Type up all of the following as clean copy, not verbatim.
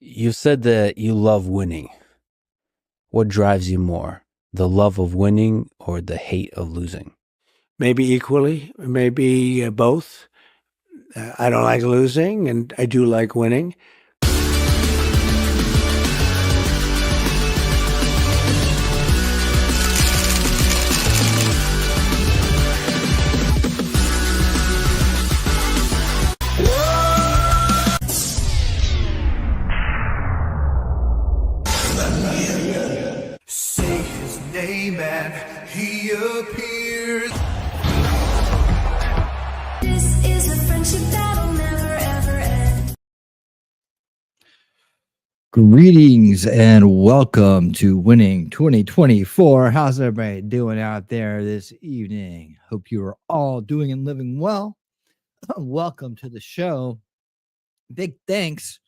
You said that you love winning. What drives you more, the love of winning or the hate of losing? Maybe equally, maybe both. I don't like losing, and I do like winning. Say his name and he appears. This is a friendship that'll never ever end. Greetings and welcome to Winning 2024. How's everybody doing out there this evening? Hope you are all doing and living well. Welcome to the show. Big thanks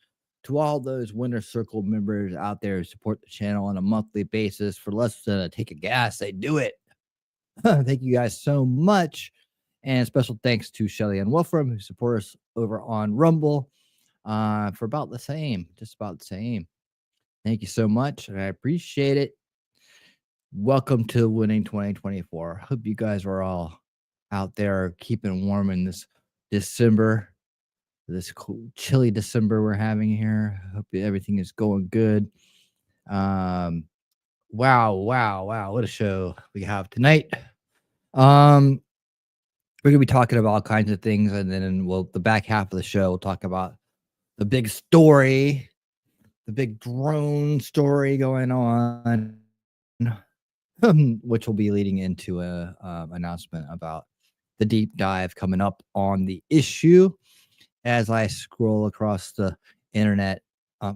to all those Winner Circle members out there who support the channel on a monthly basis. For less than a take of gas, they do it. Thank you guys so much. And special thanks to Shelly and Wolfram who support us over on Rumble for about the same, just about the same. Thank you so much, and I appreciate it. Welcome to Winning 2024. Hope you guys are all out there keeping warm in this December, this cool, chilly December we're having here. Hope everything is going good. Wow, what a show we have tonight. We're gonna be talking about all kinds of things, and then the back half of the show we'll talk about the big story, the big drone story going on, which will be leading into a announcement about the deep dive coming up on the issue. As I scroll across the internet,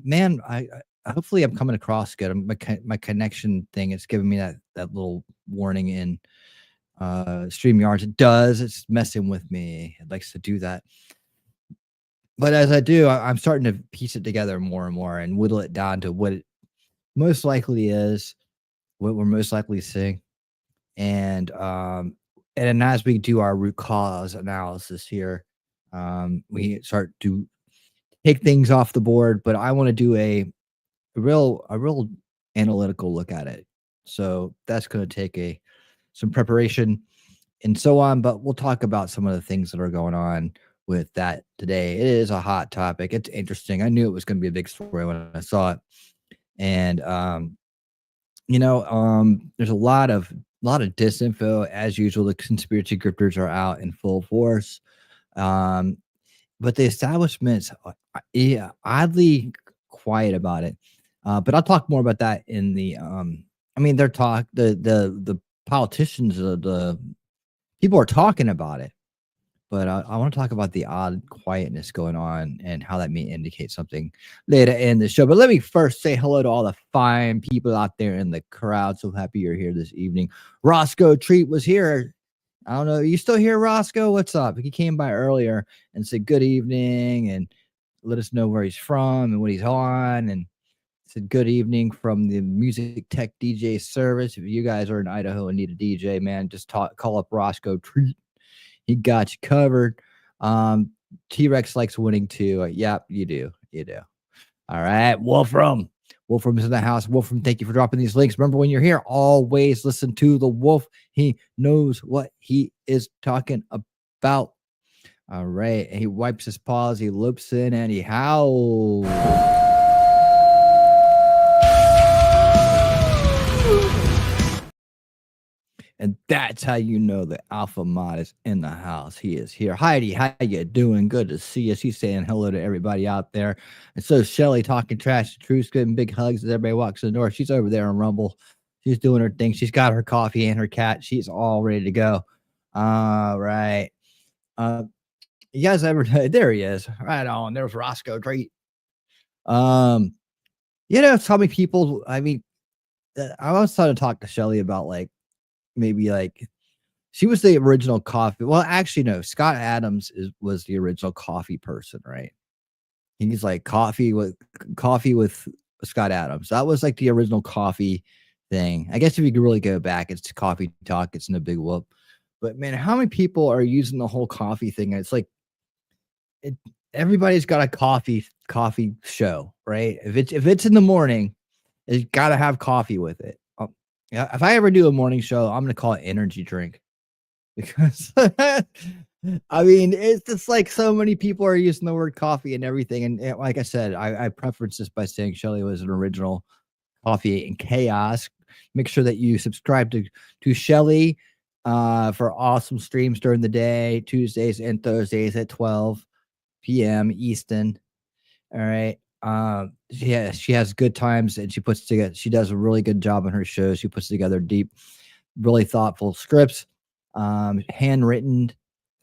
man, I hopefully I'm coming across good. My connection thing is giving me that little warning in StreamYard. It does. It's messing with me. It likes to do that. But as I do, I'm starting to piece it together more and more and whittle it down to what it most likely is, what we're most likely seeing. And as we do our root cause analysis here, we start to take things off the board. But I want to do a real analytical look at it. So that's going to take some preparation and so on. But we'll talk about some of the things that are going on with that today. It is a hot topic. It's interesting. I knew it was going to be a big story when I saw it. And there's a lot of disinfo as usual. The conspiracy grifters are out in full force. But the establishment's oddly quiet about it. But I'll talk more about that in the the politicians, the people are talking about it. But I want to talk about the odd quietness going on and how that may indicate something later in the show. But let me first say hello to all the fine people out there in the crowd. So happy you're here this evening. Roscoe Treat was here. I don't know. Are you still here, Roscoe? What's up? He came by earlier and said good evening and let us know where he's from and what he's on. And said good evening from the Music Tech DJ service. If you guys are in Idaho and need a DJ, man, just call up Roscoe Treat. He got you covered. T-Rex likes winning too. Yep, you do. You do. All right. Wolfram is in the house. Wolfram, thank you for dropping these links. Remember, when you're here, always listen to the Wolf. He knows what he is talking about. All right. And he wipes his paws. He loops in and he howls. And that's how you know the Alpha Mod is in the house. He is here. Heidi, how you doing? Good to see you. She's saying hello to everybody out there. And so Shelly talking trash to Truth, giving big hugs as everybody walks in the door. She's over there on Rumble. She's doing her thing. She's got her coffee and her cat. She's all ready to go. All right. You guys ever? There he is. Right on. There's Roscoe Treat. So many people. I mean, I was trying to talk to Shelly about maybe she was the original coffee. Well, actually, no. Scott Adams was the original coffee person, right? He's like coffee with Scott Adams. That was like the original coffee thing. I guess if you could really go back, it's coffee talk. It's no big whoop. But man, how many people are using the whole coffee thing? It's like everybody's got a coffee show, right? If it's in the morning, it's got to have coffee with it. Yeah, if I ever do a morning show, I'm gonna call it energy drink because I mean it's just like so many people are using the word coffee and everything. And like I said, I preference this by saying Shelly was an original coffee and chaos. Make sure that you subscribe to Shelly for awesome streams during the day, Tuesdays and Thursdays at 12 p.m. Eastern. All right. She has good times and she does a really good job on her shows. She puts together deep, really thoughtful scripts, handwritten,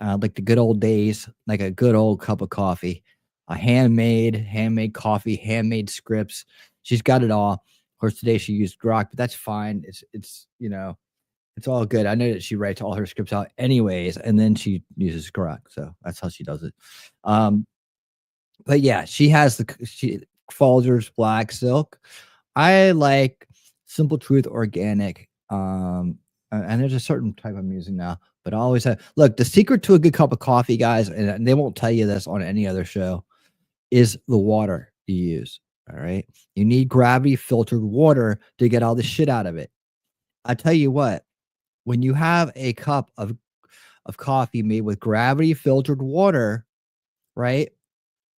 like the good old days, like a good old cup of coffee, a handmade coffee, handmade scripts. She's got it all. Of course, today she used Grok, but that's fine. It's it's all good. I know that she writes all her scripts out anyways, and then she uses Grok, so that's how she does it. But yeah, she Folgers Black Silk. I like Simple Truth Organic. And there's a certain type I'm using now, but I always have look, the secret to a good cup of coffee, guys, and they won't tell you this on any other show, is the water you use. All right. You need gravity filtered water to get all the shit out of it. I tell you what, when you have a cup of coffee made with gravity filtered water, right?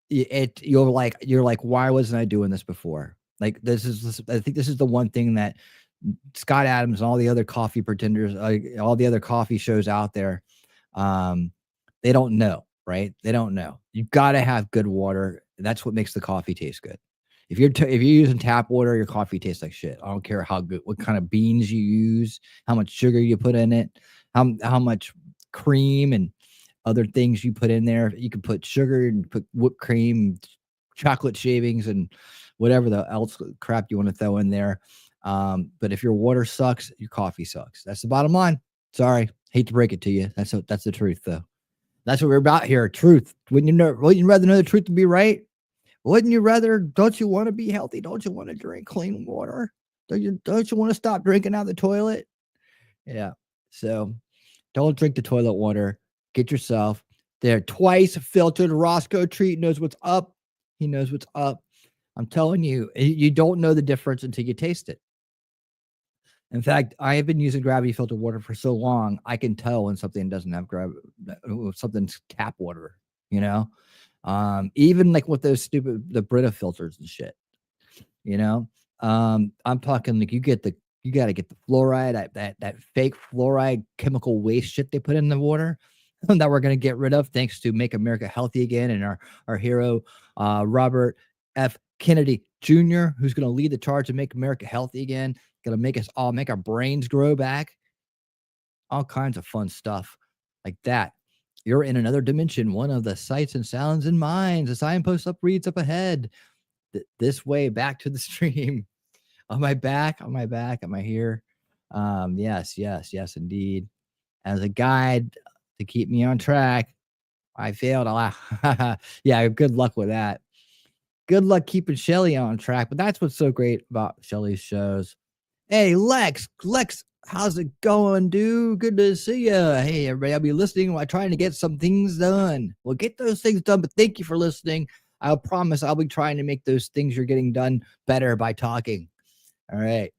You're like, why wasn't I doing this before? Like I think this is the one thing that Scott Adams and all the other coffee pretenders, all the other coffee shows out there, they don't know, right? They don't know. You got to have good water. That's what makes the coffee taste good. If you're using tap water, your coffee tastes like shit. I don't care what kind of beans you use, how much sugar you put in it, how much cream and other things you put in there. You can put sugar and put whipped cream, chocolate shavings, and whatever the else crap you want to throw in there. But if your water sucks, your coffee sucks. That's the bottom line. Sorry, hate to break it to you. That's the truth, though. That's what we're about here. Truth. Wouldn't you rather know the truth to be right? Wouldn't you rather? Don't you want to be healthy? Don't you want to drink clean water? Don't you want to stop drinking out of the toilet? Yeah. So don't drink the toilet water. Get yourself there. Twice filtered Roscoe Treat knows what's up. He knows what's up. I'm telling you, you don't know the difference until you taste it. In fact, I have been using gravity filtered water for so long, I can tell when something doesn't have something's tap water, even like with those the Brita filters and shit, I'm talking like you got to get the fluoride, that fake fluoride chemical waste shit they put in the water that we're going to get rid of thanks to Make America Healthy Again and our hero, Robert F. Kennedy Jr., who's going to lead the charge to make America healthy again, going to make us all make our brains grow back, all kinds of fun stuff like that. You're in another dimension, one of the sights and sounds and minds. The signpost up reads up ahead. This way back to the stream. Am I back? Am I here? Yes, indeed. As a guide to keep me on track, I failed a lot. Yeah, good luck with that. Good luck keeping Shelly on track. But that's what's so great about Shelly's shows. Hey, Lex, how's it going, dude? Good to see you. Hey, everybody, I'll be listening while trying to get some things done. Well, get those things done, but thank you for listening. I promise I'll be trying to make those things you're getting done better by talking. All right.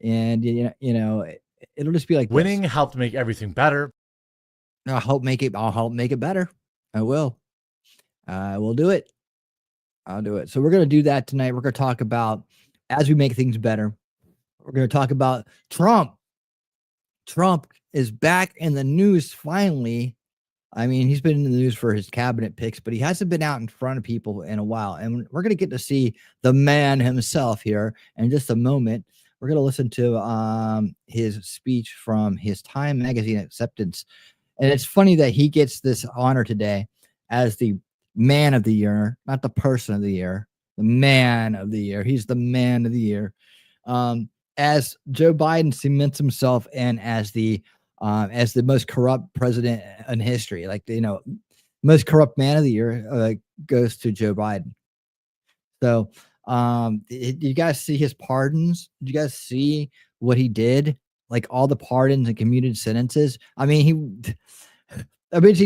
And, it'll just be like winning this. helped make everything better. I'll help make it better. I will. We'll do it. I'll do it. So we're going to do that tonight. We're going to talk about, as we make things better, we're going to talk about Trump. Trump is back in the news finally. I mean, he's been in the news for his cabinet picks, but he hasn't been out in front of people in a while. And we're going to get to see the man himself here in just a moment. We're going to listen to his speech from his Time magazine acceptance. And it's funny that he gets this honor today as the man of the year, not the person of the year, the man of the year. He's the man of the year. As Joe Biden cements himself in as the most corrupt president in history, most corrupt man of the year goes to Joe Biden. So, you guys see his pardons? Did you guys see what he did? Like all the pardons and commuted sentences. I mean, he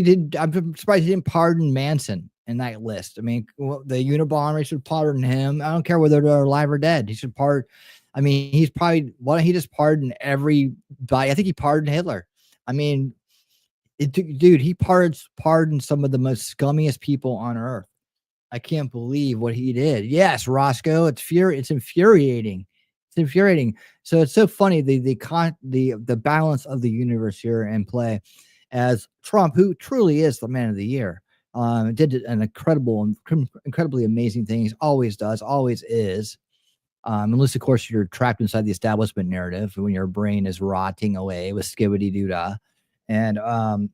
did. I'm surprised he didn't pardon Manson in that list. I mean, the Unabomber should pardon him. I don't care whether they're alive or dead. He should pardon. I mean, he's probably, why don't he just pardon everybody? I think he pardoned Hitler. I mean, dude, he pardoned some of the most scummiest people on earth. I can't believe what he did. Yes, Roscoe, it's infuriating. It's infuriating. So it's so funny the balance of the universe here in play, as Trump, who truly is the man of the year, did an incredibly amazing things. Always does, always is. Unless of course you're trapped inside the establishment narrative when your brain is rotting away with skibbity doo dah, and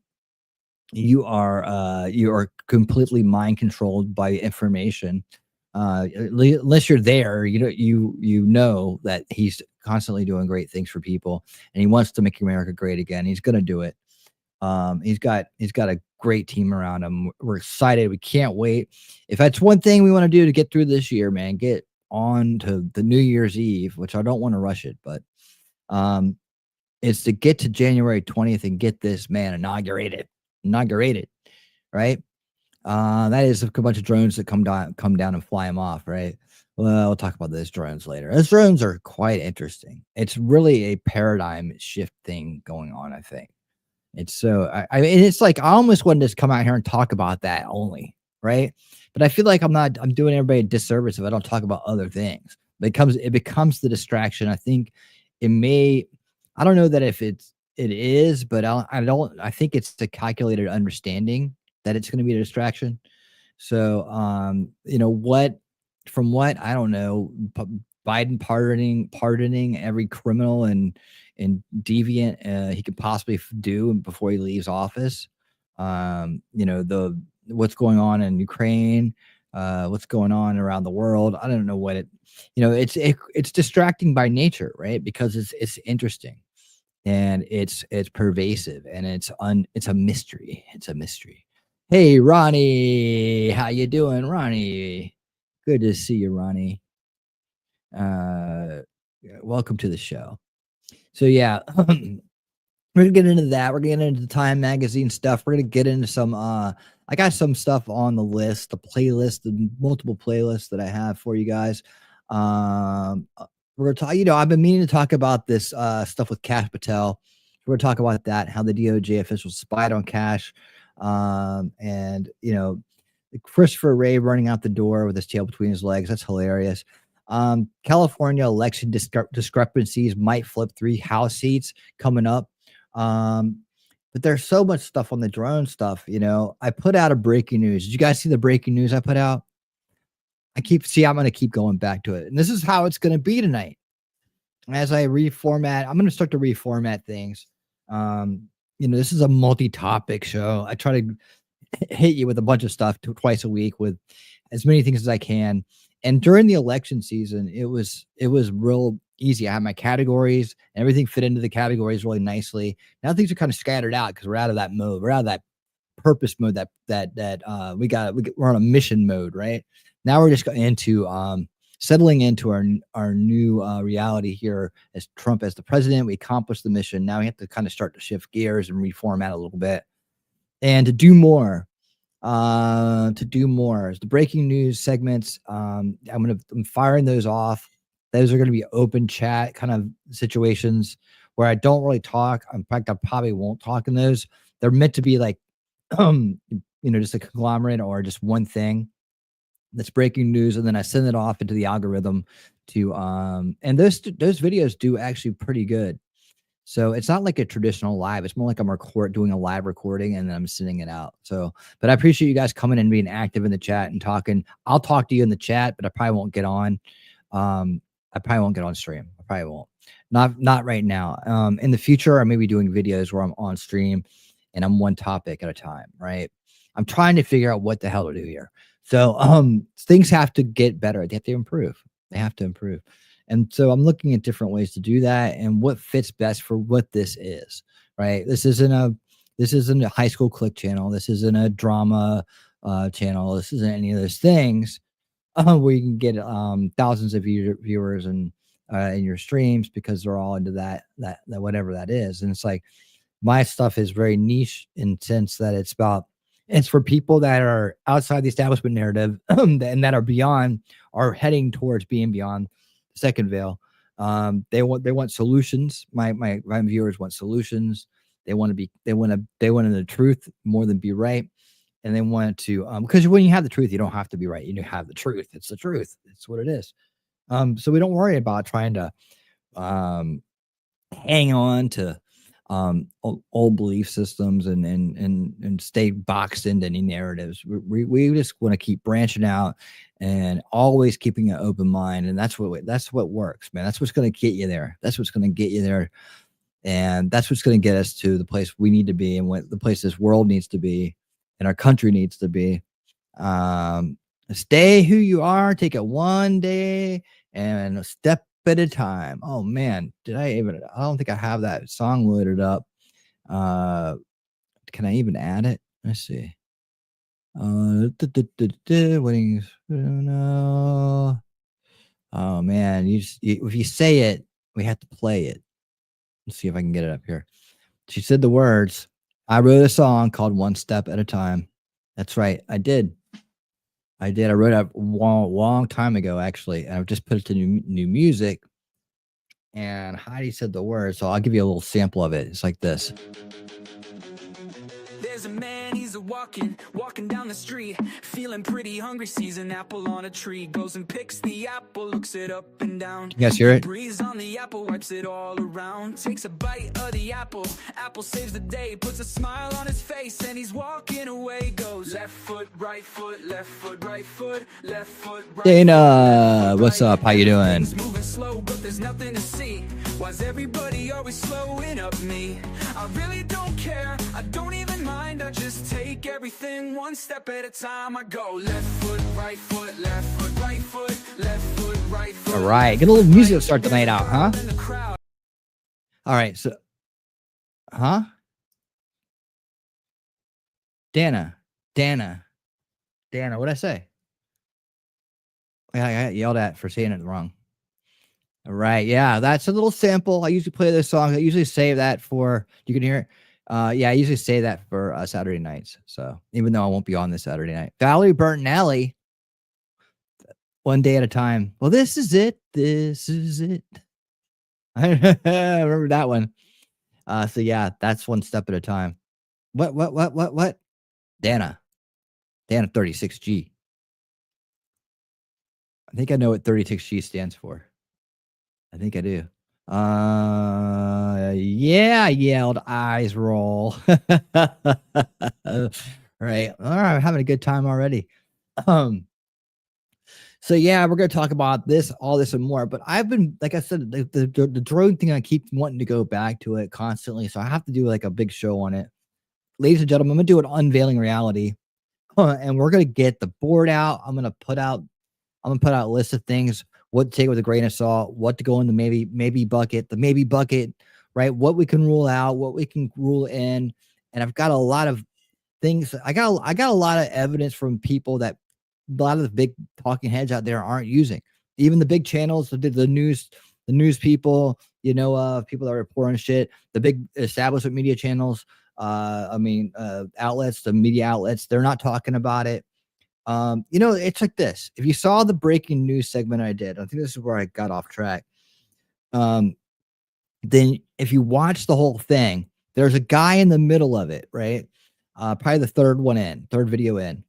you are completely mind controlled by information. Unless you're there, you know that he's constantly doing great things for people, and he wants to make America great again. He's gonna do it. He's got a great team around him. We're excited. We can't wait. If that's one thing we want to do to get through this year, man, get on to the New Year's Eve, which I don't want to rush it, but it's to get to January 20th and get this man inaugurated, right? That is a bunch of drones that come down and fly him off, right? Well, we'll talk about those drones later. Those drones are quite interesting. It's really a paradigm shift thing going on, I think. It's so, I mean, it's like, I almost wanted to just come out here and talk about that only, right? But I feel like I'm doing everybody a disservice if I don't talk about other things. It becomes the distraction. I think it may, I don't know that if it is, but I think it's the calculated understanding that it's going to be a distraction. So, from what I don't know, Biden pardoning every criminal and deviant he could possibly do before he leaves office. What's going on in Ukraine, what's going on around the world. I don't know what it's distracting by nature, right? Because it's interesting and it's pervasive and it's a mystery. It's a mystery. Hey, Ronnie, how you doing, Ronnie? Good to see you, Ronnie. Welcome to the show. So yeah, we're gonna get into that. We're gonna get into the Time magazine stuff. We're gonna get into some I got some stuff on the list, the multiple playlists that I have for you guys. We're gonna talk, I've been meaning to talk about this stuff with Kash Patel. We're gonna talk about that, how the DOJ officials spied on Kash, and Christopher Wray running out the door with his tail between his legs. That's hilarious. California election discrepancies might flip 3 House seats coming up. But there's so much stuff on the drone stuff. I put out a breaking news. Did you guys see the breaking news I put out? I'm going to keep going back to it. And this is how it's going to be tonight. As I reformat, I'm going to start to reformat things. This is a multi-topic show. I try to hit you with a bunch of stuff twice a week with as many things as I can. And during the election season, it was real easy. I had my categories and everything fit into the categories really nicely. Now things are kind of scattered out because we're out of that mode. We're out of that purpose mode we're on a mission mode, right? Now we're just going into settling into our new reality here as Trump as the president. We accomplished the mission. Now we have to kind of start to shift gears and reformat a little bit and to do more. The breaking news segments, I'm firing those off. Those are going to be open chat kind of situations where I don't really talk. In fact, I probably won't talk in those. They're meant to be like just a conglomerate or just one thing that's breaking news, and then I send it off into the algorithm to and those videos do actually pretty good. So it's not like a traditional live. It's more like I'm doing a live recording and then I'm sending it out. So, but I appreciate you guys coming and being active in the chat and talking. I'll talk to you in the chat, but I probably won't get on. I probably won't get on stream. I probably won't. Not right now. In the future, I may be doing videos where I'm on stream and I'm one topic at a time, right? I'm trying to figure out what the hell to do here. So things have to get better. They have to improve. And so I'm looking at different ways to do that and what fits best for what this is, right? This isn't a high school click channel. This isn't a drama channel. This isn't any of those things where you can get thousands of viewers and in your streams because they're all into that whatever that is. And it's like my stuff is very niche in the sense that it's about It's for people that are outside the establishment narrative and that are beyond, are heading towards being beyond the second veil. They want solutions. My viewers want solutions. They want to the truth more than be right. And they want to because when you have the truth, you don't have to be right. You have the truth. It's the truth. It's what it is. So we don't worry about trying to hang on to old belief systems and stay boxed into any narratives. We just want to keep branching out and always keeping an open mind, and that's what works, man. That's what's going to get you there. That's what's going to get you there, and that's what's going to get us to the place we need to be, and what the place this world needs to be, and our country needs to be. Stay who you are. Take it one day and a step at a time. Oh man, I don't think I have that song loaded up. Can I even add it? Let's see. Weddings. No. Oh man, if you say it, we have to play it. Let's see if I can get it up here. She said the words. I wrote a song called One Step at a Time. That's right. I did. I wrote it a long time ago, actually. And I've just put it to new music. And Heidi said the words, so I'll give you a little sample of it. It's like this. There's a man, he's walking down the street, feeling pretty hungry, sees an apple on a tree, goes and picks the apple, looks it up and down. You guys hear it? Breathes on the apple, wipes it all around, takes a bite of the apple saves the day, puts a smile on his face, and he's walking away, goes left foot, right foot, left foot, right foot, left foot, right. Dana, what's up? How you doing? He's moving slow, but there's nothing to see. Why's everybody always slowing up me? I really don't care, I don't even mind, I just take everything one step at a time. I go left foot, right foot, left foot, right foot, left foot, right foot. All right, get a little music to start the night out, huh? All right, so, Dana, what'd I say? I got yelled at for saying it wrong. All right, yeah, that's a little sample. I usually play this song. I usually save that for, you can hear it. Yeah, I usually say that for Saturday nights. So even though I won't be on this Saturday night, Valerie Bertinelli, One Day at a Time. Well, this is it. I remember that one. So yeah, that's one step at a time. What? Dana 36G. I think I know what 36G stands for. I think I do. Yeah, I yelled, eyes roll. Right. All right, I'm having a good time already. So yeah, we're gonna talk about this, all this, and more. But I've been, like I said, the drone thing, I keep wanting to go back to it constantly. So I have to do like a big show on it. Ladies and gentlemen, I'm gonna do an unveiling reality. And we're gonna get the board out. I'm gonna put out a list of things, what to take with a grain of salt, what to go in the maybe bucket, right? What we can rule out, what we can rule in. And I've got a lot of things. I got a lot of evidence from people that a lot of the big talking heads out there aren't using. Even the big channels, the news people, people that are reporting shit, the big establishment media channels, outlets, the media outlets, they're not talking about it. It's like this. If you saw the breaking news segment I did, I think this is where I got off track. Then if you watch the whole thing, there's a guy in the middle of it, right? Probably the third video in,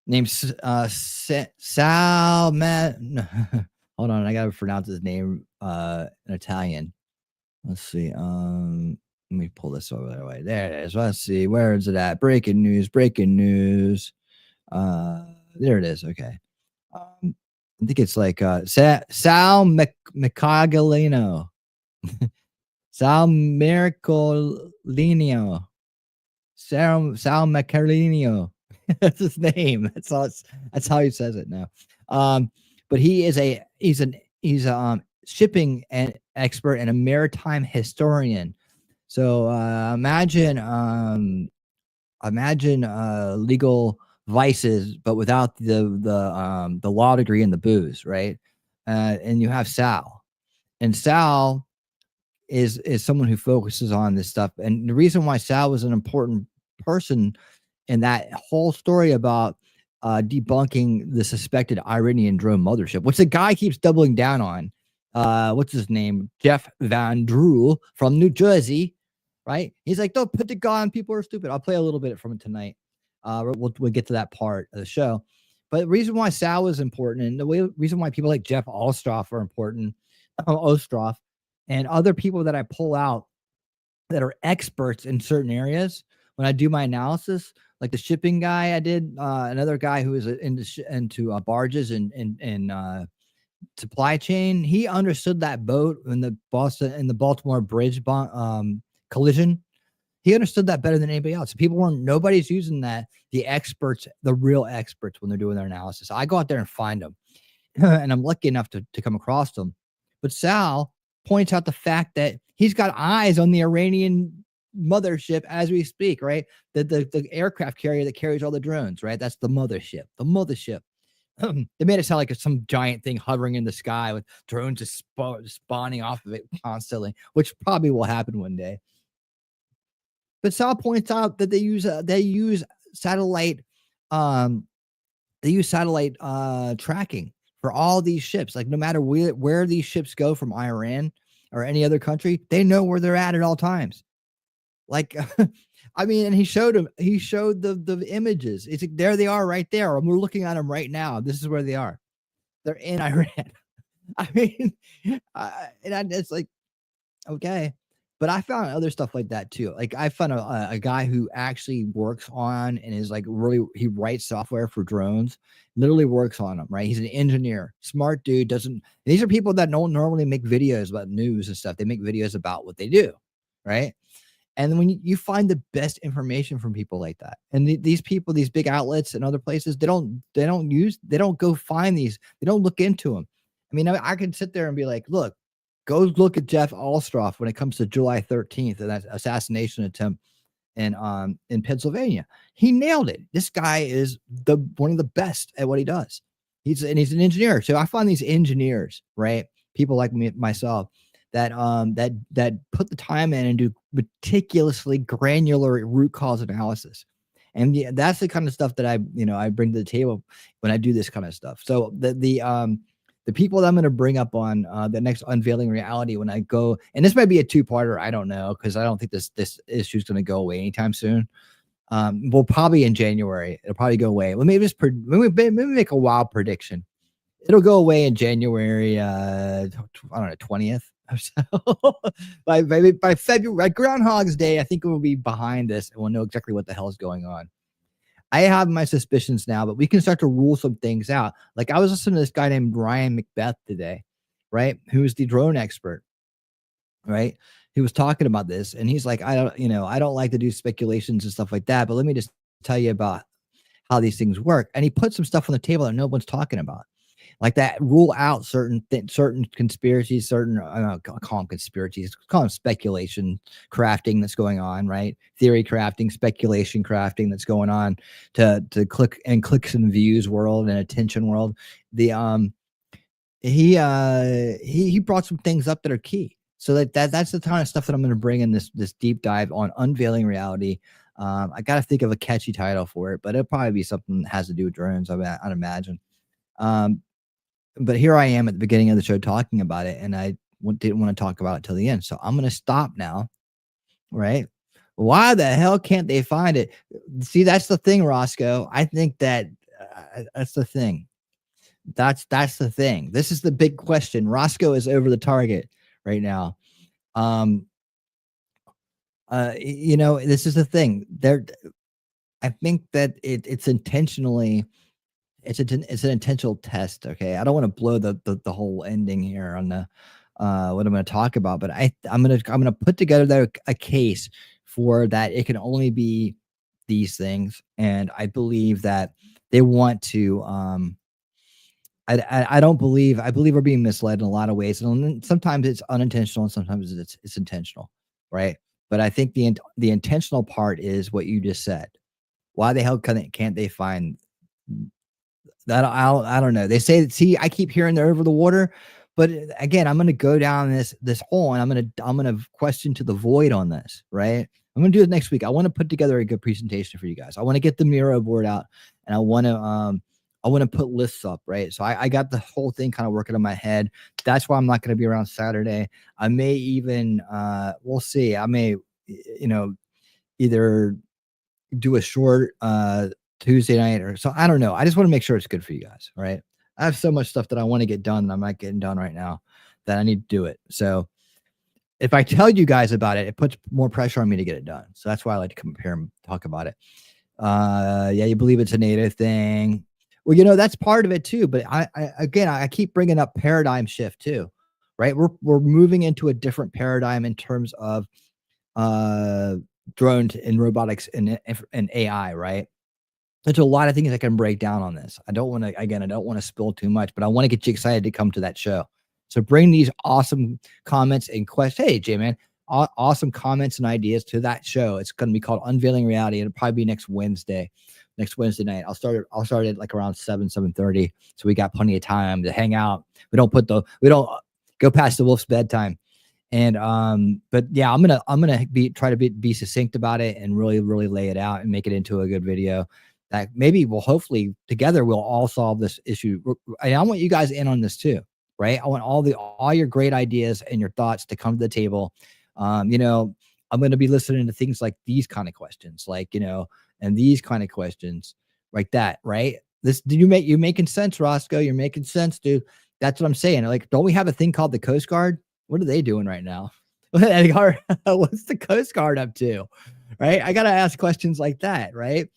named Sal. Hold on, I gotta pronounce his name in Italian. Let's see. Let me pull this over that way. There it is. Let's see. Where is it at? Breaking news. There it is. Okay. I think it's like Sal Macagalino. Sal Miracolino. Sal Macagalino. That's his name. That's how he says it now. But he's a shipping expert and a maritime historian. So imagine legal vices, but without the law degree and the booze, right? And you have Sal, and Sal is someone who focuses on this stuff. And the reason why Sal was an important person And that whole story about debunking the suspected Iranian drone mothership, which the guy keeps doubling down on. What's his name? Jeff Van Drew from New Jersey, right? He's like, don't put the gun. People are stupid. I'll play a little bit from it tonight. We'll get to that part of the show. But the reason why Sal is important, and the reason why people like Jeff Ostroff are important, Ostroff, and other people that I pull out that are experts in certain areas when I do my analysis, like the shipping guy I did, another guy who is into barges and supply chain. He understood that boat in the Baltimore Bridge collision. He understood that better than anybody else. Nobody's using that. The experts, the real experts, when they're doing their analysis. I go out there and find them, and I'm lucky enough to come across them. But Sal points out the fact that he's got eyes on the Iranian mothership as we speak, right? The aircraft carrier that carries all the drones, right? That's the mothership. The mothership. They made it sound like some giant thing hovering in the sky with drones just spawning off of it constantly, which probably will happen one day. But Sal points out that they use satellite tracking for all these ships. Like no matter where these ships go from Iran or any other country, they know where they're at all times. Like, I mean, and he showed the images. It's like, there they are right there. We're looking at them right now. This is where they are. They're in Iran. I mean, it's like, okay. But I found other stuff like that too. Like I found a guy who actually works on and is like he writes software for drones, literally works on them, right? He's an engineer, smart dude, these are people that don't normally make videos about news and stuff. They make videos about what they do, right? And when you find the best information from people like that, and these people, these big outlets and other places, they don't go find these, they don't look into them. I mean, I can sit there and be like, look, go look at Jeff Ostroff when it comes to July 13th and that assassination attempt in Pennsylvania. He nailed it. This guy is one of the best at what he does. He's an engineer. So I find these engineers, right? People like myself that put the time in and do meticulously granular root cause analysis. And yeah, that's the kind of stuff that I bring to the table when I do this kind of stuff. So the people that I'm going to bring up on the next Unveiling Reality when I go, and this might be a two-parter, I don't know, because I don't think this issue is going to go away anytime soon. Well, probably in January, it'll probably go away. Let me make a wild prediction. It'll go away in January, I don't know, 20th. So by February, Groundhog's Day, I think we'll be behind this and we'll know exactly what the hell is going on. I have my suspicions now, but we can start to rule some things out. Like I was listening to this guy named Ryan Macbeth today, right? Who's the drone expert, right? He was talking about this and he's like, I don't like to do speculations and stuff like that, but let me just tell you about how these things work. And he put some stuff on the table that no one's talking about. Like that, rule out certain conspiracies, I don't call them conspiracies, call them speculation crafting that's going on, right? Theory crafting, speculation crafting that's going on to clicks and views world and attention world. He brought some things up that are key. So that's the kind of stuff that I'm going to bring in this deep dive on Unveiling Reality. I got to think of a catchy title for it, but it'll probably be something that has to do with drones, I'd imagine. But here I am at the beginning of the show talking about it, and I didn't want to talk about it till the end. So I'm going to stop now, right? Why the hell can't they find it? See, that's the thing, Roscoe. I think that that's the thing. That's the thing. This is the big question. Roscoe is over the target right now. This is the thing. I think that it's intentionally. It's an intentional test. Okay. I don't want to blow the whole ending here on the what I'm going to talk about, but I'm going to put together a case for that. It can only be these things. And I believe that they want to, I believe we're being misled in a lot of ways. And sometimes it's unintentional and sometimes it's intentional. Right. But I think the intentional part is what you just said. Why the hell can't they find that? I don't know. They say, see, I keep hearing they're over the water, but again, I'm going to go down this hole and I'm going to question to the void on this, right? I'm going to do it next week. I want to put together a good presentation for you guys. I want to get the Miro board out, and I want to put lists up, right? So I got the whole thing kind of working in my head. That's why I'm not going to be around Saturday. I may even, we'll see. I may, either do a short Tuesday night or so. I don't know. I just want to make sure it's good for you guys, right? I have so much stuff that I want to get done that I'm not getting done right now that I need to do it. So if I tell you guys about it, it puts more pressure on me to get it done. So that's why I like to come here and talk about it. Yeah, you believe it's a native thing. Well, that's part of it too. But I keep bringing up paradigm shift too, right? We're moving into a different paradigm in terms of drones and robotics and AI, right? There's a lot of things I can break down on this. I don't want to spill too much, but I want to get you excited to come to that show. So bring these awesome comments and questions. Hey, J-Man, awesome comments and ideas to that show. It's going to be called Unveiling Reality. It'll probably be next Wednesday night. I'll start it like around 7:30. So we got plenty of time to hang out. We don't go past the wolf's bedtime. And but yeah, I'm gonna try to be succinct about it and really, really lay it out and make it into a good video that maybe hopefully together we'll all solve this issue. And I want you guys in on this too, right? I want all your great ideas and your thoughts to come to the table. I'm going to be listening to things like these kind of questions, and these kind of questions like that, right? You're making sense, Roscoe. You're making sense, dude. That's what I'm saying. Like, don't we have a thing called the Coast Guard? What are they doing right now? What's the Coast Guard up to? Right? I got to ask questions like that, right?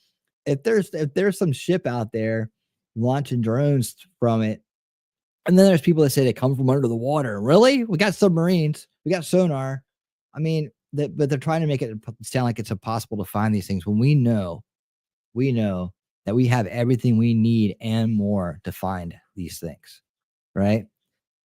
If there's some ship out there launching drones from it, and then there's people that say they come from under the water. Really? We got submarines. We got sonar. I mean, but they're trying to make it sound like it's impossible to find these things when we know that we have everything we need and more to find these things, right?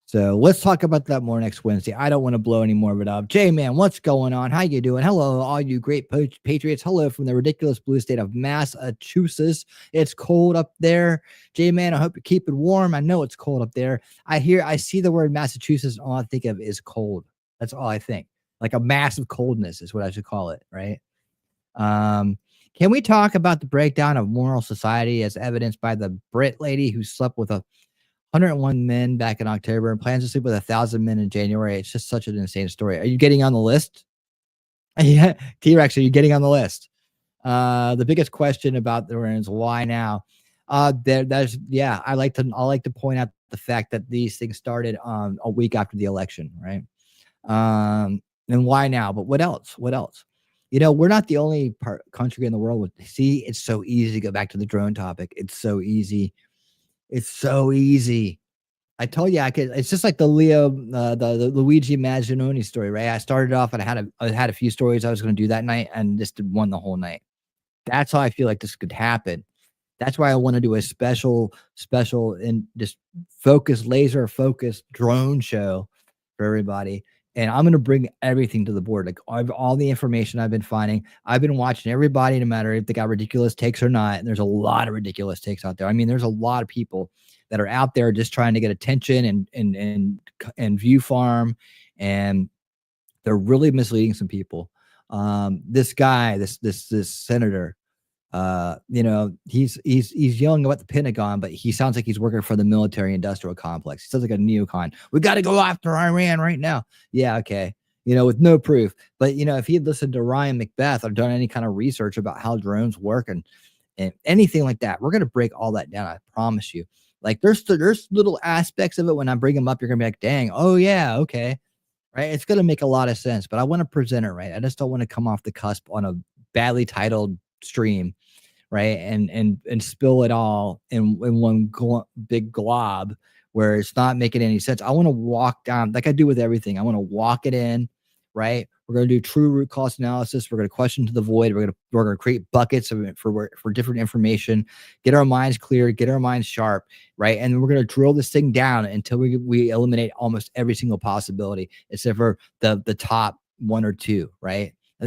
So let's talk about that more next Wednesday. I don't want to blow any more of it up. J-Man, what's going on? How you doing? Hello, all you great patriots. Hello from the ridiculous blue state of Massachusetts. It's cold up there. J-Man, I hope you're keeping warm. I know it's cold up there. I see the word Massachusetts, and all I think of is cold. That's all I think. Like a massive coldness is what I should call it, right? Can we talk about the breakdown of moral society as evidenced by the Brit lady who slept with 101 men back in October and plans to sleep with 1,000 men in January? It's just such an insane story. Are you getting on the list? Yeah, T-Rex, are you getting on the list? The biggest question about the is why now? I like to point out the fact that these things started a week after the election, right? And why now? But what else? We're not the only country in the world with. See, it's so easy to go back to the drone topic. It's so easy. I told you I could. It's just like the Luigi Maggioni story, right? I started off and I had a few stories I was going to do that night, and just did one the whole night. That's how I feel like this could happen. That's why I want to do a special and just laser focused drone show for everybody. And I'm going to bring everything to the board, like all the information I've been finding. I've been watching everybody, no matter if they got ridiculous takes or not. And there's a lot of ridiculous takes out there. I mean, there's a lot of people that are out there just trying to get attention and view farm, and they're really misleading some people. This guy, this senator, he's yelling about the Pentagon, but he sounds like he's working for the military industrial complex. He sounds like a neocon. We got to go after Iran right now. Yeah, okay. With no proof. But if he had listened to Ryan Macbeth or done any kind of research about how drones work and anything like that, we're gonna break all that down. I promise you. Like there's little aspects of it when I bring them up, you're gonna be like, dang, oh yeah, okay. Right. It's gonna make a lot of sense, but I want to present it right. I just don't want to come off the cusp on a badly titled stream, right, and spill it all in one big glob where it's not making any sense. I want to walk down, like I do with everything. I want to walk it in, right? We're going to do true root cause analysis. We're going to question to the void. We're going to create buckets of it for different information, get our minds clear, get our minds sharp, right? And we're going to drill this thing down until we eliminate almost every single possibility, except for the top one or two, right? I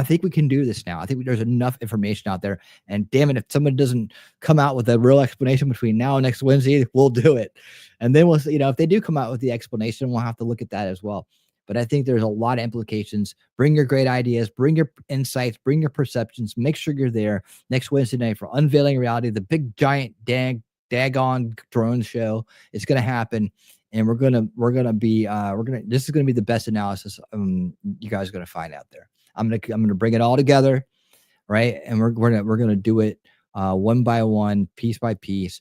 think we can do this now. I think there's enough information out there. And damn it, if someone doesn't come out with a real explanation between now and next Wednesday, we'll do it. And then we'll see, if they do come out with the explanation, we'll have to look at that as well. but I think there's a lot of implications. Bring your great ideas, bring your insights, bring your perceptions. Make sure you're there next Wednesday night for Unveiling Reality, the big giant daggone drone show. It's gonna happen, and this is gonna be the best analysis you guys are gonna find out there. I'm gonna bring it all together, right? And we're gonna do it one by one, piece by piece,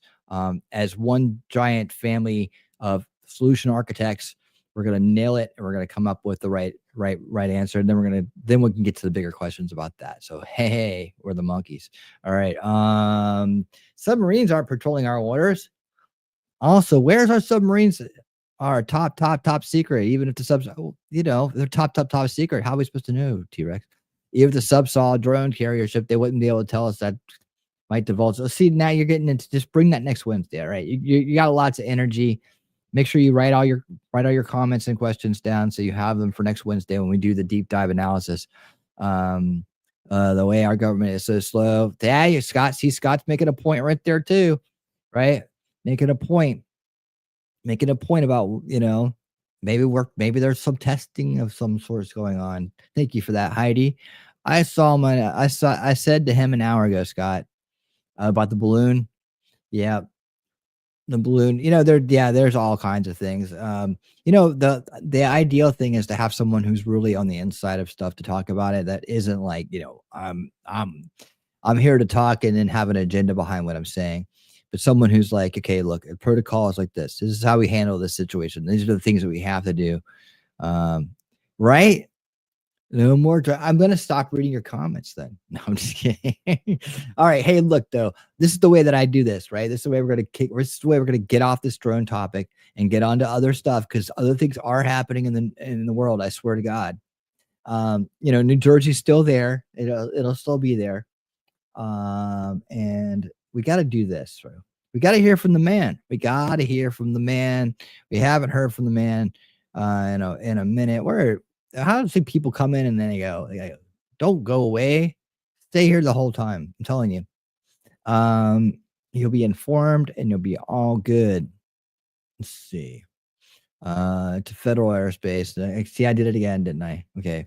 as one giant family of solution architects. We're gonna nail it, and we're gonna come up with the right answer. And then we can get to the bigger questions about that. So hey, we're the monkeys. All right. Submarines aren't patrolling our waters. Also, where's our submarines? Our top secret. Even if the subs, they're top secret. How are we supposed to know, T-Rex? Even if the sub saw a drone carrier ship, they wouldn't be able to tell us that. Might divulge. So see, now you're getting into, just bring that next Wednesday. All right. You got lots of energy. Make sure you write all your comments and questions down so you have them for next Wednesday when we do the deep dive analysis. The way our government is so slow. Yeah, Scott's making a point right there too, right? Making a point about, maybe there's some testing of some sorts going on. Thank you for that, Heidi. I said to him an hour ago, Scott, about the balloon. Yeah. The balloon, there's all kinds of things. The ideal thing is to have someone who's really on the inside of stuff to talk about it. That isn't like, I'm here to talk and then have an agenda behind what I'm saying. But someone who's like, okay, look, a protocol is like this. This is how we handle this situation. These are the things that we have to do. Right? No more. I'm going to stop reading your comments then. No, I'm just kidding. All right. Hey, look, though, this is the way that I do this, right? This is the way we're going to get off this drone topic and get on to other stuff, because other things are happening in the world. I swear to God. New Jersey's still there. It'll still be there. And we got to do this. Right? We got to hear from the man. We haven't heard from the man in a minute. How do people come in and then they go, don't go away, stay here the whole time. I'm telling you, you'll be informed and you'll be all good. Let's see. To federal airspace. See, I did it again, didn't I? Okay.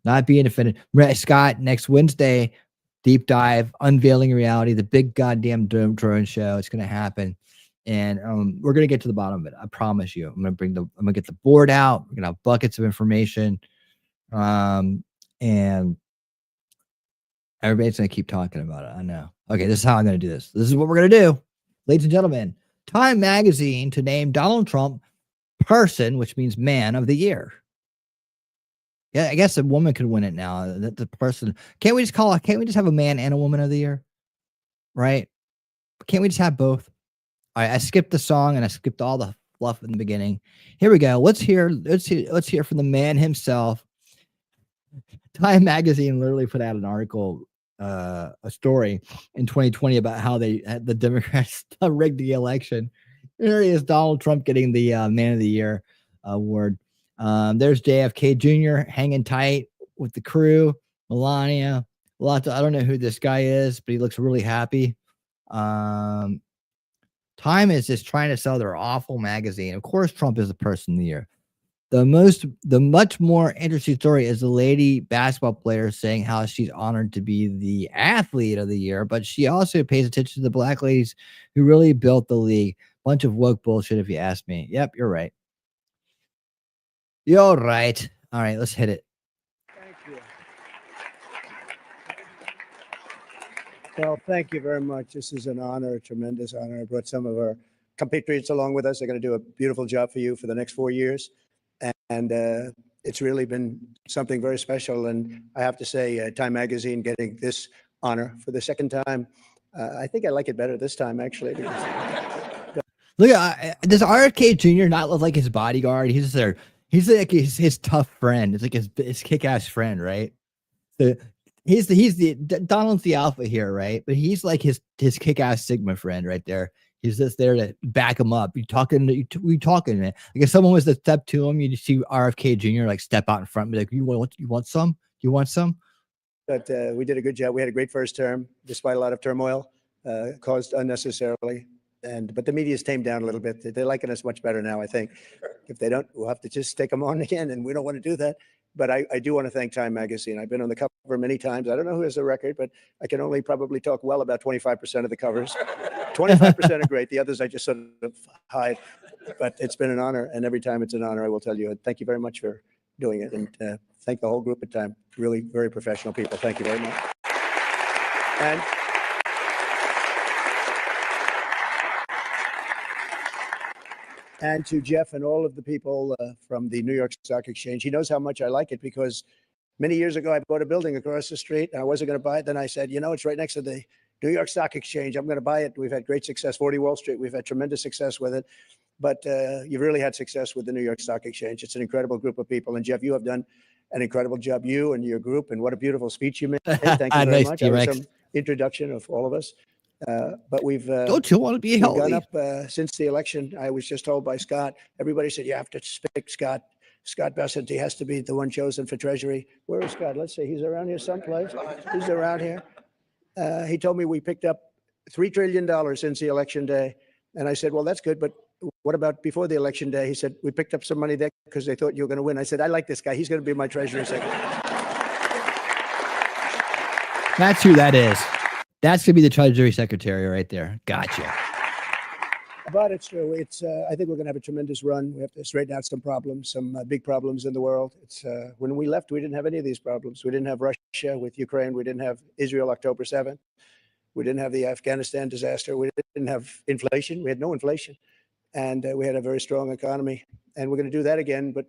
Not being defended. Scott, next Wednesday, deep dive, Unveiling Reality, the big goddamn drone show. It's going to happen. And we're going to get to the bottom of it. I promise you. I'm going to get the board out. We're going to have buckets of information. And everybody's going to keep talking about it. I know. Okay, this is how I'm going to do this. This is what we're going to do. Ladies and gentlemen, Time Magazine to name Donald Trump person, which means man of the year. Yeah, I guess a woman could win it now. The person. Can't we just have a man and a woman of the year? Right? Can't we just have both? All right, I skipped the song and I skipped all the fluff in the beginning. Here we go. Let's hear from the man himself. Time Magazine literally put out an article, a story in 2020 about how the Democrats rigged the election. Here he is, Donald Trump getting the Man of the Year award. There's JFK Jr. hanging tight with the crew. Melania. I don't know who this guy is, but he looks really happy. Time is just trying to sell their awful magazine. Of course, Trump is the person of the year. The much more interesting story is the lady basketball player saying how she's honored to be the athlete of the year, but she also pays attention to the black ladies who really built the league. Bunch of woke bullshit, if you ask me. Yep, you're right. You're right. All right, let's hit it. Thank you. Well, thank you very much. This is an honor, a tremendous honor. I brought some of our compatriots along with us. They're going to do a beautiful job for you for the next 4 years. And it's really been something very special. And I have to say, Time Magazine getting this honor for the second time. I think I like it better this time, actually. Look, does RFK Jr. not look like his bodyguard? He's there. He's like his tough friend. It's like his kick-ass friend, right? So he's the Donald's the alpha here, right? But he's like his kick-ass Sigma friend right there. He's just there to back him up. You talking, man. Like if someone was to step to him, you just see RFK Jr. like step out in front and be like, you want some? You want some? But we did a good job. We had a great first term, despite a lot of turmoil caused unnecessarily. but the media's tamed down a little bit. They're liking us much better now, I think. If they don't, we'll have to just take them on again, and we don't want to do that. But I do want to thank Time Magazine. I've been on the cover many times. I don't know who has the record, but I can only probably talk well about 25% of the covers. 25% are great. The others I just sort of hide. But it's been an honor, and every time it's an honor, I will tell you. And thank you very much for doing it, and thank the whole group at Time. Really very professional people. Thank you very much. And to Jeff and all of the people from the New York Stock Exchange. He knows how much I like it because many years ago, I bought a building across the street. And I wasn't going to buy it. Then I said, you know, it's right next to the New York Stock Exchange. I'm going to buy it. We've had great success. 40 Wall Street, we've had tremendous success with it. But you've really had success with the New York Stock Exchange. It's an incredible group of people. And Jeff, you have done an incredible job, you and your group. And what a beautiful speech you made. Thank you very much. That was some introduction of all of us. But we've don't you want to be healthy? gone up since the election. I was just told by Scott. Everybody said you have to pick Scott Bessent. He has to be the one chosen for Treasury. Where is Scott? Let's see. He's around here someplace. He's around here. He told me we picked up $3 trillion since the election day, and I said, well, that's good, but what about before the election day? He said we picked up some money there because they thought you were going to win. I said I like this guy. He's going to be my Treasury Secretary. That's who that is. That's going to be the Treasury Secretary right there. Gotcha. But it's true. It's. I think we're going to have a tremendous run. We have to straighten out some problems, some big problems in the world. It's when we left, we didn't have any of these problems. We didn't have Russia with Ukraine. We didn't have Israel October 7th. We didn't have the Afghanistan disaster. We didn't have inflation. We had no inflation. And we had a very strong economy. And we're going to do that again. But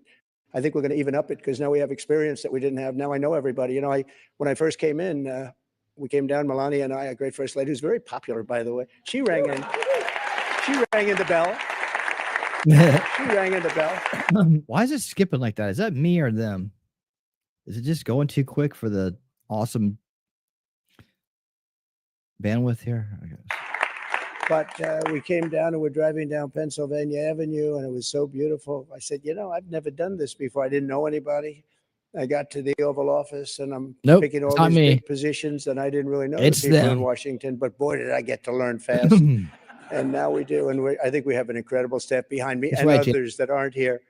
I think we're going to even up it because now we have experience that we didn't have. Now I know everybody. You know, when I first came in, we came down, Melania and I, a great first lady who's very popular, by the way. She rang in. She rang in the bell. She rang in the bell. Why is it skipping like that? Is that me or them? Is it just going too quick for the awesome bandwidth here? I guess. But we came down and we're driving down Pennsylvania Avenue, and it was so beautiful. I said, you know, I've never done this before. I didn't know anybody. I got to the Oval Office, and I'm picking all these big positions, and I didn't really know the people in Washington. But boy, did I get to learn fast. And now we do. And I think we have an incredible staff behind me and others that aren't here.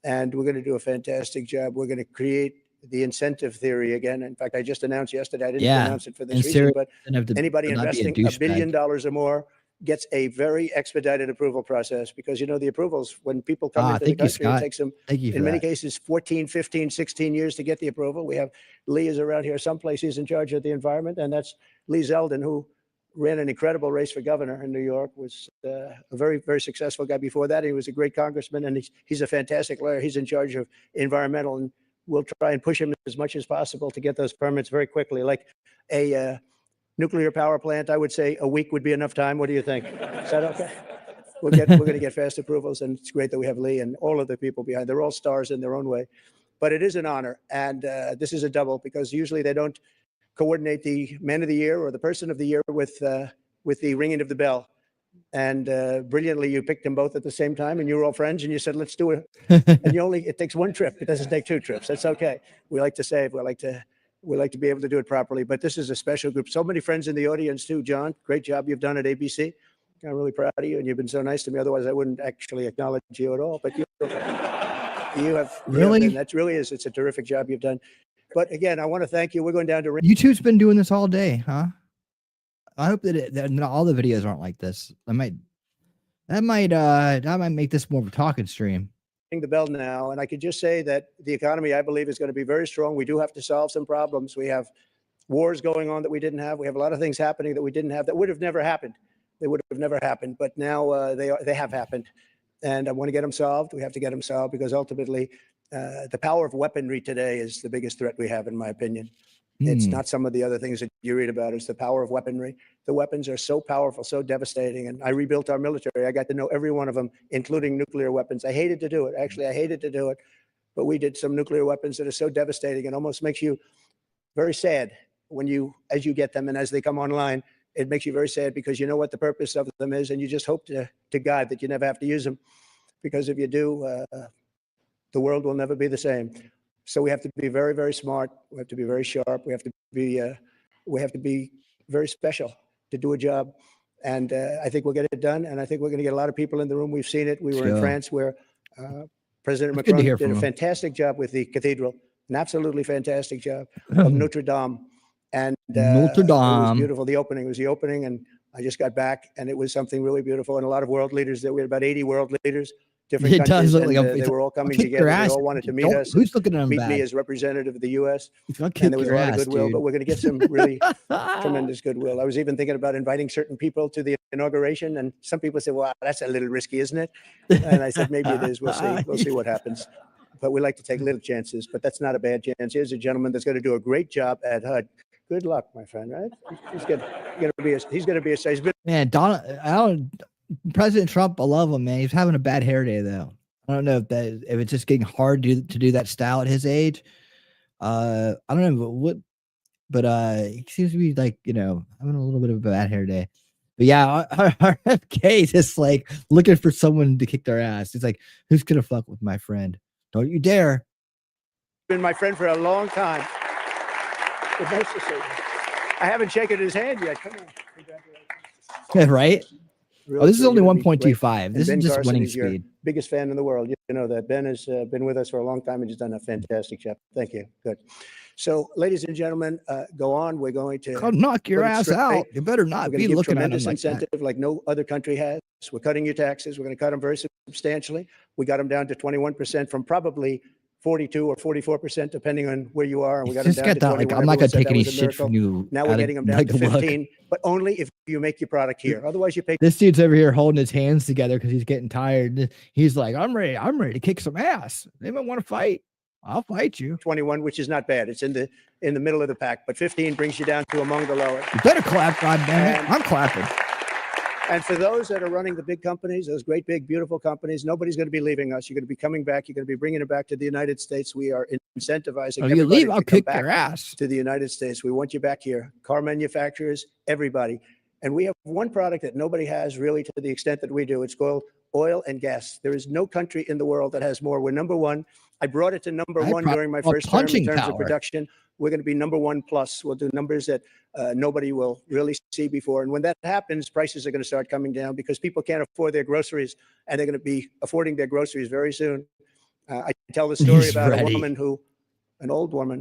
And we're going to do a fantastic job. We're going to create the incentive theory again. In fact, I just announced yesterday, I didn't announce it for this reason, but anybody investing $1 billion or more gets a very expedited approval process because, you know, the approvals, when people come into the country, it takes them, in many cases, 14, 15, 16 years to get the approval. We have Lee is around here someplace. He's in charge of the environment, and that's Lee Zeldin, who ran an incredible race for governor in New York, was a very, very successful guy before that. He was a great congressman, and he's a fantastic lawyer. He's in charge of environmental, and we'll try and push him as much as possible to get those permits very quickly. Like a nuclear power plant, I would say a week would be enough time. What do you think? Is that okay? We're going to get fast approvals, and it's great that we have Lee and all of the people behind. They're all stars in their own way. But it is an honor, and this is a double because usually they don't coordinate the Man of the Year or the Person of the Year with the ringing of the bell. And brilliantly, you picked them both at the same time, and you were all friends, and you said, let's do it. And it takes one trip. It doesn't take two trips. That's okay. We like to save. We like to be able to do it properly. But this is a special group. So many friends in the audience, too. John, great job you've done at ABC. I'm really proud of you, and you've been so nice to me. Otherwise, I wouldn't actually acknowledge you at all. But you have really, that really is. It's a terrific job you've done. But again, I want to thank you. We're going down to YouTube's been doing this all day, huh? I hope that not all the videos aren't like this. That might make this more of a talking stream. The bell now, and I could just say that the economy, I believe, is going to be very strong. We do have to solve some problems. We have wars going on that we didn't have. We have a lot of things happening that we didn't have that would have never happened. They would have never happened, but now they have happened, and I want to get them solved. We have to get them solved because ultimately, the power of weaponry today is the biggest threat we have, in my opinion. It's not some of the other things that you read about. It's the power of weaponry. The weapons are so powerful, so devastating. And I rebuilt our military. I got to know every one of them, including nuclear weapons. I hated to do it. Actually, I hated to do it. But we did some nuclear weapons that are so devastating and almost makes you very sad as you get them and as they come online. It makes you very sad because you know what the purpose of them is. And you just hope to God that you never have to use them. Because if you do, the world will never be the same. So we have to be very, very smart. We have to be very sharp. We have to be very special to do a job. And I think we'll get it done. And I think we're going to get a lot of people in the room. We've seen it. We were in Sure. France where President That's good to Macron hear did from a him. fantastic job with the cathedral, an absolutely fantastic job of Notre Dame. And Notre it was Dame. beautiful. The opening was the opening. And I just got back and it was something really beautiful. And a lot of world leaders there. We had about 80 world leaders, different It countries. does look And like they were all I'll coming kick their together. They ass. all wanted to meet Don't- us. Who's looking at them Meet bad? me as representative of the U.S. He's gonna And kick there was a your lot of ass, goodwill, dude. but we're going to get some really tremendous goodwill. I was even thinking about inviting certain people to the inauguration, and some people said, "Well, that's a little risky, isn't it?" And I said, "Maybe it is. We'll see. We'll see what happens." But we like to take little chances, but that's not a bad chance. Here's a gentleman that's going to do a great job at HUD. Good luck, my friend. Right? He's going to be a seismic. Man, President Trump, I love him, man. He's having a bad hair day though. I don't know if it's just getting hard to do that style at his age. I don't know but he seems to be like, having a little bit of a bad hair day. But yeah, RFK is just like looking for someone to kick their ass. He's like, who's gonna fuck with my friend? Don't you dare. Been my friend for a long time. It's nice to see you. I haven't shaken his hand yet. Come on. Congratulations. Right? Real Oh, this is treat. only You're gonna be 1.25. great. This is And Ben just Carson winning is your speed. biggest fan in the world. You know that. Ben has been with us for a long time and he's done a fantastic job. Thank you. Good. So, ladies and gentlemen, go on. We're going to I'll knock your put it ass straight. out. You better not We're going be to give looking at him tremendous like that. incentive like no other country has. We're cutting your taxes. We're going to cut them very substantially. We got them down to 21% from probably 42 or 44%, depending on where you are. And we got them Just down get to that. 21. Like, I'm not Everyone gonna said take that any was a shit miracle. from you. Now we're getting them down to 15, but only if you make your product here. Otherwise, you pay This dude's over here holding his hands together because he's getting tired. He's like, I'm ready to kick some ass. Anyone want to fight? I'll fight you. 21, which is not bad. It's in the middle of the pack, but 15 brings you down to among the lower. You better clap, goddammit. And- I'm clapping. And for those that are running the big companies, those great, big, beautiful companies, nobody's going to be leaving us. You're going to be coming back. You're going to be bringing it back to the United States. We are incentivizing If you everybody leave, I'll to come kick back your ass. to the United States. We want you back here. Car manufacturers, everybody. And we have one product that nobody has really to the extent that we do. It's called oil and gas. There is no country in the world that has more. We're number one. I brought it to number one during my first term in terms of production. We're going to be number one plus. We'll do numbers that nobody will really see before. And when that happens, prices are going to start coming down because people can't afford their groceries, and they're going to be affording their groceries very soon. I tell the story about a woman who, an old woman,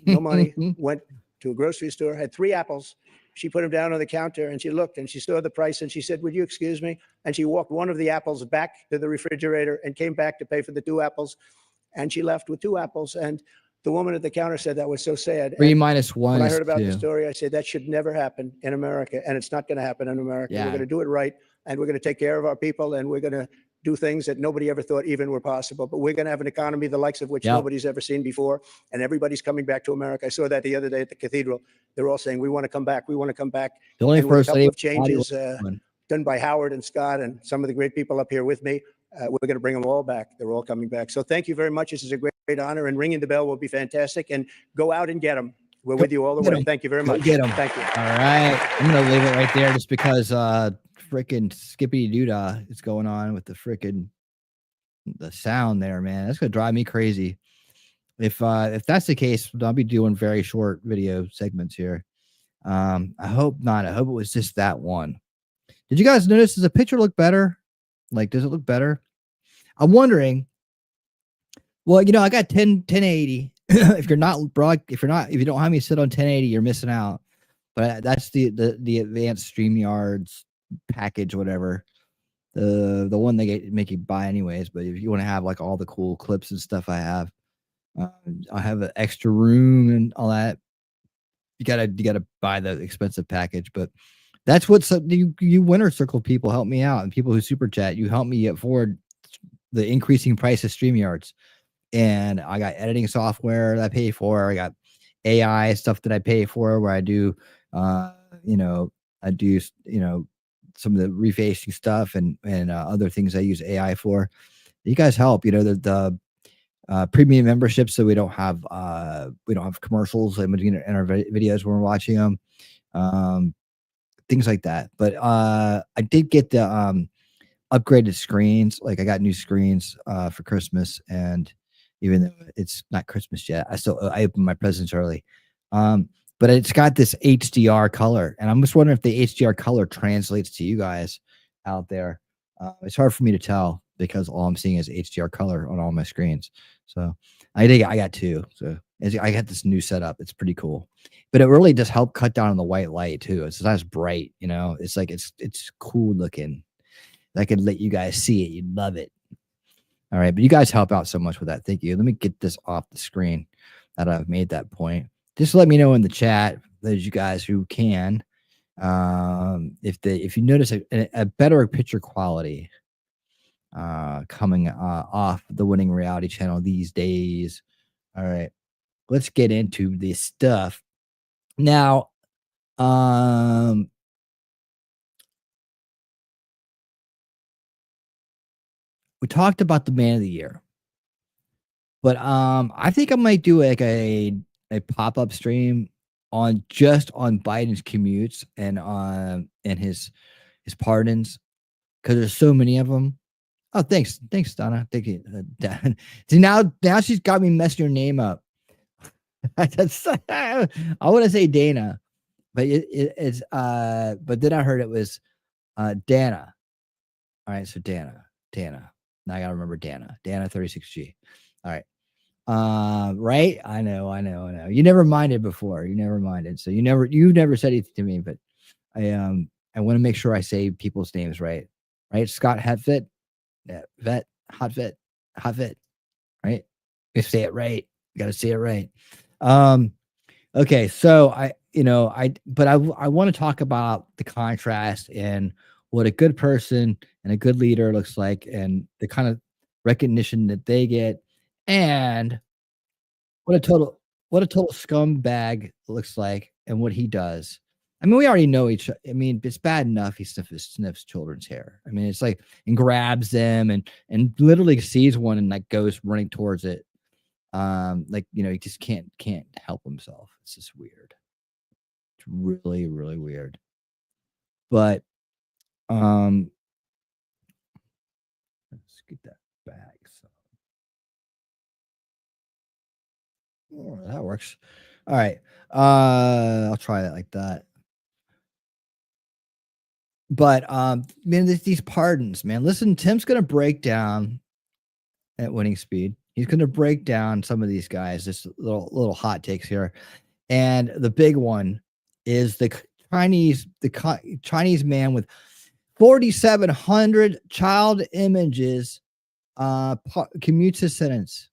no money, went to a grocery store, had 3 apples. She put them down on the counter and she looked and she saw the price and she said, "Would you excuse me?" And she walked one of the apples back to the refrigerator and came back to pay for the 2 apples. And she left with 2 apples. And the woman at the counter said that was so sad. 3 minus 1 when I is heard about 2. the story, I said that should never happen in America, and it's not going to happen in America. Yeah. We're going to do it right, and we're going to take care of our people, and we're going to do things that nobody ever thought even were possible. But we're going to have an economy the likes of which nobody's ever seen before, and everybody's coming back to America. I saw that the other day at the cathedral. They're all saying, "We want to come back. We want to come back." The only And with a first couple lady of changes done by Howard and Scott and some of the great people up here with me, we're going to bring them all back. They're all coming back. So thank you very much. This is a great honor, and ringing the bell will be fantastic. And go out and get them. We're with you all the way. Thank you very much. Get them. Thank you. All right. I'm going to leave it right there just because freaking skippy doodah is going on with the sound there, man. That's going to drive me crazy. If that's the case, I'll be doing very short video segments here. I hope not. I hope it was just that one. Did you guys notice, does the picture look better? Like, does it look better? I'm wondering. Well, I got 1080. If you don't have me sit on 1080, you're missing out. But that's the advanced StreamYards package, whatever. The one they make you buy anyways. But if you want to have like all the cool clips and stuff I have an extra room and all that. You gotta buy the expensive package, but that's what you Winner Circle people help me out, and people who super chat, you help me afford the increasing price of StreamYards. And I got editing software that I pay for. I got AI stuff that I pay for, where I do, some of the refacing stuff and other things I use AI for. You guys help, the premium membership, so we don't have commercials in our videos when we're watching them, things like that. But I did get the upgraded screens. Like, I got new screens for Christmas, and even though it's not Christmas yet, I opened my presents early. but it's got this HDR color, and I'm just wondering if the HDR color translates to you guys out there. It's hard for me to tell because all I'm seeing is HDR color on all my screens. So I got two. So I got this new setup. It's pretty cool, but it really does help cut down on the white light too. It's not as bright, you know. It's like it's cool looking. I could let you guys see it. You'd love it. All right, but you guys help out so much with that. Thank you. Let me get this off the screen that I've made that point. Just let me know in the chat, those you guys who can, if you notice a better picture quality coming off the Winning Reality channel these days. All right, let's get into this stuff now. We talked about the man of the year, but I think I might do like a pop-up stream on Biden's commutes and his pardons, because there's so many of them. Oh, thanks, Donna. Thank you. See, now she's got me messing your name up. I want to say Dana, but it's but then I heard it was Dana. All right, so Dana. Now I gotta remember Dana 36G. All right. Right? I know. You never minded before. You never minded. So you've never said anything to me, but I want to make sure I say people's names right. Right? Scott Hatfit. Yeah, Hotfit. Right? You say it right. You gotta say it right. Okay, so I want to talk about the contrast in what a good person and a good leader looks like, and the kind of recognition that they get, and what a total scumbag looks like, and what he does. I mean, we already know I mean, it's bad enough he sniffs children's hair. I mean, it's like, and grabs them and literally sees one and like goes running towards it. Like, you know, he just can't help himself. It's just weird. It's really, really weird. But let's get that back. So that works. All right. I'll try that like that. But man, these pardons, man. Listen, Tim's gonna break down at Winning Speed. He's gonna break down some of these guys. Just little hot takes here, and the big one is the Chinese man with 4,700 child images commutes his sentence.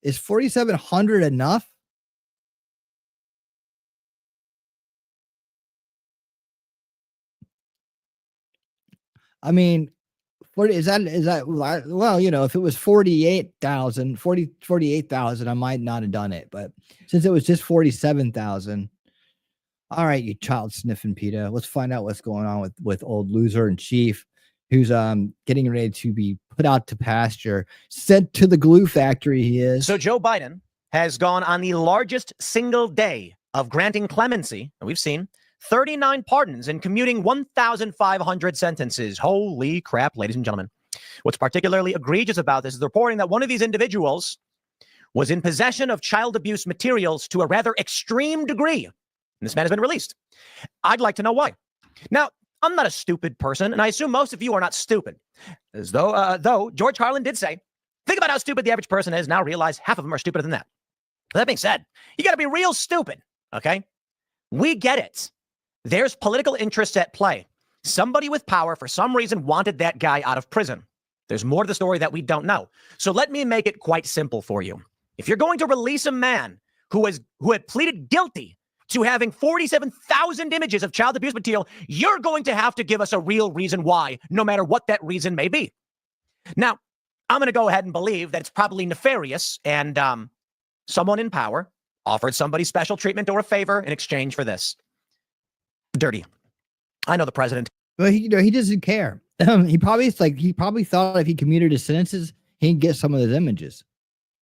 Is 4,700 enough? I mean, is that well, you know, if it was 48,000, I might not have done it, but since it was just 47,000, all right, you child sniffing PETA. Let's find out what's going on with old loser in chief, who's getting ready to be put out to pasture, sent to the glue factory. He is. So Joe Biden has gone on the largest single day of granting clemency that we've seen. 39 pardons and commuting 1,500 sentences. Holy crap, ladies and gentlemen. What's particularly egregious about this is the reporting that one of these individuals was in possession of child abuse materials to a rather extreme degree. And this man has been released. I'd like to know why. Now, I'm not a stupid person, and I assume most of you are not stupid. As though George Carlin did say, think about how stupid the average person is, now realize half of them are stupider than that. That being said, you got to be real stupid, okay? We get it. There's political interests at play. Somebody with power, for some reason, wanted that guy out of prison. There's more to the story that we don't know. So let me make it quite simple for you. If you're going to release a man who had pleaded guilty to having 47,000 images of child abuse material, you're going to have to give us a real reason why, no matter what that reason may be. Now, I'm going to go ahead and believe that it's probably nefarious, and someone in power offered somebody special treatment or a favor in exchange for this. Dirty. I know the president. Well, he doesn't care. He probably thought if he commuted his sentences, he'd get some of those images.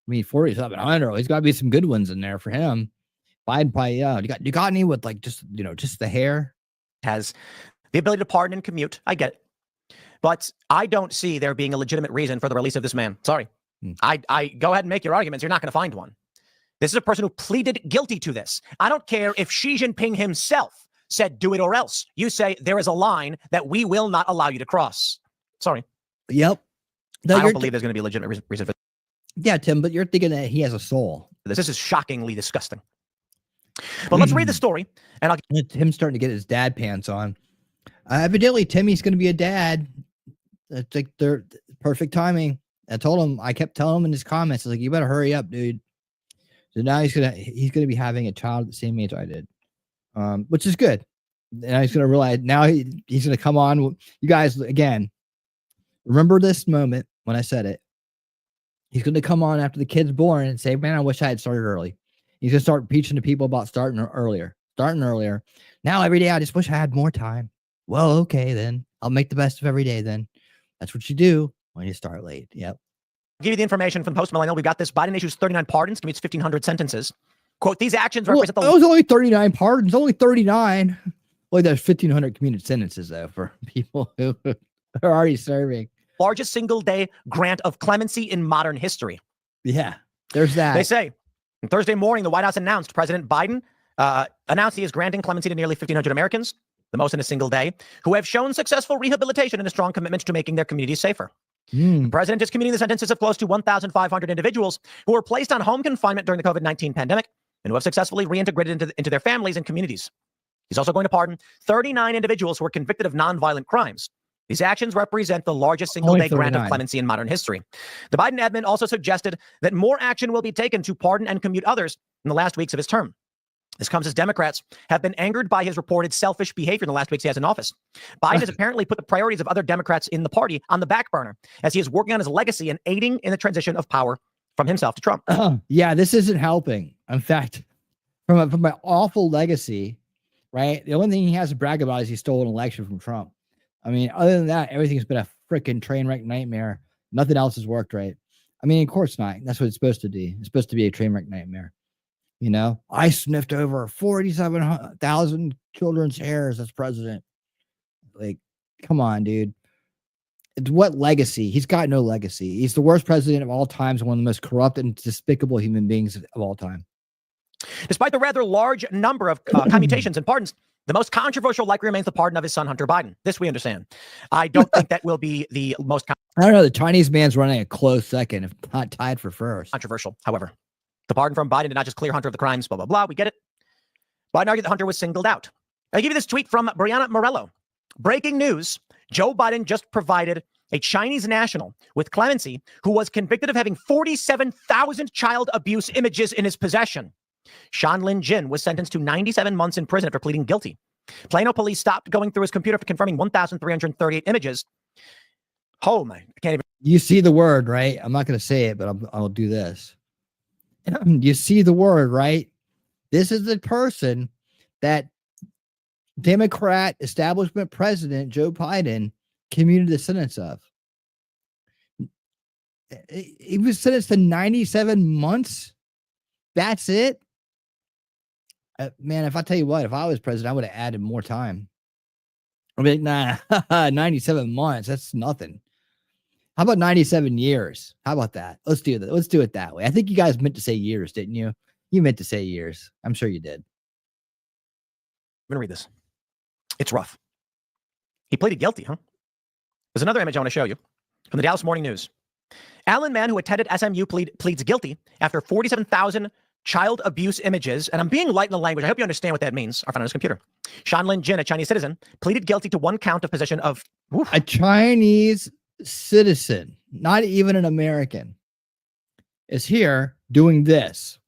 I mean, 4,700. He's got to be some good ones in there for him. Biden probably, yeah. You got any with like just the hair? Has the ability to pardon and commute. I get it. But I don't see there being a legitimate reason for the release of this man. Sorry. I go ahead and make your arguments. You're not going to find one. This is a person who pleaded guilty to this. I don't care if Xi Jinping himself said, do it or else. You say there is a line that we will not allow you to cross. Sorry. Yep. I don't believe there's going to be a legitimate reason for Yeah, Tim, but you're thinking that he has a soul. this. This is shockingly disgusting. But let's read the story, and I'll Tim's starting to get his dad pants on. Evidently, Timmy's going to be a dad. It's like they're perfect timing. I told him, I kept telling him in his comments, I was like, you better hurry up, dude. So now he's gonna be having a child at the same age I did, which is good. And he's gonna realize now he's gonna come on. You guys, again, remember this moment when I said it. He's gonna come on after the kid's born and say, "Man, I wish I had started early." He's gonna start preaching to people about starting earlier. Now every day, I just wish I had more time. Well, okay, then I'll make the best of every day. Then that's what you do when you start late. Yep. give you the information from post-millennial. We've got this. Biden issues 39 pardons, commutes 1,500 sentences. Quote, these actions represent the... It was only 39 pardons, only 39. Well, there's 1,500 commuted sentences, though, for people who are already serving. largest single-day grant of clemency in modern history. Yeah, there's that. They say, on Thursday morning, the White House announced President Biden announced he is granting clemency to nearly 1,500 Americans, the most in a single day, who have shown successful rehabilitation and a strong commitment to making their communities safer. The president is commuting the sentences of close to 1,500 individuals who were placed on home confinement during the COVID-19 pandemic and who have successfully reintegrated into their families and communities. He's also going to pardon 39 individuals who were convicted of nonviolent crimes. These actions represent the largest single-day grant of clemency in modern history. The Biden admin also suggested that more action will be taken to pardon and commute others in the last weeks of his term. This comes as Democrats have been angered by his reported selfish behavior in the last weeks he has in office. Biden has apparently put the priorities of other Democrats in the party on the back burner as he is working on his legacy and aiding in the transition of power from himself to Trump. Yeah, this isn't helping. In fact, from my awful legacy, right? The only thing he has to brag about is he stole an election from Trump. I mean, other than that, everything's been a freaking train wreck nightmare. Nothing else has worked right. I mean, of course not. That's what it's supposed to be. It's supposed to be a train wreck nightmare. You know, I sniffed over 47,000 children's hairs as president. Like, come on, dude. What legacy? He's got no legacy. He's the worst president of all times, one of the most corrupt and despicable human beings of all time. Despite the rather large number of commutations and pardons, the most controversial likely remains the pardon of his son, Hunter Biden. This we understand. I don't think that will be the most I don't know. The Chinese man's running a close second, if not tied for first. controversial, however. The pardon from Biden did not just clear Hunter of the crimes, blah, blah, blah. We get it. Biden argued that Hunter was singled out. I'll give you this tweet from Brianna Morello. Breaking news. Joe Biden just provided a Chinese national with clemency who was convicted of having 47,000 child abuse images in his possession. Shanlin Jin was sentenced to 97 months in prison after pleading guilty. Plano police stopped going through his computer for confirming 1,338 images. Oh my, I can't even. You see the word, right? I'm not going to say it, but I'll do this. You see the word, right? This is the person that Democrat establishment president Joe Biden commuted the sentence of. He was sentenced to 97 months. That's it. Man, if I tell you what, if I was president, I would have added more time. I'd be like, nah, 97 months. That's nothing. How about 97 years? How about that? Let's do that. Let's do it that way. I think you guys meant to say years, didn't you? You meant to say years. I'm sure you did. I'm going to read this. It's rough. He pleaded guilty, huh? There's another image I want to show you from the Dallas Morning News. Alan Mann, who attended SMU, pleads guilty after 47,000 child abuse images. And I'm being light in the language. I hope you understand what that means. I found on his computer. Shanlin Jin, a Chinese citizen, pleaded guilty to one count of possession of... A Chinese citizen, not even an American, is here doing this.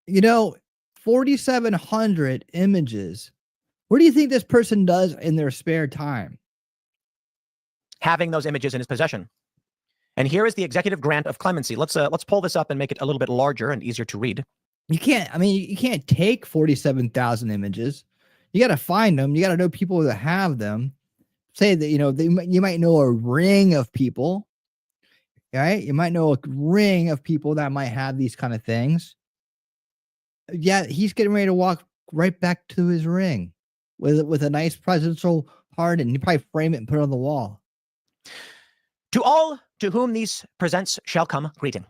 You know, 4,700 images. What do you think this person does in their spare time? having those images in his possession. And here is the executive grant of clemency. Let's pull this up and make it a little bit larger and easier to read. You can't take 47,000 images. You got to find them. You got to know people that have them. Say that, you might know a ring of people, right? You might know a ring of people that might have these kind of things. Yeah, he's getting ready to walk right back to his ring with a nice presidential pardon. You probably frame it and put it on the wall. To all to whom these presents shall come, greeting.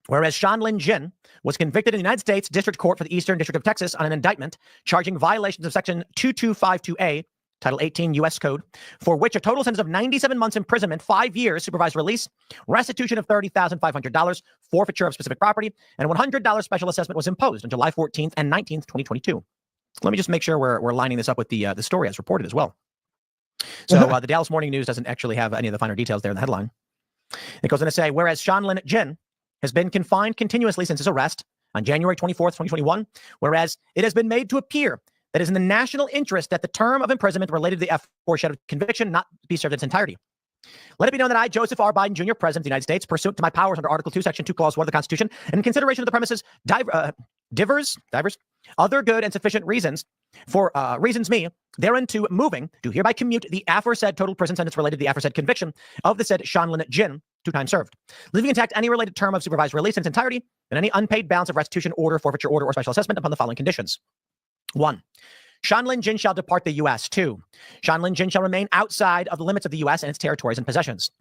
Whereas Sean Lin Jin was convicted in the United States District Court for the Eastern District of Texas on an indictment charging violations of Section 2252A, Title 18 U.S. Code, for which a total sentence of 97 months imprisonment, 5 years supervised release, restitution of $30,500, forfeiture of specific property, and $100 special assessment was imposed on July 14th and 19th, 2022. Let me just make sure we're lining this up with the story as reported as well. So the Dallas Morning News doesn't actually have any of the finer details there in the headline. It goes on to say, whereas Sean Lin Jin has been confined continuously since his arrest on January 24th, 2021, whereas it has been made to appear that it is in the national interest that the term of imprisonment related to the aforementioned conviction not be served in its entirety. Let it be known that I, Joseph R. Biden, Jr., President of the United States, pursuant to my powers under Article 2, Section 2, Clause 1 of the Constitution, and in consideration of the premises divers, other good and sufficient reasons for reasons me thereunto moving to hereby commute the aforesaid total prison sentence related to the aforesaid conviction of the said Sean Lin Jin, 2 times served, leaving intact any related term of supervised release in its entirety and any unpaid balance of restitution order, forfeiture order, or special assessment upon the following conditions. 1. Sean Lin Jin shall depart the U.S. 2. Sean Lin Jin shall remain outside of the limits of the U.S. and its territories and possessions.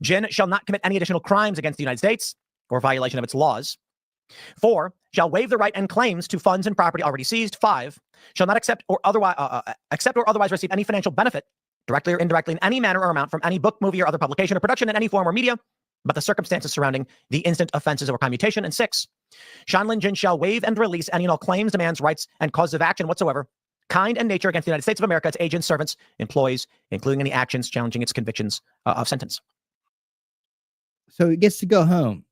Jin shall not commit any additional crimes against the United States or violation of its laws. 4. Shall waive the right and claims to funds and property already seized. 5. Shall not accept or otherwise receive any financial benefit, directly or indirectly, in any manner or amount from any book, movie, or other publication or production in any form or media, but the circumstances surrounding the instant offenses or commutation. And 6. Sean Lin Jin shall waive and release any and all claims, demands, rights, and causes of action whatsoever, kind and nature, against the United States of America, its agents, servants, employees, including any actions challenging its convictions of sentence. So he gets to go home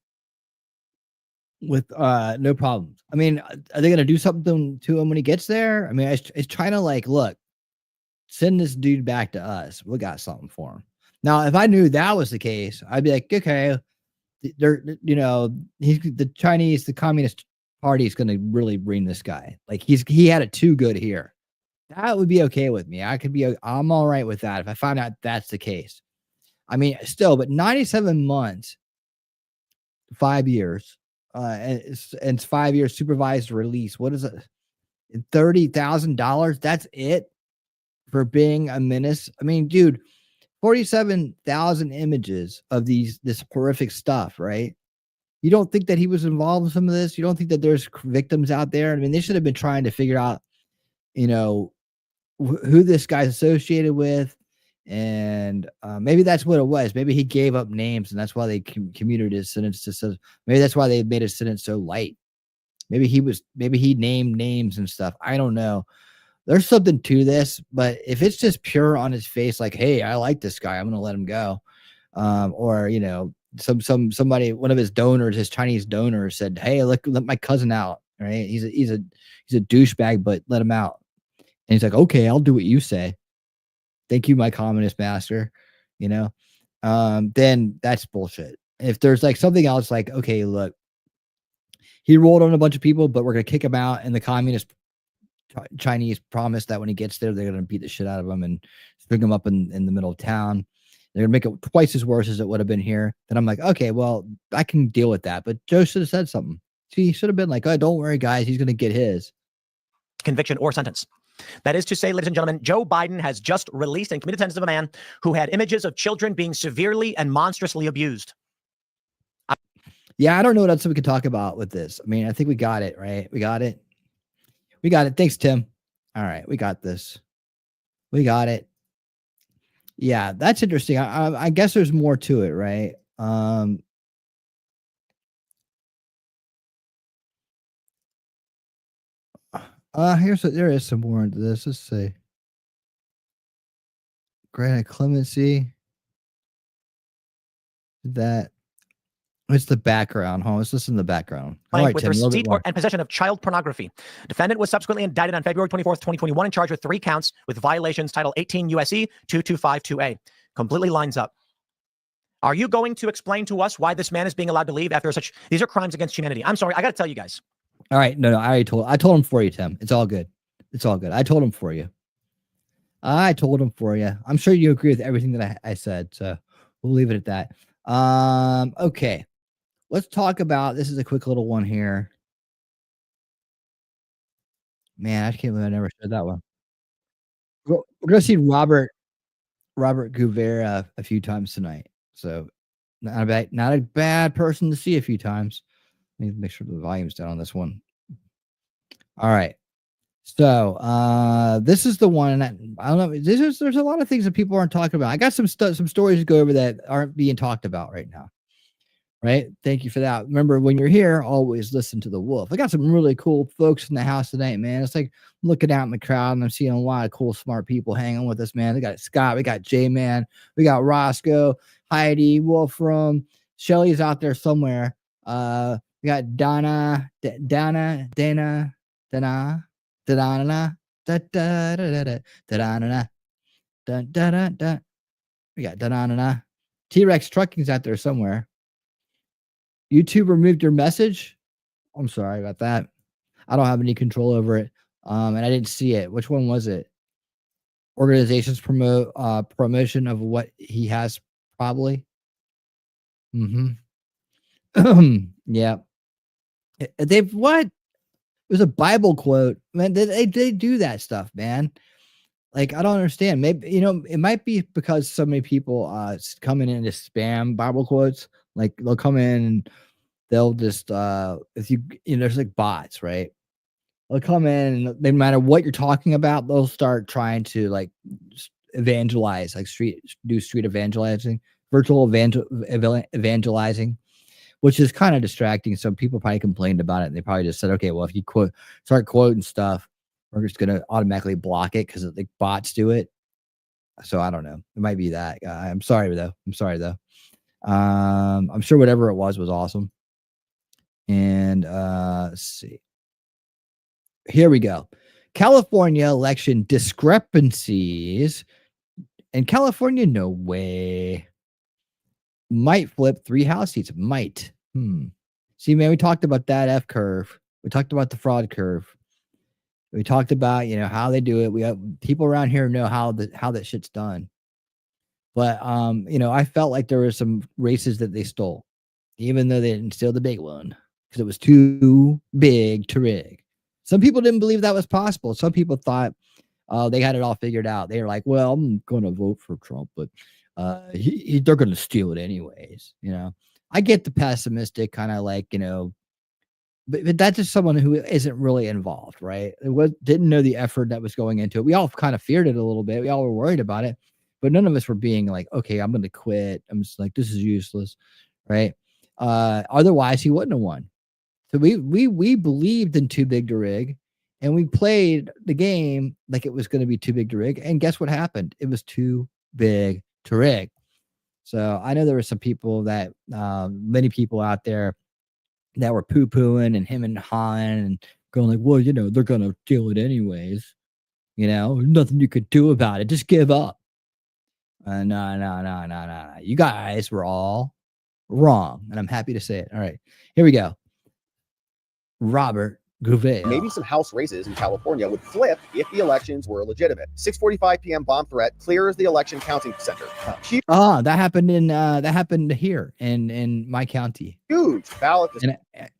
with no problems. I mean, are they going to do something to him when he gets there? I mean, it's trying to like, look, send this dude back to us. We got something for him. Now, if I knew that was the case, I'd be like, okay, they're, you know, the Communist Party is going to really bring this guy. Like he had it too good here. That would be okay with me. I'm all right with that if I find out that's the case. I mean, still, but 97 months, 5 years, and it's 5 years supervised release. What is it? $30,000. That's it for being a menace. I mean, dude, 47,000 images of this horrific stuff, right? You don't think that he was involved in some of this? You don't think that there's victims out there? I mean, they should have been trying to figure out, you know, who this guy's associated with. And maybe that's what it was. Maybe he gave up names, and that's why they commuted his sentence to. Maybe that's why they made his sentence so light. Maybe he named names and stuff. I don't know. There's something to this, but if it's just pure on his face, like, hey, I like this guy, I'm gonna let him go, or you know, somebody, one of his donors, his Chinese donors, said, hey, let my cousin out. Right? He's a douchebag, but let him out. And he's like, okay, I'll do what you say. Thank you, my communist master. You know, then that's bullshit. If there's like something else, like, okay, look, he rolled on a bunch of people, but we're gonna kick him out, and the communist Chinese promise that when he gets there, they're gonna beat the shit out of him and string him up in the middle of town. They're gonna make it twice as worse as it would have been here. Then I'm like, okay, well, I can deal with that. But Joe should have said something. He should have been like, oh, don't worry, guys, he's gonna get his conviction or sentence. That is to say, ladies and gentlemen, Joe Biden has just released and committed sentence of a man who had images of children being severely and monstrously abused. Yeah, I don't know what else we could talk about with this. I mean, I think we got it, right? We got it. Thanks, Tim. All right, we got this. We got it. Yeah, that's interesting. I guess there's more to it, right? There is some more into this. Let's see. Granted clemency. That it's the background, huh? Let's listen to the background. All right, with Tim, receipt and possession of child pornography. Defendant was subsequently indicted on February 24th, 2021 and charged with 3 counts with violations Title 18 U.S.C. 2252A. Completely lines up. Are you going to explain to us why this man is being allowed to leave after these are crimes against humanity? I'm sorry, I got to tell you guys. All right, no, I told him for you, Tim. It's all good. I told him for you. I'm sure you agree with everything that I said, so we'll leave it at that. Okay. Let's talk about, this is a quick little one here. Man, I can't believe I never said that one. We're going to see Robert Guevara a few times tonight. So not a bad person to see a few times. Let me make sure the volume's down on this one. All right. So this is the one that I don't know. There's a lot of things that people aren't talking about. I got some stories to go over that aren't being talked about right now. Right. Thank you for that. Remember, when you're here, always listen to the wolf. I got some really cool folks in the house tonight, man. It's like looking out in the crowd and I'm seeing a lot of cool, smart people hanging with us, man. We got Scott, we got J-Man, we got Roscoe, Heidi, Wolfram, Shelly's out there somewhere. We got Dana, Dana, Dana, Dana, Dana, da da da da da da da da da. We got Dana. T-Rex Trucking's out there somewhere. YouTube removed your message. I'm sorry about that. I don't have any control over it. And I didn't see it. Which one was it? Organizations promote promotion of what he has, probably. Yeah. They've what? It was a Bible quote. Man, they do that stuff, man. Like, I don't understand. Maybe, it might be because so many people coming in to spam Bible quotes. Like, they'll come in and they'll just if there's like bots, right? They'll come in and no matter what you're talking about, they'll start trying to like evangelize, like street evangelizing, virtual evangelizing, which is kind of distracting. So people probably complained about it and they probably just said, okay, well, if you start quoting stuff, we're just going to automatically block it because the bots do it. So I don't know. It might be that. I'm sorry though. I'm sure whatever it was awesome. And let's see. Here we go. California election discrepancies. In California, no way. Might flip 3 House seats. Might. See, man, we talked about that F curve. We talked about the fraud curve. We talked about, how they do it. We have people around here know how that shit's done. But I felt like there were some races that they stole, even though they didn't steal the big one because it was too big to rig. Some people didn't believe that was possible. Some people thought they had it all figured out. They were like, well, I'm going to vote for Trump, but they're going to steal it anyways. I get the pessimistic kind of like, but that's just someone who isn't really involved, right? Didn't know the effort that was going into it. We all kind of feared it a little bit. We all were worried about it, but none of us were being like, okay, I'm going to quit. I'm just like, this is useless, right? Otherwise, he wouldn't have won. So we believed in too big to rig, and we played the game like it was going to be too big to rig. And guess what happened? It was too big to rig. So I know there were some people that, many people out there that were poo-pooing and him and Han and going like, well, they're going to steal it anyways. Nothing you could do about it. Just give up. No. You guys were all wrong. And I'm happy to say it. All right, here we go. Robert Gouveia. Maybe some House races in California would flip if the elections were legitimate. 6:45 p.m. bomb threat clears the election counting center. That happened here in my county. Huge ballot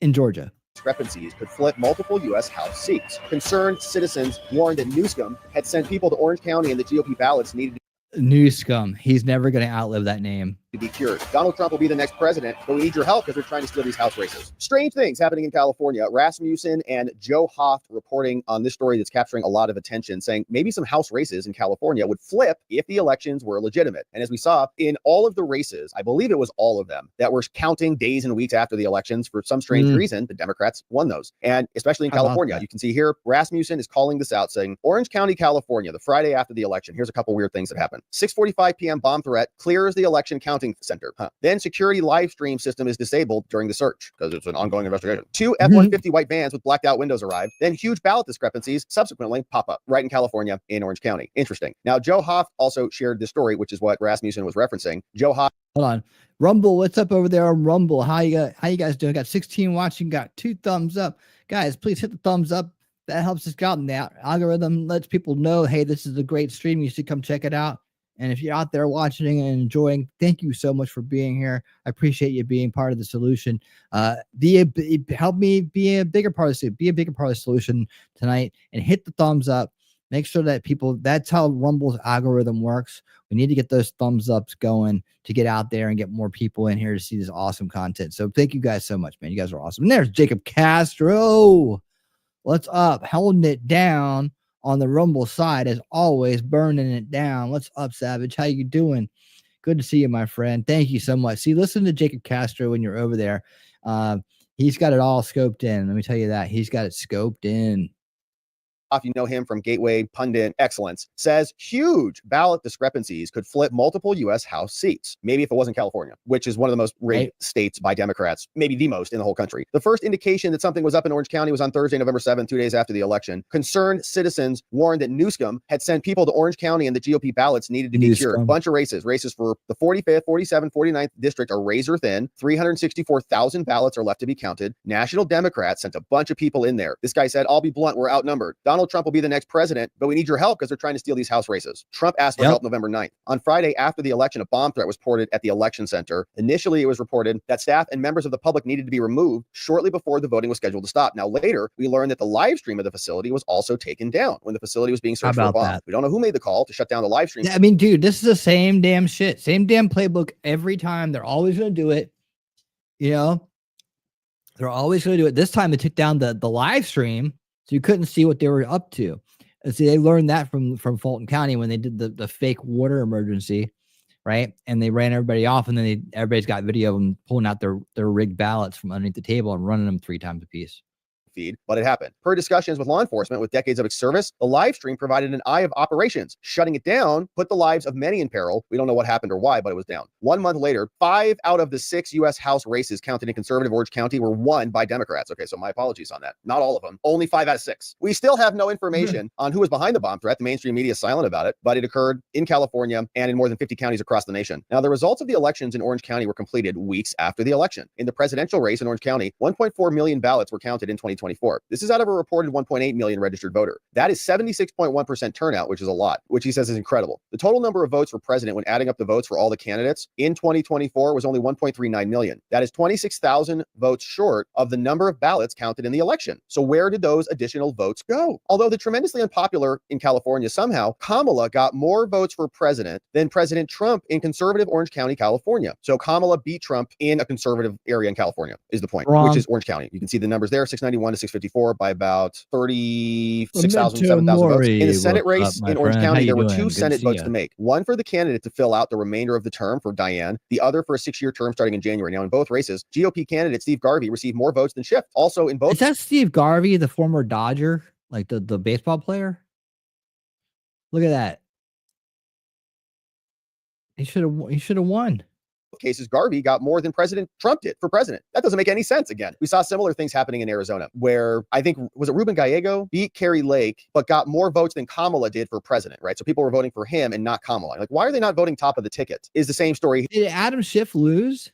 in Georgia. Discrepancies could flip multiple U.S. House seats. Concerned citizens warned that Newsom had sent people to Orange County and the GOP ballots needed Newscum. He's never going to outlive that name. To be cured. Donald Trump will be the next president, but we need your help because they're trying to steal these House races. Strange things happening in California. Rasmussen and Joe Hoft reporting on this story that's capturing a lot of attention, saying maybe some House races in California would flip if the elections were legitimate. And as we saw in all of the races, I believe it was all of them that were counting days and weeks after the elections, for some strange reason, the Democrats won those. And especially in California, you can see here, Rasmussen is calling this out, saying Orange County, California, the Friday after the election. Here's a couple weird things that happened. 6:45 p.m. bomb threat clears the election counting center. Then security live stream system is disabled during the search because it's an ongoing investigation. 2 F-150 white vans with blacked out windows arrive. Then huge ballot discrepancies subsequently pop up right in California in Orange County. Interesting. Now, Joe Hoft also shared this story, which is what Rasmussen was referencing. Joe Hoft. Hold on. Rumble, what's up over there on Rumble? How you guys doing? Got 16 watching, got 2 thumbs up. Guys, please hit the thumbs up. That helps us out in the algorithm, lets people know, hey, this is a great stream. You should come check it out. And if you're out there watching and enjoying, thank you so much for being here. I appreciate you being part of the solution. Help me be a bigger part of the solution tonight, and hit the thumbs up. Make sure that that's how Rumble's algorithm works. We need to get those thumbs ups going to get out there and get more people in here to see this awesome content. So thank you guys so much, man. You guys are awesome. And there's Jacob Castro. What's up? Holding it down on the Rumble side as always, burning it down. What's up, Savage? How you doing? Good to see you, my friend. Thank you so much. See, listen to Jacob Castro when you're over there. He's got it all scoped in. Let me tell you that. He's got it scoped in. You know him from Gateway Pundit Excellence, says huge ballot discrepancies could flip multiple U.S. House seats. Maybe if it wasn't California, which is one of the most rigged states by Democrats, maybe the most in the whole country. The first indication that something was up in Orange County was on Thursday, November 7th, 2 days after the election. Concerned citizens warned that Newscomb had sent people to Orange County and the GOP ballots needed to be cured. A bunch of races for the 45th, 47th, 49th district are razor thin. 364,000 ballots are left to be counted. National Democrats sent a bunch of people in there. This guy said, I'll be blunt, we're outnumbered. Donald Trump will be the next president, but we need your help because they're trying to steal these House races. Trump asked for help November 9th. On Friday, after the election, a bomb threat was reported at the election center. Initially, it was reported that staff and members of the public needed to be removed shortly before the voting was scheduled to stop. Now, later, we learned that the live stream of the facility was also taken down when the facility was being searched for a bomb. We don't know who made the call to shut down the live stream. I mean, dude, this is the same damn shit. Same damn playbook every time. They're always going to do it. You know, they're always going to do it. This time, they took down the live stream so you couldn't see what they were up to. And see, they learned that from Fulton County when they did the fake water emergency, right? And they ran everybody off, and then everybody's got video of them pulling out their rigged ballots from underneath the table and running them 3 times a piece. Feed, but it happened. Per discussions with law enforcement with decades of service, the live stream provided an eye of operations. Shutting it down put the lives of many in peril. We don't know what happened or why, but it was down. 1 month later, 5 out of the 6 U.S. House races counted in conservative Orange County were won by Democrats. Okay, so my apologies on that. Not all of them. Only 5 out of 6. We still have no information on who was behind the bomb threat. The mainstream media is silent about it, but it occurred in California and in more than 50 counties across the nation. Now, the results of the elections in Orange County were completed weeks after the election. In the presidential race in Orange County, 1.4 million ballots were counted in 2024. This is out of a reported 1.8 million registered voter. That is 76.1% turnout, which is a lot, which he says is incredible. The total number of votes for president when adding up the votes for all the candidates in 2024 was only 1.39 million. That is 26,000 votes short of the number of ballots counted in the election. So where did those additional votes go? Although the tremendously unpopular in California, somehow Kamala got more votes for president than President Trump in conservative Orange County, California. So Kamala beat Trump in a conservative area in California is the point, which is Orange County. You can see the numbers there, 691 to 654 by about 36,000, 7,000 votes. In the Senate race in Orange County, there were 2 Senate votes to make. One for the candidate to fill out the remainder of the term for Diane, the other for a 6-year term starting in January. Now, in both races, GOP candidate Steve Garvey received more votes than Schiff. Also in both. Is that Steve Garvey, the former Dodger, like the baseball player? Look at that. He should have won. Cases, Garvey got more than President Trump did for president. That doesn't make any sense again. We saw similar things happening in Arizona, where I think, was it Ruben Gallego beat Carrie Lake, but got more votes than Kamala did for president, right? So people were voting for him and not Kamala. Like, why are they not voting top of the ticket? Is the same story. Did Adam Schiff lose?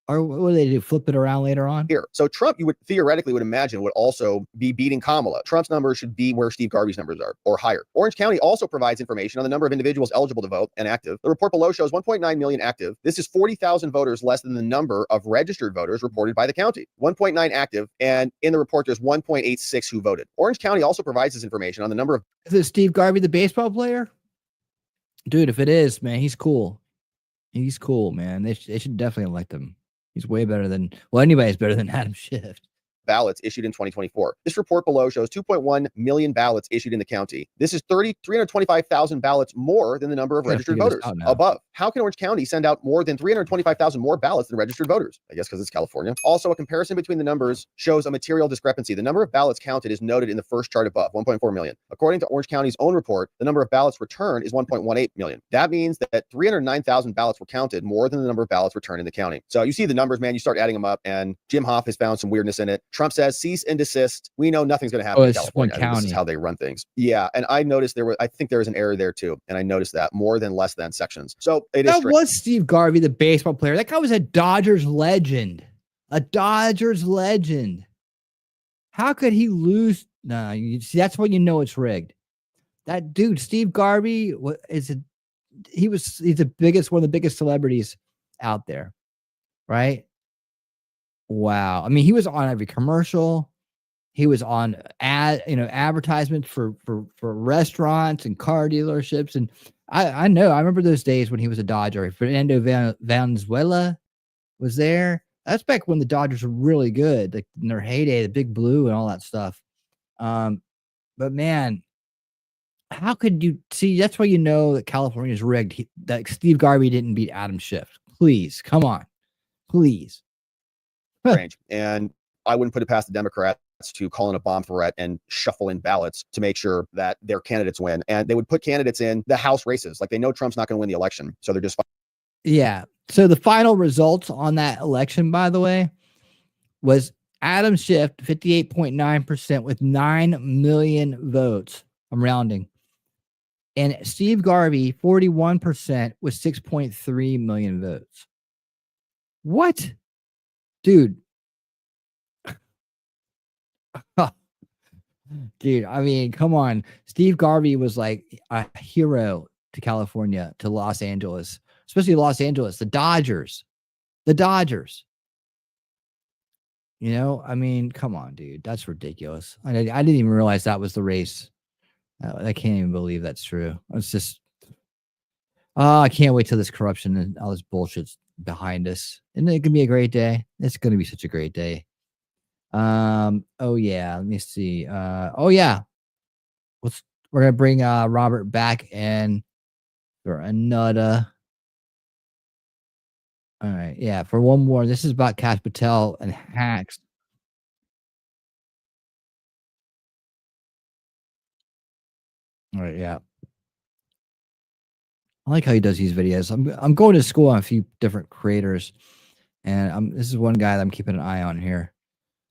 Or what do they do? Flip it around later on? Here. So Trump, you would theoretically would imagine, would also be beating Kamala. Trump's numbers should be where Steve Garvey's numbers are, or higher. Orange County also provides information on the number of individuals eligible to vote and active. The report below shows 1.9 million active. This is 40,000 voters less than the number of registered voters reported by the county. 1.9 active, and in the report, there's 1.86 who voted. Orange County also provides this information on the number of... Is it Steve Garvey, the baseball player? Dude, if it is, man, he's cool. He's cool, man. They should definitely elect him. He's way better than, well, anybody's better than Adam Schiff. Ballots issued in 2024. This report below shows 2.1 million ballots issued in the county. This is 325,000 ballots more than the number of registered voters above. How can Orange County send out more than 325,000 more ballots than registered voters? I guess because it's California. Also, a comparison between the numbers shows a material discrepancy. The number of ballots counted is noted in the first chart above, 1.4 million. According to Orange County's own report, the number of ballots returned is 1.18 million. That means that 309,000 ballots were counted more than the number of ballots returned in the county. So you see the numbers, man, you start adding them up, and Jim Hoff has found some weirdness in it. Trump says cease and desist. We know nothing's going to happen in California. This is how they run things. Yeah, and I noticed I think there was an error there too, and I noticed that more than less than sections. So it is. That was Steve Garvey, the baseball player. That guy was a Dodgers legend. A Dodgers legend. How could he lose? No, you see, that's when you know it's rigged. That dude, Steve Garvey, he's the biggest, one of the biggest celebrities out there, right? Wow. I mean, he was on every commercial. He was on advertisements for restaurants and car dealerships. And I know. I remember those days when he was a Dodger. Fernando Valenzuela was there. That's back when the Dodgers were really good, like in their heyday, the Big Blue and all that stuff. But man, how could you see? That's why you know that California is rigged. That Steve Garvey didn't beat Adam Schiff. Please, come on, please. Strange. And I wouldn't put it past the Democrats to call in a bomb threat and shuffle in ballots to make sure that their candidates win. And they would put candidates in the House races. Like they know Trump's not going to win the election. So they're just. Yeah. So the final results on that election, by the way, was Adam Schiff, 58.9% with 9 million votes. I'm rounding. And Steve Garvey, 41% with 6.3 million votes. What? Dude. Dude, I mean, come on. Steve Garvey was like a hero to California, to Los Angeles, especially Los Angeles, the Dodgers. The Dodgers. You know, I mean, come on, dude. That's ridiculous. I didn't even realize that was the race. I can't even believe that's true. It's just, I can't wait till this corruption and all this bullshit's behind us. And it can be a great day. It's going to be such a great day. Oh yeah, let me see. Oh yeah, we're gonna bring Robert back and for another. All right, yeah, for one more. This is about Kash Patel and hacks. All right, yeah. I like how he does these videos. I'm going to school on a few different creators, and this is one guy that I'm keeping an eye on here.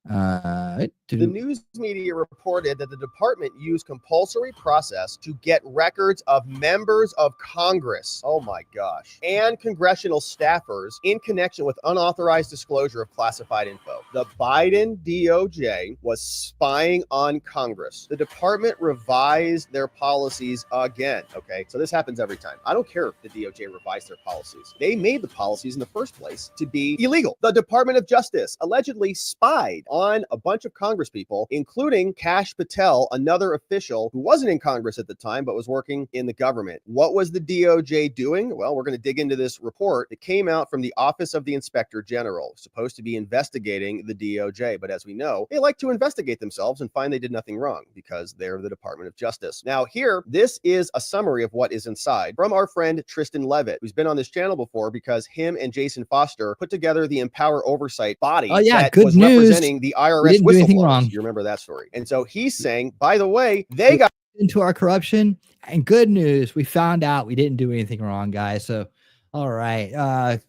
The news media reported that the department used compulsory process to get records of members of Congress, oh my gosh, and congressional staffers in connection with unauthorized disclosure of classified info. The Biden DOJ was spying on Congress. The department revised their policies again. Okay, so this happens every time. I don't care if the DOJ revised their policies. They made the policies in the first place to be illegal. The Department of Justice allegedly spied on a bunch of Congress people, including Kash Patel, another official who wasn't in Congress at the time, but was working in the government. What was the DOJ doing? Well, we're going to dig into this report. It came out from the Office of the Inspector General, supposed to be investigating the DOJ. But as we know, they like to investigate themselves and find they did nothing wrong because they're the Department of Justice. Now here, this is a summary of what is inside from our friend Tristan Levitt, who's been on this channel before because him and Jason Foster put together the Empower Oversight body that was representing the IRS whistleblowers. You remember that story. And so he's saying, by the way, they got into our corruption, and good news, we found out we didn't do anything wrong, guys. So, all right.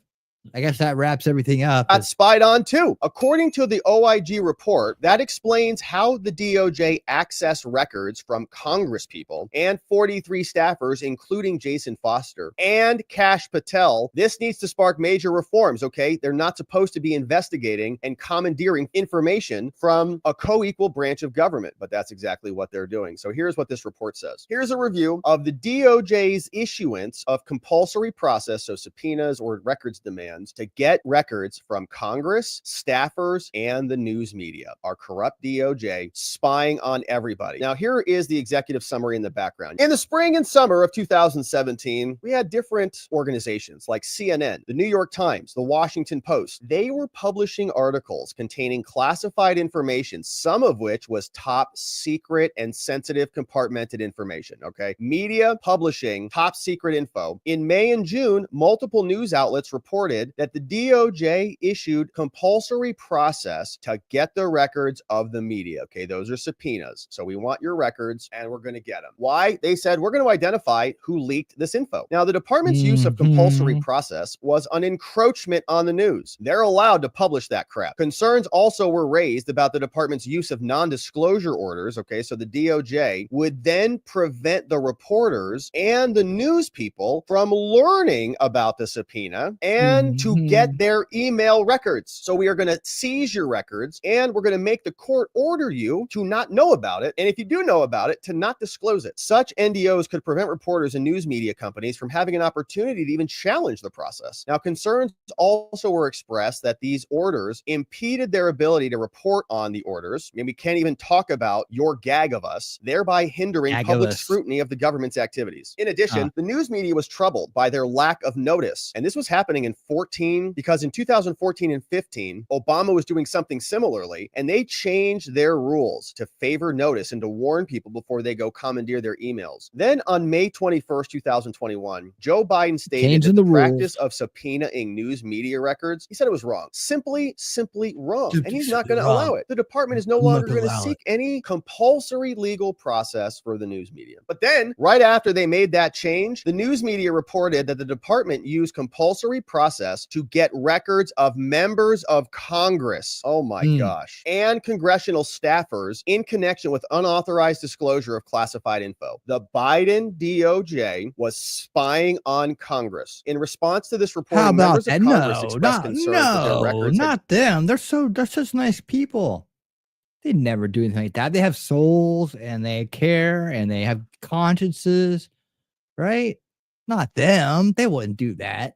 I guess that wraps everything up. Got spied on too. According to the OIG report, that explains how the DOJ accessed records from Congress people and 43 staffers, including Jason Foster and Kash Patel. This needs to spark major reforms, okay? They're not supposed to be investigating and commandeering information from a co-equal branch of government, but that's exactly what they're doing. So here's what this report says. Here's a review of the DOJ's issuance of compulsory process, so subpoenas or records demands, to get records from Congress, staffers, and the news media. Our corrupt DOJ spying on everybody. Now, here is the executive summary in the background. In the spring and summer of 2017, we had different organizations like CNN, the New York Times, the Washington Post. They were publishing articles containing classified information, some of which was top secret and sensitive compartmented information, okay? Media publishing top secret info. In May and June, multiple news outlets reported that the DOJ issued compulsory process to get the records of the media. Okay, those are subpoenas. So we want your records and we're going to get them. Why? They said, we're going to identify who leaked this info. Now, the department's use of compulsory process was an encroachment on the news. They're allowed to publish that crap. Concerns also were raised about the department's use of non-disclosure orders. Okay, so the DOJ would then prevent the reporters and the news people from learning about the subpoena and permission to get their email records. So we are going to seize your records, and we're going to make the court order you to not know about it. And if you do know about it, to not disclose it. Such NDOs could prevent reporters and news media companies from having an opportunity to even challenge the process. Now, concerns also were expressed that these orders impeded their ability to report on the orders. And we can't even talk about your gag of us, thereby hindering public scrutiny of the government's activities. In addition, the news media was troubled by their lack of notice. And this was happening in 14, because in 2014 and 15, Obama was doing something similarly, and they changed their rules to favor notice and to warn people before they go commandeer their emails. Then on May 21st, 2021, Joe Biden stated that the practice of subpoenaing news media records, he said it was wrong. Simply wrong. And he's not going to allow it. The department is no longer going to seek any compulsory legal process for the news media. But then, right after they made that change, the news media reported that the department used compulsory process to get records of members of Congress, oh my gosh, and congressional staffers in connection with unauthorized disclosure of classified info. The Biden DOJ was spying on Congress. In response to this reporting, members of Congress expressed concerns that their records not them. They're such nice people. They never do anything like that. They have souls and they care and they have consciences, right? Not them. They wouldn't do that.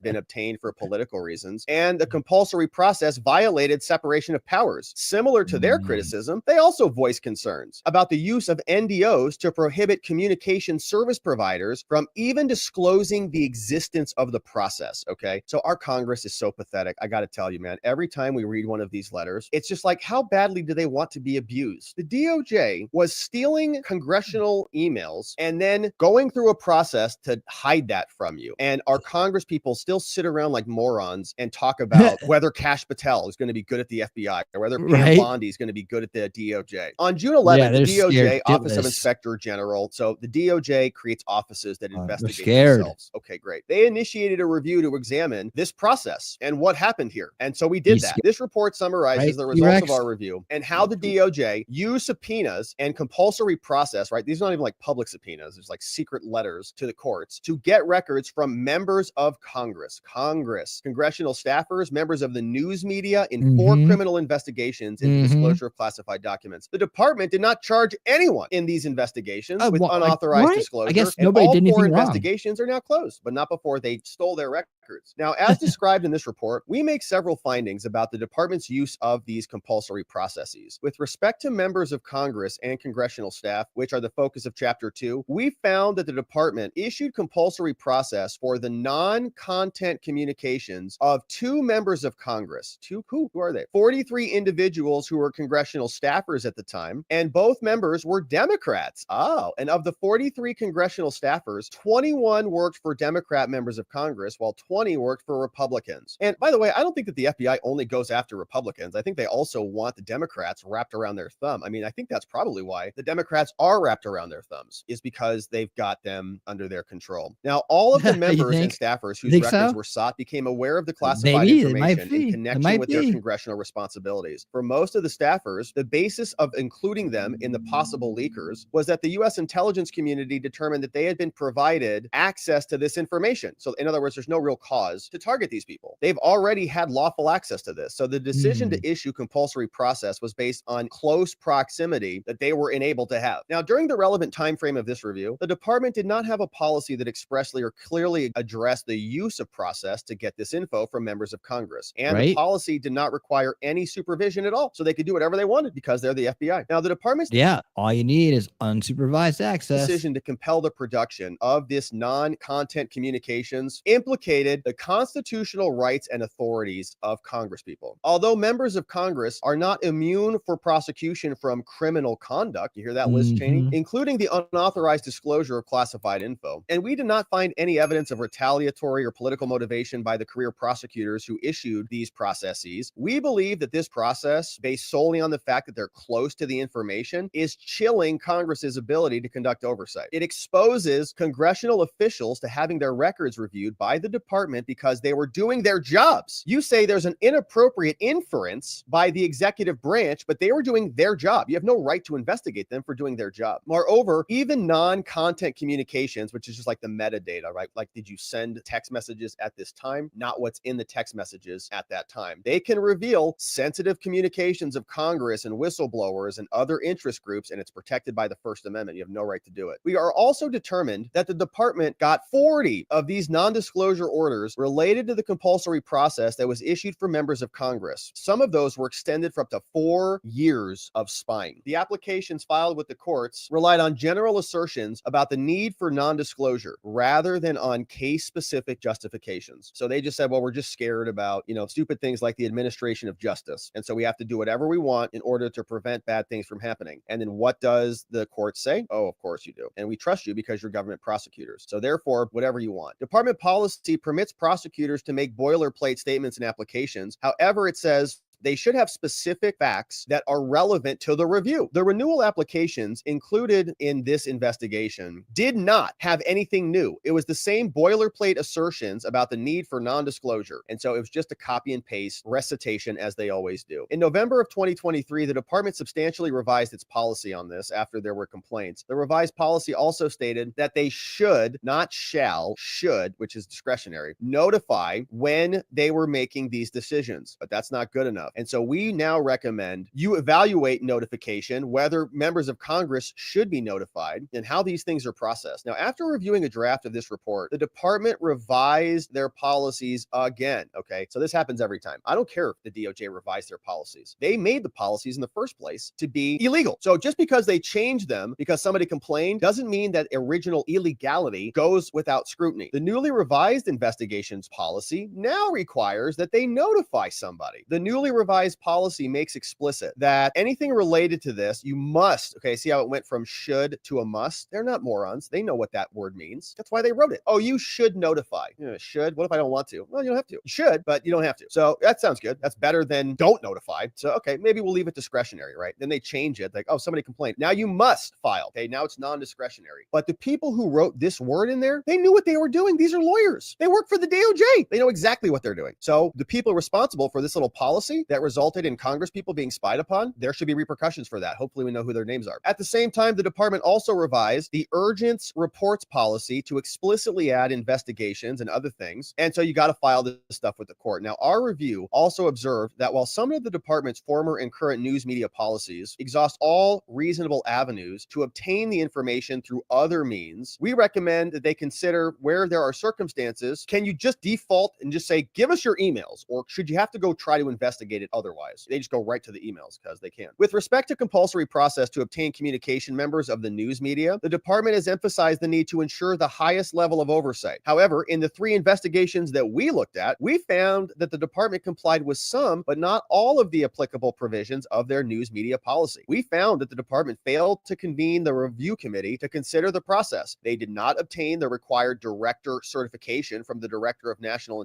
been obtained for political reasons, and the compulsory process violated separation of powers. Similar to their criticism, they also voiced concerns about the use of NDOs to prohibit communication service providers from even disclosing the existence of the process, okay? So our Congress is so pathetic. I got to tell you, man, every time we read one of these letters, it's just like, how badly do they want to be abused? The DOJ was stealing congressional emails and then going through a process to hide that from you. And our Congress people still sit around like morons and talk about whether Kash Patel is going to be good at the FBI or whether Pam Bondi is going to to be good at the DOJ. On June 11th, the DOJ, Office of Inspector General, so the DOJ creates offices that investigate themselves. Okay, great. They initiated a review to examine this process and what happened here. And so we did that. This report summarizes the results of our review and how the DOJ used subpoenas and compulsory process, right? These are not even like public subpoenas. There's like secret letters to the courts to get records from members of Congress, congressional staffers, members of the news media in 4 criminal investigations into disclosure of classified documents. The department did not charge anyone in these investigations with unauthorized disclosure. I guess nobody did anything 4 wrong. investigations are now closed, but not before they stole their records. Now, as described in this report, we make several findings about the department's use of these compulsory processes. With respect to members of Congress and congressional staff, which are the focus of Chapter 2, we found that the department issued compulsory process for the non-content communications of 2 members of Congress. Who are they? 43 individuals who were congressional staffers at the time, and both members were Democrats. Oh, and of the 43 congressional staffers, 21 worked for Democrat members of Congress, while 20 worked for Republicans. And by the way, I don't think that the FBI only goes after Republicans. I think they also want the Democrats wrapped around their thumb. I mean, I think that's probably why the Democrats are wrapped around their thumbs, is because they've got them under their control. Now, all of the members and staffers whose records were sought became aware of the classified information in connection with their congressional responsibilities. For most of the staffers, the basis of including them in the possible leakers was that the U.S. intelligence community determined that they had been provided access to this information. So in other words, there's no real cause to target these people. They've already had lawful access to this. So the decision to issue compulsory process was based on close proximity that they were enabled to have. Now, during the relevant time frame of this review, the department did not have a policy that expressly or clearly addressed the use of process to get this info from members of Congress. And the policy did not require any supervision at all. So they could do whatever they wanted because they're the FBI. Now, the department's all you need is unsupervised access. Decision to compel the production of this non-content communications implicated the constitutional rights and authorities of Congresspeople. Although members of Congress are not immune for prosecution from criminal conduct, you hear that, Liz Cheney, including the unauthorized disclosure of classified info. And we did not find any evidence of retaliatory or political motivation by the career prosecutors who issued these processes. We believe that this process, based solely on the fact that they're close to the information, is chilling Congress's ability to conduct oversight. It exposes congressional officials to having their records reviewed by the Department department because they were doing their jobs. You say there's an inappropriate inference by the executive branch, but they were doing their job. You have no right to investigate them for doing their job. Moreover, even non-content communications, which is just like the metadata, right? Like, did you send text messages at this time? Not what's in the text messages at that time. They can reveal sensitive communications of Congress and whistleblowers and other interest groups, and it's protected by the First Amendment. You have no right to do it. We are also determined that the department got 40 of these non-disclosure orders related to the compulsory process that was issued for members of Congress. Some of those were extended for up to 4 years of spying. The applications filed with the courts relied on general assertions about the need for non-disclosure rather than on case-specific justifications. So they just said, well, we're just scared about, stupid things like the administration of justice. And so we have to do whatever we want in order to prevent bad things from happening. And then what does the court say? Oh, of course you do. And we trust you because you're government prosecutors. So therefore, whatever you want. Department policy permits prosecutors to make boilerplate statements and applications. However, it says they should have specific facts that are relevant to the review. The renewal applications included in this investigation did not have anything new. It was the same boilerplate assertions about the need for non-disclosure. And so it was just a copy and paste recitation as they always do. In November of 2023, the department substantially revised its policy on this after there were complaints. The revised policy also stated that they should, not shall, should, which is discretionary, notify when they were making these decisions. But that's not good enough. And so we now recommend you evaluate notification, whether members of Congress should be notified, and how these things are processed. Now, after reviewing a draft of this report, the department revised their policies again. Okay, so this happens every time. I don't care if the DOJ revised their policies. They made the policies in the first place to be illegal. So just because they changed them because somebody complained doesn't mean that original illegality goes without scrutiny. The newly revised investigations policy now requires that they notify somebody. The newly revised policy makes explicit that anything related to this, you must, okay, see how it went from should to a must? They're not morons. They know what that word means. That's why they wrote it. Oh, you should notify. Should? What if I don't want to? Well, you don't have to. You should, but you don't have to. So that sounds good. That's better than don't notify. So, okay, maybe we'll leave it discretionary, right? Then they change it like, oh, somebody complained. Now you must file. Okay, now it's non-discretionary. But the people who wrote this word in there, they knew what they were doing. These are lawyers. They work for the DOJ. They know exactly what they're doing. So the people responsible for this little policy that resulted in Congress people being spied upon, there should be repercussions for that. Hopefully we know who their names are. At the same time, the department also revised the urgent reports policy to explicitly add investigations and other things. And so you got to file this stuff with the court. Now, our review also observed that while some of the department's former and current news media policies exhaust all reasonable avenues to obtain the information through other means, we recommend that they consider where there are circumstances, can you just default and just say, give us your emails, or should you have to go try to investigate it otherwise? They just go right to the emails because they can. With respect to compulsory process to obtain communication members of the news media, the department has emphasized the need to ensure the highest level of oversight. However, in the 3 investigations that we looked at, we found that the department complied with some, but not all of the applicable provisions of their news media policy. We found that the department failed to convene the review committee to consider the process. They did not obtain the required director certification from the Director of National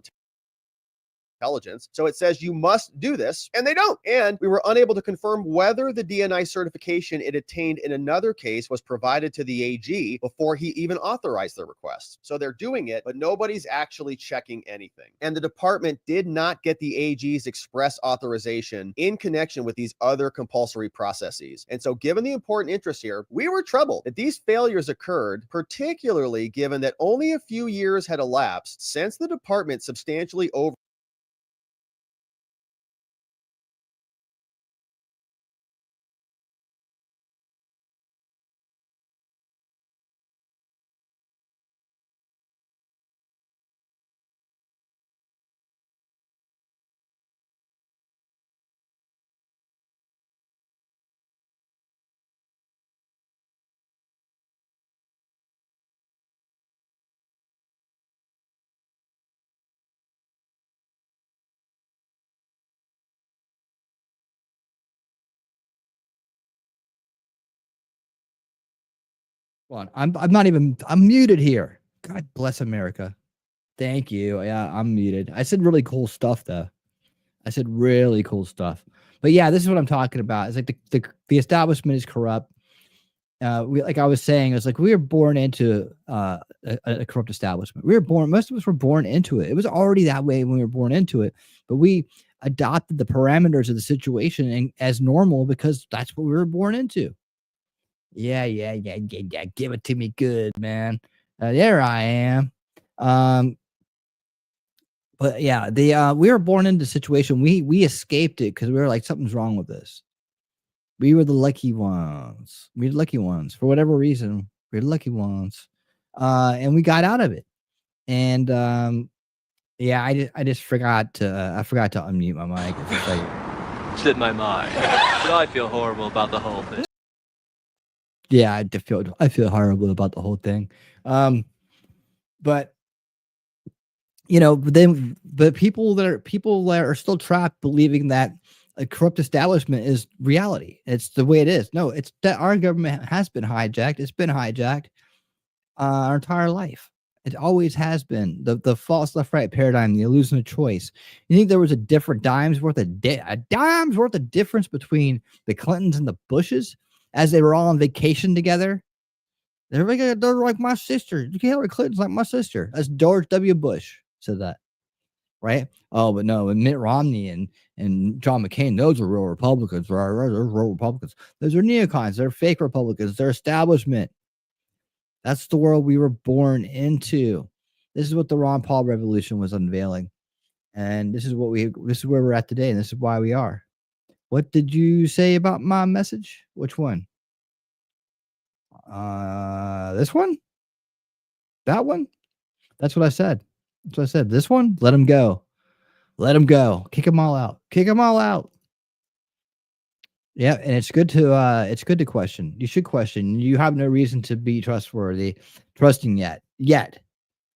Intelligence. So it says you must do this, and they don't. And we were unable to confirm whether the DNI certification it attained in another case was provided to the AG before he even authorized the request. So they're doing it, but nobody's actually checking anything. And the department did not get the AG's express authorization in connection with these other compulsory processes. And so given the important interest here, we were troubled that these failures occurred, particularly given that only a few years had elapsed since the department substantially over Hold on. I'm muted here. God bless America. Thank you. Yeah, I'm muted. I said really cool stuff though. I said really cool stuff. But yeah, this is what I'm talking about. It's like the establishment is corrupt. like I was saying, it's like we were born into a corrupt establishment. Most of us were born into it. It was already that way when we were born into it, but we adopted the parameters of the situation and as normal because that's what we were born into. Yeah. Give it to me good, man. There I am. But yeah, we were born into a situation. We escaped it because we were like, something's wrong with this. We were the lucky ones. We were the lucky ones for whatever reason. We were the lucky ones, and we got out of it. And yeah, I just forgot to unmute my mic. It's just like, Slipped my mind, but I feel horrible about the whole thing. yeah, I feel horrible about the whole thing. But you know, but people that are still trapped believing that a corrupt establishment is reality. It's the way it is. No, it's that our government has been hijacked. It's been hijacked our entire life. It always has been the false left right paradigm, the illusion of choice. You think there was a dime's worth of difference between the Clintons and the Bushes as they were all on vacation together? They're like my sister. Hillary Clinton's like my sister. That's George W. Bush said that, right? Oh, but no, and Mitt Romney and John McCain, those are real Republicans. Those are real Republicans. Those are neocons. They're fake Republicans. They're establishment. That's the world we were born into. This is what the Ron Paul revolution was unveiling. And this is where we're at today. And this is why we are. What did you say about my message? Which one? This one? That one? That's what I said. That's what I said. This one? Let him go. Let him go. Kick them all out. Kick them all out. Yeah, and it's good to question. You should question. You have no reason to be trusting yet.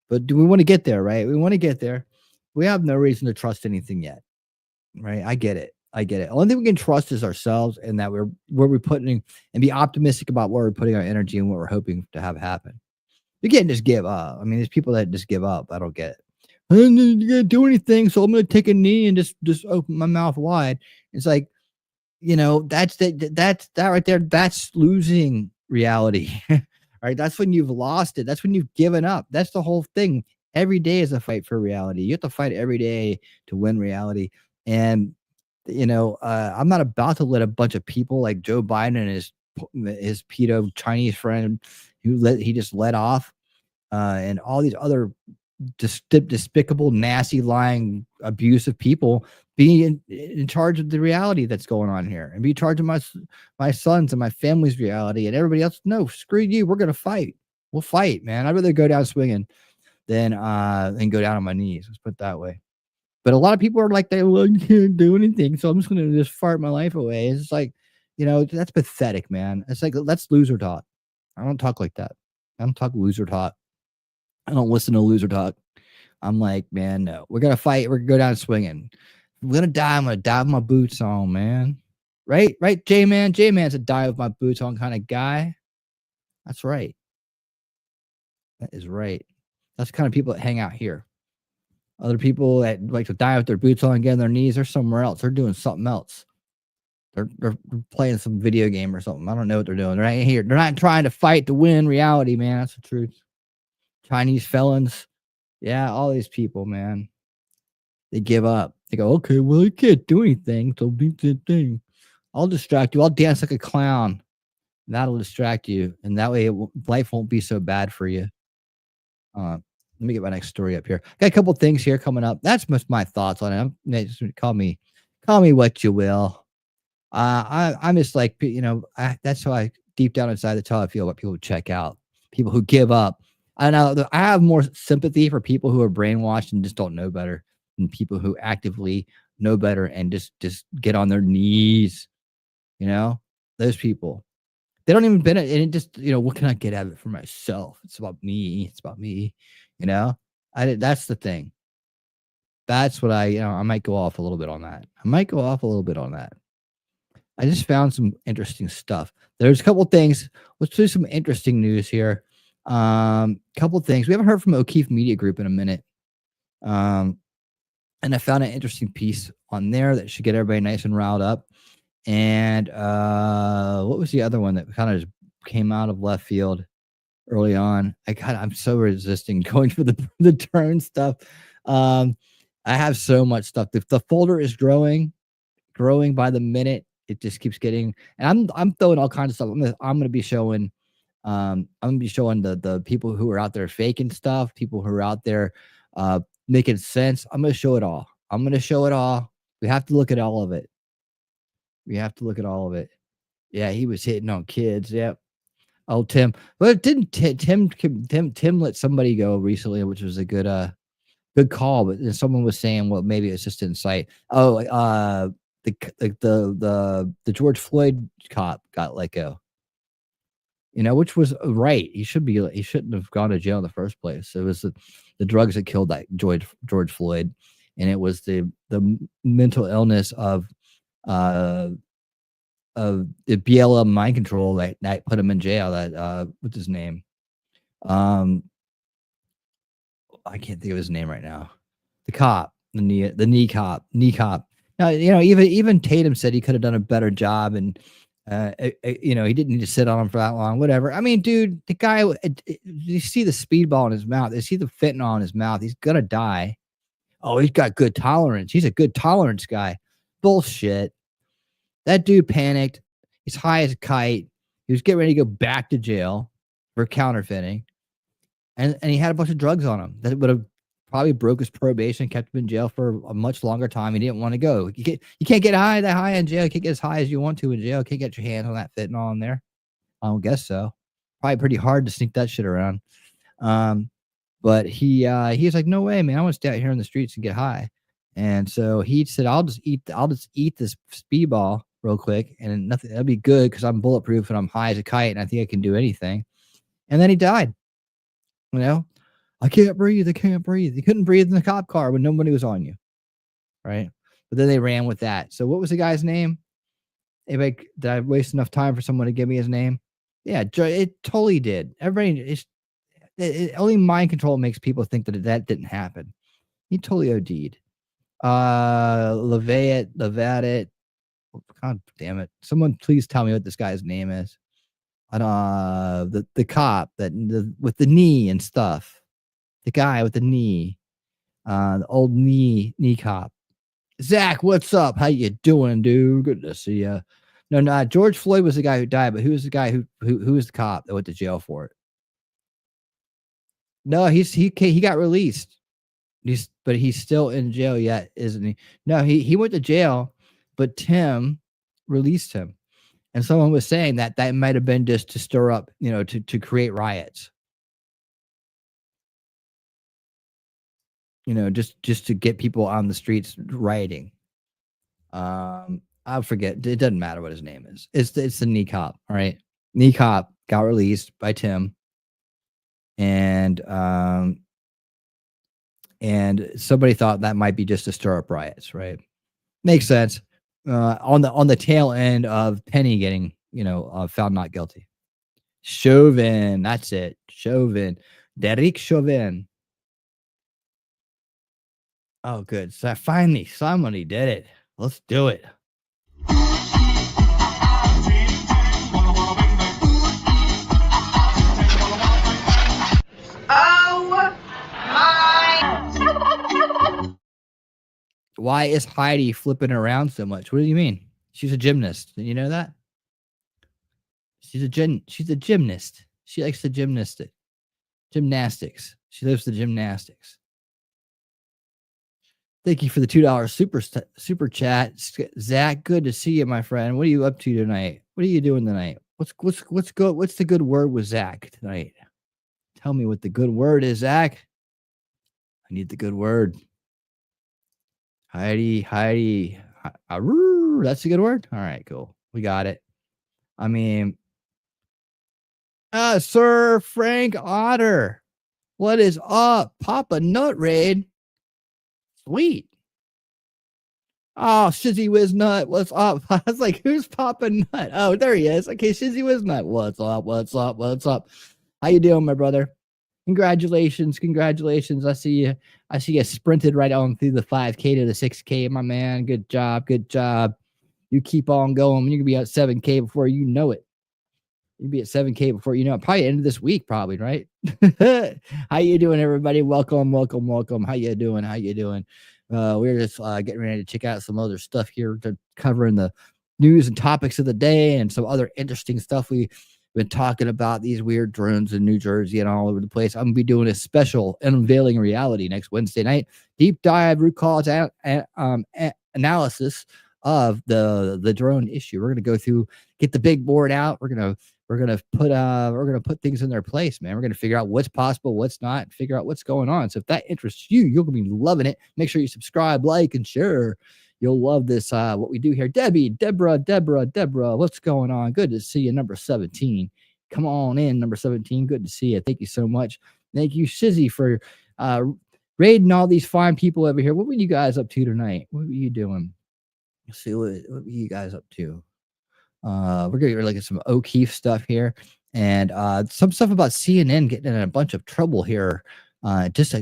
But do we want to get there, right? We want to get there. We have no reason to trust anything yet, right? I get it. Only thing we can trust is ourselves, and that we're putting and be optimistic about where we're putting our energy and what we're hoping to have happen. You can't just give up. I mean, there's people that just give up. I don't get it. I don't gonna do anything, so I'm gonna take a knee and just open my mouth wide. It's like, you know, that's that right there. That's losing reality, right? That's when you've lost it. That's when you've given up. That's the whole thing. Every day is a fight for reality. You have to fight every day to win reality. And you know, I'm not about to let a bunch of people like Joe Biden and his pedo Chinese friend he just let off, and all these other despicable, nasty, lying, abusive people be in charge of the reality that's going on here, and be in charge of my sons and my family's reality, and everybody else. No, screw you. We're gonna fight. We'll fight, man. I'd rather go down swinging than go down on my knees. Let's put it that way. But a lot of people are like, I can't do anything, so I'm just gonna just fart my life away. It's like, you know, that's pathetic, man. It's like, that's loser talk. I don't talk like that. I don't talk loser talk. I don't listen to loser talk. I'm like, man, no, we're gonna fight. We're gonna go down swinging. I'm gonna die. I'm gonna die with my boots on, man. Right, J-Man. J-Man's a die with my boots on kind of guy. That's right. That is right. That's the kind of people that hang out here. Other people that like to die with their boots on and get on their knees, they're somewhere else. They're doing something else. They're playing some video game or something. I don't know what they're doing. They're right here. They're not trying to fight to win reality, man. That's the truth. Chinese felons. Yeah, all these people, man. They give up. They go, okay, well, you can't do anything, so do the thing. I'll distract you. I'll dance like a clown. That'll distract you. And that way life won't be so bad for you. Let me get my next story up here. Got a couple things here coming up. That's most my thoughts on it. Call me what you will. I'm just like, you know, that's how I deep down inside, that's how I feel about people who check out, people who give up. I know I have more sympathy for people who are brainwashed and just don't know better than people who actively know better and just get on their knees. You know, those people, they don't even benefit. And it just, you know, what can I get out of it for myself? It's about me. It's about me. You know, that's the thing. That's what I might go off a little bit on that. I just found some interesting stuff. There's a couple things. Let's do some interesting news here. Couple things. We haven't heard from O'Keefe Media Group in a minute. And I found an interesting piece on there that should get everybody nice and riled up. And what was the other one that kind of just came out of left field early on. I'm so resisting going for the turn stuff. I have so much stuff. The folder is growing by the minute. It just keeps getting, and I'm throwing all kinds of stuff. I'm gonna be showing the people who are out there faking stuff, people who are out there making sense. I'm gonna show it all. We have to look at all of it. Yeah, he was hitting on kids. Yep. Oh, Tim. But didn't Tim let somebody go recently, which was a good call. But then someone was saying, well, maybe it's just insight. Oh, the George Floyd cop got let go. Which was right. He shouldn't have gone to jail in the first place. It was the drugs that killed that George Floyd, and it was the mental illness of the BLM mind control that put him in jail. That what's his name? I can't think of his name right now. The cop, the knee cop. Now, even Tatum said he could have done a better job, and he didn't need to sit on him for that long. Whatever. I mean, dude, the guy. You see the speedball in his mouth. You see the fentanyl in his mouth. He's gonna die. Oh, he's got good tolerance. He's a good tolerance guy. Bullshit. That dude panicked. He's high as a kite. He was getting ready to go back to jail for counterfeiting. And he had a bunch of drugs on him that would have probably broke his probation, kept him in jail for a much longer time. He didn't want to go. You can't get that high in jail. You can't get as high as you want to in jail. You can't get your hands on that fentanyl in there. I don't guess so. Probably pretty hard to sneak that shit around. But he was like, no way, man. I want to stay out here in the streets and get high. And so he said, I'll just eat this speedball real quick, and nothing. That'd be good because I'm bulletproof and I'm high as a kite, and I think I can do anything. And then he died. I can't breathe. I can't breathe. You couldn't breathe in the cop car when nobody was on you, right? But then they ran with that. So what was the guy's name? Did I waste enough time for someone to give me his name? Yeah, it totally did. Everybody, only mind control makes people think that didn't happen. He totally OD'd. Levat. God damn it! Someone please tell me what this guy's name is. The cop with the knee and stuff. The guy with the knee, the old knee cop. Zach, what's up? How you doing, dude? Good to see you. No, George Floyd was the guy who died, but who was the guy who was the cop that went to jail for it? No, he got released. But he's still in jail yet, isn't he? No, he went to jail, but Tim released him. And someone was saying that might have been just to stir up, to create riots. Just to get people on the streets rioting. I'll forget. It doesn't matter what his name is. It's the knee cop. All right. Knee cop got released by Tim. And somebody thought that might be just to stir up riots, right? Makes sense. On the tail end of Penny getting, found not guilty. Chauvin, that's it. Chauvin. Derek Chauvin. Oh, good. So finally, somebody did it. Let's do it. Why is Heidi flipping around so much? What do you mean? She's a gymnast. Did you know that? She's a gymnast. She likes the gymnastics. She loves the gymnastics. Thank you for the $2 super chat, Zach. Good to see you, my friend. What are you up to tonight? What are you doing tonight? What's the good word with Zach tonight? Tell me what the good word is, Zach. I need the good word. Heidi. That's a good word. All right, cool. We got it. I mean, Sir Frank Otter. What is up? Papa Nut Raid. Sweet. Oh, Shizzy Wiznut, what's up? I was like, who's Papa Nut? Oh, there he is. Okay, Shizzy Wiznut. What's up? How you doing, my brother? Congratulations. I see you sprinted right on through the 5K to the 6K, my man. Good job. You keep on going. You're gonna be at 7K before you know it. You'd be at 7K before you know it. Probably end of this week, probably, right? How you doing, everybody? Welcome. How you doing? We're just getting ready to check out some other stuff here to covering the news and topics of the day and some other interesting stuff we've been talking about, these weird drones in New Jersey and all over the place. I'm going to be doing a special unveiling reality next Wednesday night. Deep dive root cause analysis of the drone issue. We're going to go through, get the big board out. We're gonna put things in their place, man. We're gonna figure out what's possible, what's not, and figure out what's going on. So if that interests you, you're gonna be loving it. Make sure you subscribe, like, and share. You'll love this. What we do here. Deborah, what's going on? Good to see you, number 17. Come on in, number 17. Good to see you. Thank you so much. Thank you, Shizzy, for raiding all these fine people over here. What were you guys up to tonight? What were you doing? Let's see, what were you guys up to? We're gonna look at some O'Keefe stuff here, and some stuff about CNN getting in a bunch of trouble here. I just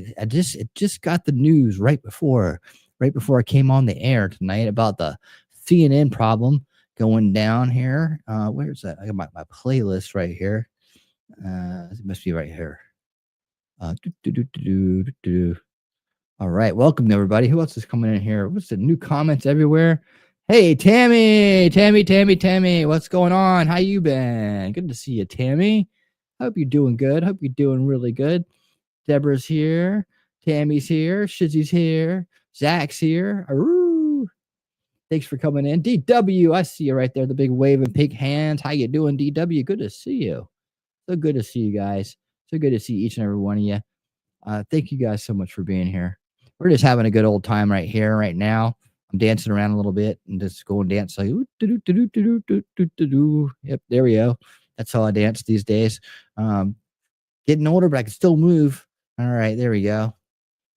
got the news right before I came on the air tonight about the CNN problem going down here. Where's that? I got my playlist right here. It must be right here. All right, welcome everybody. Who else is coming in here? What's the new comments everywhere? Hey, Tammy, what's going on? How you been? Good to see you, Tammy. Hope you're doing good. Hope you're doing really good. Deborah's here. Tammy's here. Shizzy's here. Zach's here. Aroo. Thanks for coming in. DW, I see you right there, the big waving pink hands. How you doing, DW? Good to see you. So good to see you guys. So good to see each and every one of you. Thank you guys so much for being here. We're just having a good old time right here, right now. I'm dancing around a little bit and just go and dance like, yep, there we go. That's how I dance these days. Getting older, but I can still move. All right, there we go.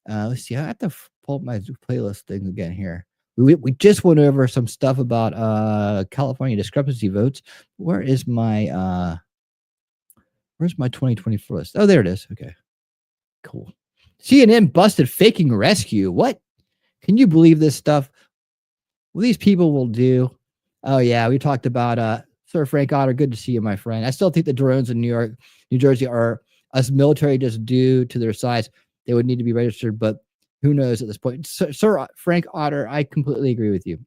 Let's see. I have to pull up my playlist thing again here. We just went over some stuff about California discrepancy votes. Where's my 2024 list? Oh, there it is. Okay, cool. CNN busted faking rescue. What? Can you believe this stuff? Well, these people will do. Oh yeah, we talked about Sir Frank Otter. Good to see you, my friend. I still think the drones in New Jersey are us military just due to their size. They would need to be registered, but who knows at this point? Sir Frank Otter, I completely agree with you.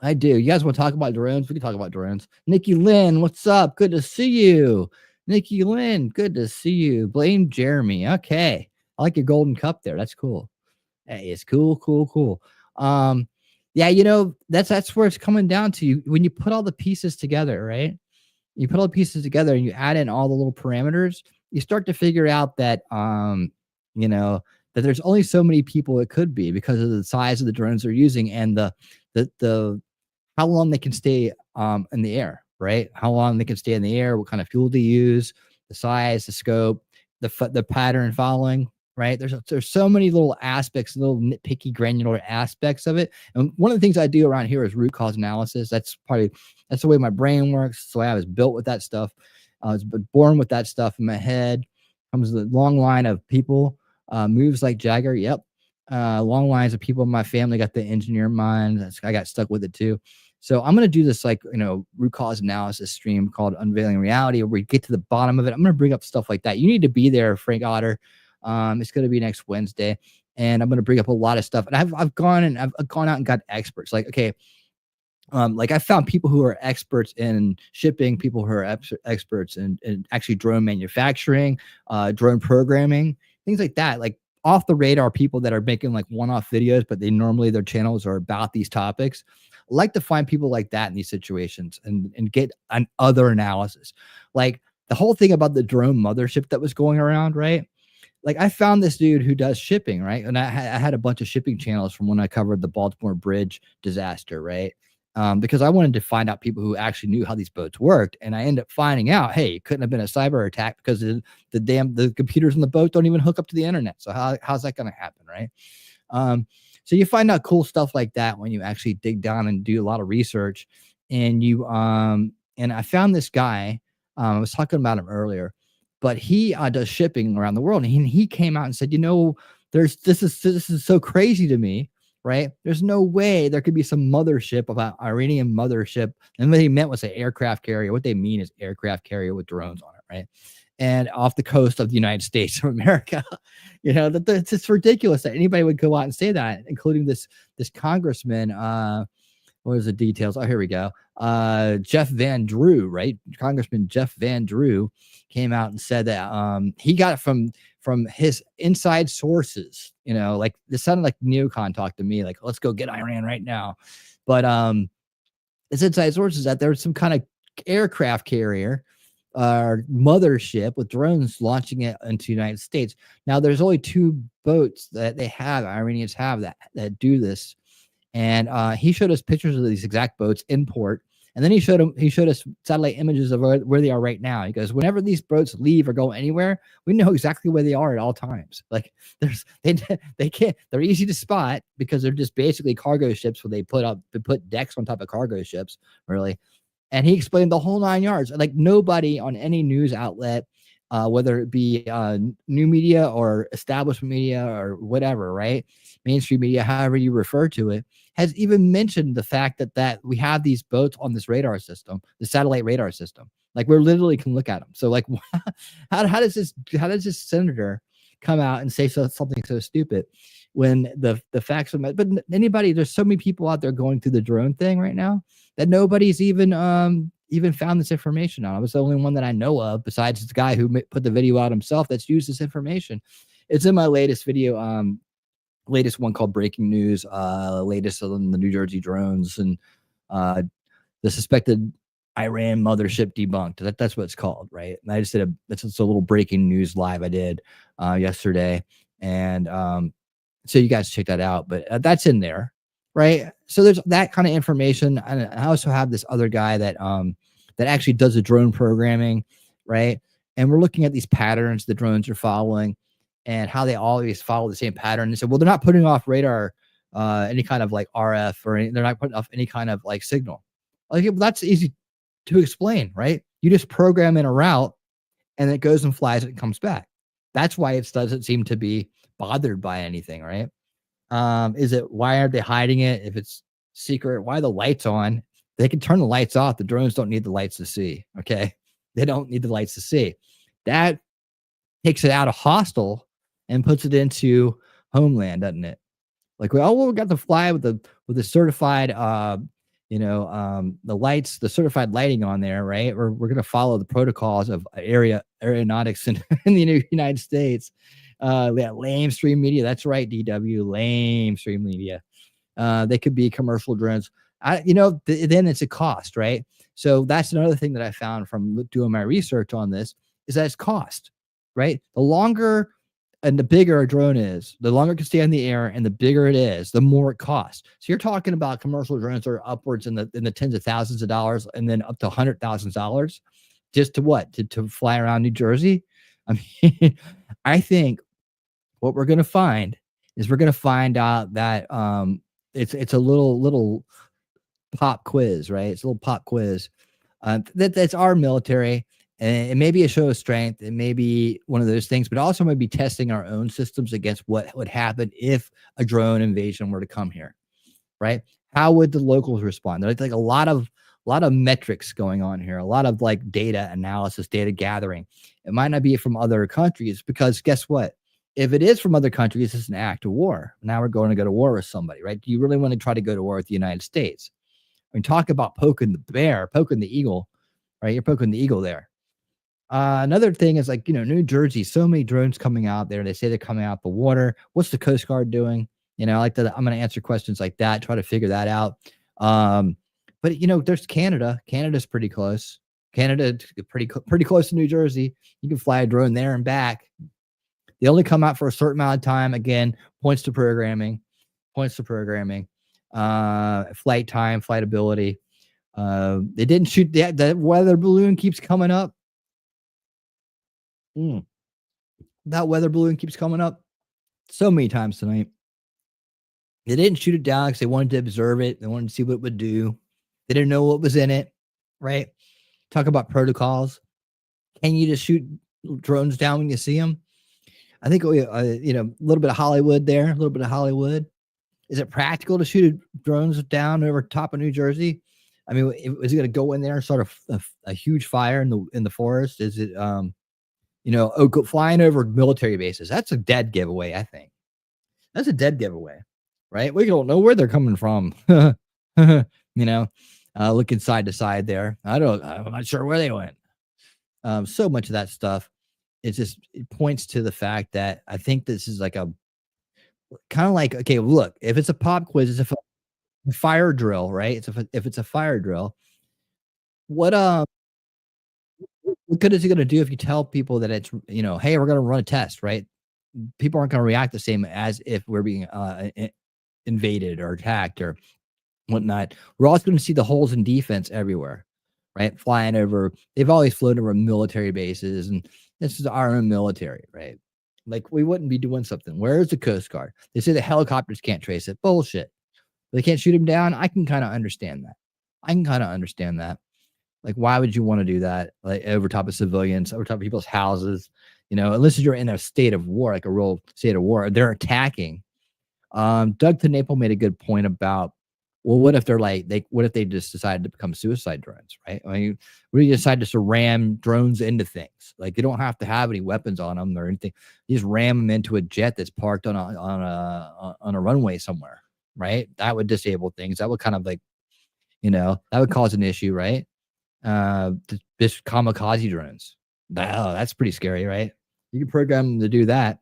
I do. You guys want to talk about drones? We can talk about drones. Nikki Lynn, what's up? Good to see you. Nikki Lynn, good to see you. Blame Jeremy. Okay. I like your golden cup there. That's cool. Hey, it's cool. Yeah, you know, that's where it's coming down to. You when you put all the pieces together, right? You put all the pieces together and you add in all the little parameters, you start to figure out that you know, that there's only so many people it could be because of the size of the drones they're using and the how long they can stay in the air, right? How long they can stay in the air, what kind of fuel they use, the size, the scope, the pattern following. Right. There's so many little aspects, little nitpicky, granular aspects of it. And one of the things I do around here is root cause analysis. That's the way my brain works. That's the way I was built with that stuff. I was born with that stuff in my head. Comes the long line of people, moves like Jagger. Yep. Long lines of people in my family got the engineer mind. I got stuck with it too. So I'm going to do this root cause analysis stream called Unveiling Reality, where we get to the bottom of it. I'm going to bring up stuff like that. You need to be there, Frank Otter. It's going to be next Wednesday, and I'm going to bring up a lot of stuff. And I've gone out and got experts. Like, okay, like I found people who are experts in shipping, people who are experts in actually drone manufacturing, drone programming, things like that. Like off the radar people that are making like one-off videos, but normally their channels are about these topics. I like to find people like that in these situations and get an other analysis. Like the whole thing about the drone mothership that was going around, right? Like I found this dude who does shipping, right? And I had a bunch of shipping channels from when I covered the Baltimore Bridge disaster, right? Because I wanted to find out people who actually knew how these boats worked. And I ended up finding out, hey, it couldn't have been a cyber attack because the computers in the boat don't even hook up to the internet. So how's that going to happen, right? So you find out cool stuff like that when you actually dig down and do a lot of research. And and I found this guy, I was talking about him earlier, but he does shipping around the world. And he came out and said, you know, this is so crazy to me. right? There's no way there could be some mothership about Iranian mothership. And what they meant was an aircraft carrier. What they mean is aircraft carrier with drones on it, right? And off the coast of the United States of America. It's just ridiculous that anybody would go out and say that, including this congressman. What is the details? Oh, here we go. Jeff Van Drew, right? Congressman Jeff Van Drew came out and said that he got it from his inside sources. Like this sounded like neocon talk to me, like, let's go get Iran right now. But his inside sources that there's some kind of aircraft carrier mothership with drones launching it into the United States. Now there's only 2 boats that Iranians have that do this. And he showed us pictures of these exact boats in port. And then he showed us satellite images of where they are right now. He goes, whenever these boats leave or go anywhere, we know exactly where they are at all times. Like they're easy to spot because they're just basically cargo ships where they put decks on top of cargo ships, really. And he explained the whole 9 yards. Like nobody on any news outlet, whether it be new media or establishment media or whatever, right? Mainstream media, however you refer to it, has even mentioned the fact that we have these boats on this radar system, the satellite radar system. Like we literally can look at them. So like, how does this senator come out and say something so stupid when the facts are met? But there's so many people out there going through the drone thing right now that nobody's even found this information on. I was the only one that I know of, besides the guy who put the video out himself, that's used this information. It's in my latest video, latest one called Breaking News, latest on the New Jersey drones and the suspected Iran mothership debunked. That's what it's called, right? And I just did it's a little breaking news live I did yesterday, and so you guys check that out. But that's in there, right? So there's that kind of information. And I also have this other guy that actually does the drone programming, right? And we're looking at these patterns the drones are following and how they always follow the same pattern. And so, well, they're not putting off radar, any kind of like RF they're not putting off any kind of like signal. Like, well, that's easy to explain, right? You just program in a route and it goes and flies and comes back. That's why it doesn't seem to be bothered by anything, right? Why aren't they hiding it? If it's secret, why are the lights on? They can turn the lights off. The drones don't need the lights to see. Okay. They don't need the lights to see. That takes it out of hostile and puts it into homeland, doesn't it? Like, we got to fly with the certified, the lights, the certified lighting on there, right? We're going to follow the protocols of aeronautics in the United States. That lamestream media. That's right, DW, lamestream media. They could be commercial drones. Then it's a cost, right? So that's another thing that I found from doing my research on this is that it's cost, right? The longer and the bigger a drone is, the longer it can stay in the air and the bigger it is, the more it costs. So you're talking about commercial drones that are upwards in the tens of thousands of dollars and then up to $100,000 just to fly around New Jersey. I mean, I think what we're going to find is we're going to find out that it's a little pop quiz, right? It's a little pop quiz. That's our military. And it may be a show of strength. It may be one of those things, but also might be testing our own systems against what would happen if a drone invasion were to come here, right? How would the locals respond? There's like a lot of metrics going on here, a lot of like data analysis, data gathering. It might not be from other countries because guess what? If it is from other countries, it's an act of war. Now we're going to go to war with somebody, right? Do you really want to try to go to war with the United States? I mean, talk about poking the bear, poking the eagle, right? You're poking the eagle there. Another thing is like, New Jersey, so many drones coming out there. They say they're coming out the water. What's the Coast Guard doing? I like that. I'm going to answer questions like that, try to figure that out. But there's Canada. Canada's pretty close. Canada, pretty close to New Jersey. You can fly a drone there and back. They only come out for a certain amount of time. Again, points to programming, flight time, flight ability. They didn't shoot that weather balloon keeps coming up. That weather balloon keeps coming up so many times tonight. They didn't shoot it down because they wanted to observe it. They wanted to see what it would do. They didn't know what was in it, right? Talk about protocols. Can you just shoot drones down when you see them? I think, a little bit of Hollywood there, a little bit of Hollywood. Is it practical to shoot drones down over top of New Jersey? I mean, is it going to go in there and start a huge fire in the forest? Is it flying over military bases? That's a dead giveaway, I think. That's a dead giveaway, right? We don't know where they're coming from. Looking side to side there. I'm not sure where they went. So much of that stuff, it points to the fact that I think this is like a kind of like, okay, look, if it's a pop quiz, it's a fire drill, right? If it's a fire drill, what good is it going to do if you tell people that it's, hey, we're going to run a test, right? People aren't going to react the same as if we're being invaded or attacked or whatnot. We're also going to see the holes in defense everywhere, right? Flying over, they've always flown over military bases, and this is our own military, right? Like, we wouldn't be doing something. Where's the Coast Guard? They say the helicopters can't trace it. Bullshit. They can't shoot him down. I can kind of understand that. Like, why would you want to do that? Like, over top of civilians, over top of people's houses, unless you're in a state of war, like a real state of war, they're attacking. Doug TeNapel made a good point about, well, what if what if they just decided to become suicide drones, right? I mean, what if you decide just to ram drones into things? Like, you don't have to have any weapons on them or anything. You just ram them into a jet that's parked on a runway somewhere, right? That would disable things. That would kind of like, that would cause an issue, right? Just kamikaze drones. Oh, that's pretty scary, right? You can program them to do that.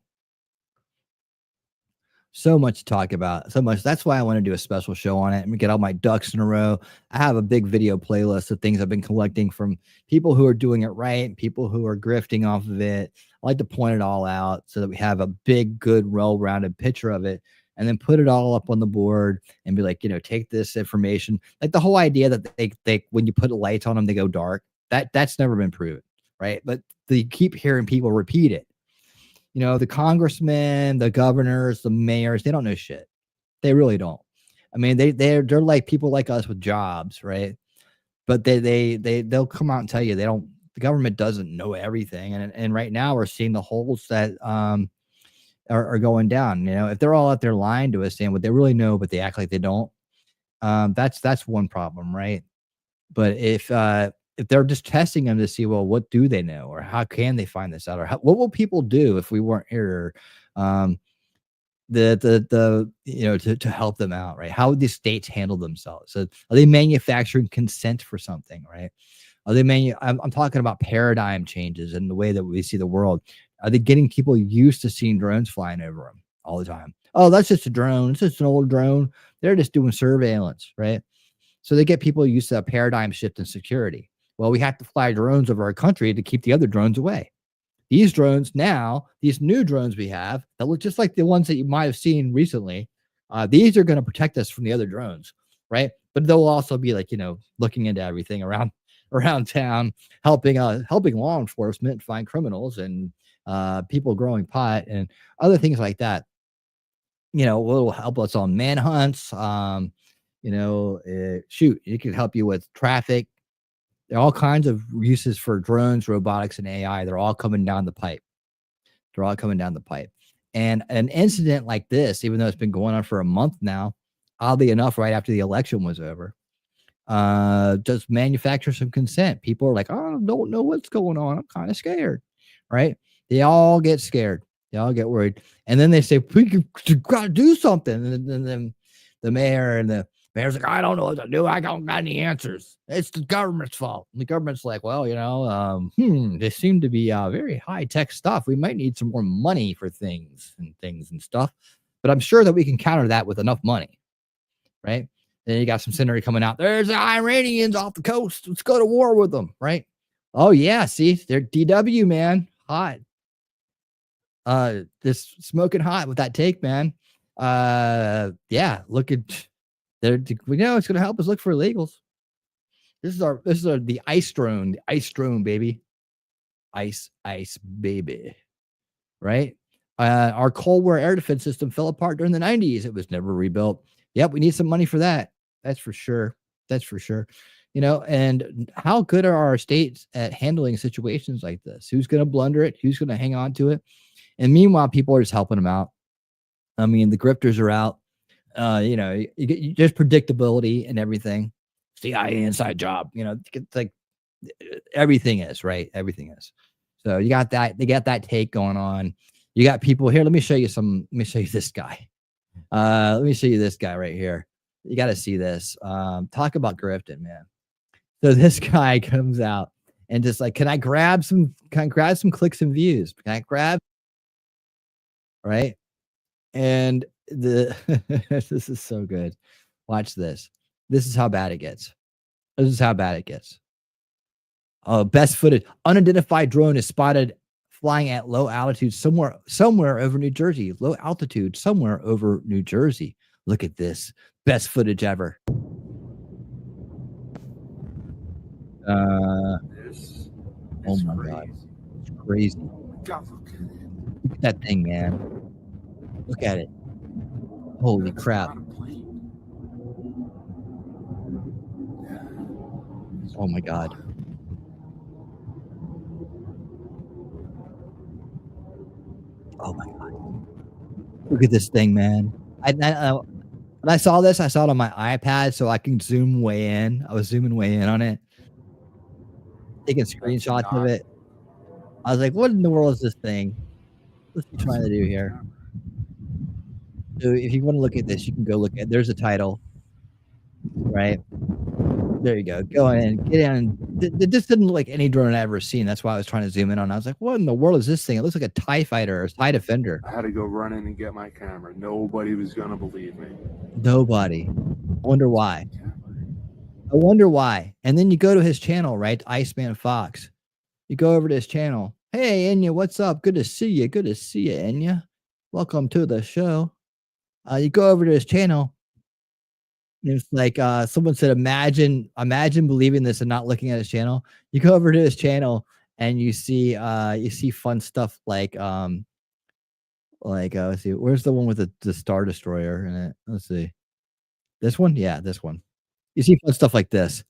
So much to talk about. So much. That's why I want to do a special show on it and get all my ducks in a row. I have a big video playlist of things I've been collecting from people who are doing it right, people who are grifting off of it. I like to point it all out so that we have a big, good, well-rounded picture of it, and then put it all up on the board and be like, take this information. Like the whole idea that they when you put lights on them, they go dark. That's never been proven, right? But you keep hearing people repeat it. The congressmen, the governors, the mayors, they don't know shit. They really don't. I mean, they're like people like us with jobs, right? But they'll come out and tell you the government doesn't know everything. And right now we're seeing the holes that are going down. If they're all out there lying to us, saying what they really know, but they act like they don't, that's one problem, right? But if they're just testing them to see, well, what do they know, or how can they find this out, or what will people do if we weren't here, to help them out, right? How would these states handle themselves? So are they manufacturing consent for something, right? Are they I'm talking about paradigm changes in the way that we see the world. Are they getting people used to seeing drones flying over them all the time? Oh, that's just a drone. It's just an old drone. They're just doing surveillance, right? So they get people used to a paradigm shift in security. Well, we have to fly drones over our country to keep the other drones away. These drones now, these new drones we have that look just like the ones that you might have seen recently, these are going to protect us from the other drones, right? But they'll also be like, looking into everything around town, helping law enforcement find criminals and people growing pot and other things like that. Will help us on manhunts. Shoot, it can help you with traffic. There are all kinds of uses for drones, robotics, and AI. They're all coming down the pipe. And an incident like this, even though it's been going on for a month now, oddly enough, right after the election was over, just manufacture some consent. People are like, oh, I don't know what's going on. I'm kind of scared, right? They all get scared. They all get worried. And then they say, you got to do something. And then the mayor and the mayor's like, I don't know what to do. I don't got any answers. It's the government's fault. And the government's like, well, they seem to be very high-tech stuff. We might need some more money for things and stuff. But I'm sure that we can counter that with enough money, right? Then you got some scenery coming out. There's the Iranians off the coast. Let's go to war with them, right? Oh, yeah, see? They're DW, man. Hot. Just smoking hot with that take, man. Yeah, look at... it's going to help us look for illegals. This is the ice drone, baby. Ice baby. Right? Our Cold War air defense system fell apart during the 90s. It was never rebuilt. Yep, we need some money for that. That's for sure. And how good are our states at handling situations like this? Who's going to blunder it? Who's going to hang on to it? And meanwhile, people are just helping them out. I mean, the grifters are out. there's predictability and everything. CIA inside job, it's like everything is right. Everything is. So you got that. They got that take going on. You got people here. Let me show you this guy. Let me show you this guy right here. You got to see this. Talk about grifting, man. So this guy comes out and just like, can I grab some clicks and views? Can I grab? Right. And this is so good. Watch this. This is how bad it gets. Best footage. Unidentified drone is spotted flying at low altitude somewhere over New Jersey. Low altitude somewhere over New Jersey. Look at this. Best footage ever. Oh my God. It's crazy. Look at that thing, man. Look at it. Holy crap. Oh my God. Oh my God. Look at this thing, man. When I saw this, I saw it on my iPad so I can zoom way in. I was zooming way in on it, taking screenshots of it. I was like, what in the world is this thing? What's he trying to do here? So if you want to look at this, you can go look at, there's a title, right? There you go. Go in, get in. This didn't look like any drone I've ever seen. That's why I was trying to zoom in on. I was like, what in the world is this thing? It looks like a TIE fighter or a TIE Defender. I had to go run in and get my camera. Nobody was going to believe me. Nobody. I wonder why. And then you go to his channel, right? Iceman Fox. You go over to his channel. Hey, Enya, what's up? Good to see you. Enya. Welcome to the show. You go over to his channel. It's like someone said, imagine believing this and not looking at his channel. You go over to his channel and you see fun stuff like let's see, where's the one with the Star Destroyer in it? Let's see. This one? Yeah, this one. You see fun stuff like this.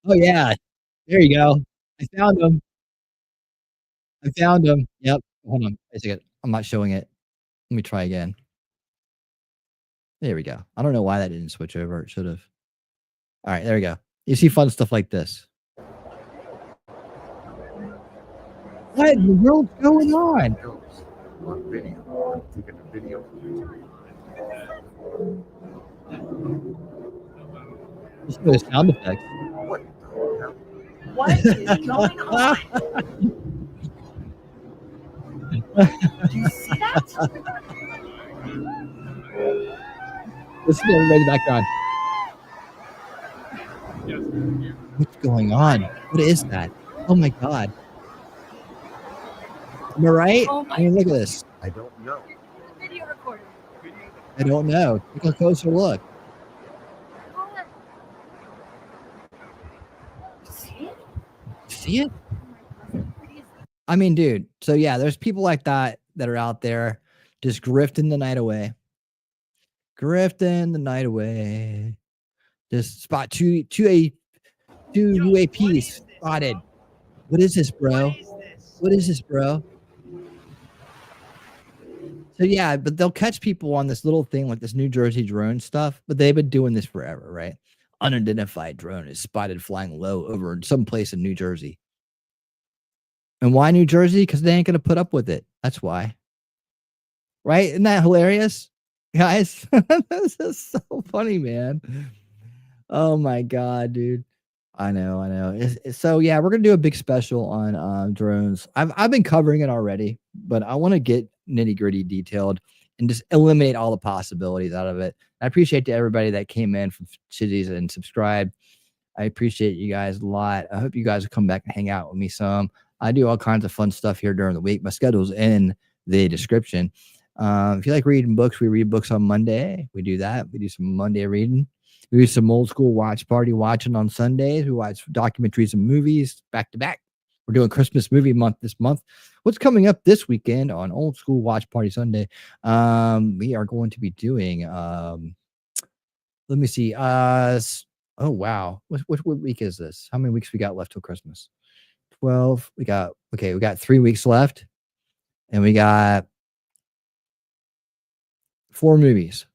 Oh yeah. There you go. I found him. Yep. Hold on. Wait a second. I'm not showing it. Let me try again. There we go. I don't know why that didn't switch over. It should have. All right, there we go. You see fun stuff like this. What in the world's going on? Listen to the sound effects. What is going on? Do you see that? Listen to everybody in the background. What's going on? What is that? Oh my God. Am I right? Oh my I mean, look at this. I don't know. Video recorder. I don't know. Take a closer look. See it? I mean, dude. So yeah, there's people like that are out there just grifting the night away. Just spot two UAPs spotted. What is this, bro? So yeah, but they'll catch people on this little thing like this New Jersey drone stuff, but they've been doing this forever, right? Unidentified drone is spotted flying low over some place in New Jersey. And why New Jersey? Because they ain't gonna put up with it. That's why. Right? Isn't that hilarious? Guys, this is so funny, man. Oh my God, dude. I know. So yeah, we're gonna do a big special on drones. I've been covering it already, but I want to get nitty-gritty detailed and just eliminate all the possibilities out of it. I appreciate to everybody that came in from cities and subscribed. I appreciate you guys a lot. I hope you guys will come back and hang out with me some. I do all kinds of fun stuff here during the week. My schedule's in the description. If you like reading books, we read books on Monday. We do that. We do some Monday reading. We do some old school watch party watching on Sundays. We watch documentaries and movies back to back. We're doing Christmas movie month this month. What's coming up this weekend on Old School Watch Party Sunday? We are going to be doing, let me see. Oh, wow. What week is this? How many weeks we got left till Christmas? 12. We got 3 weeks left. And we got 4 movies.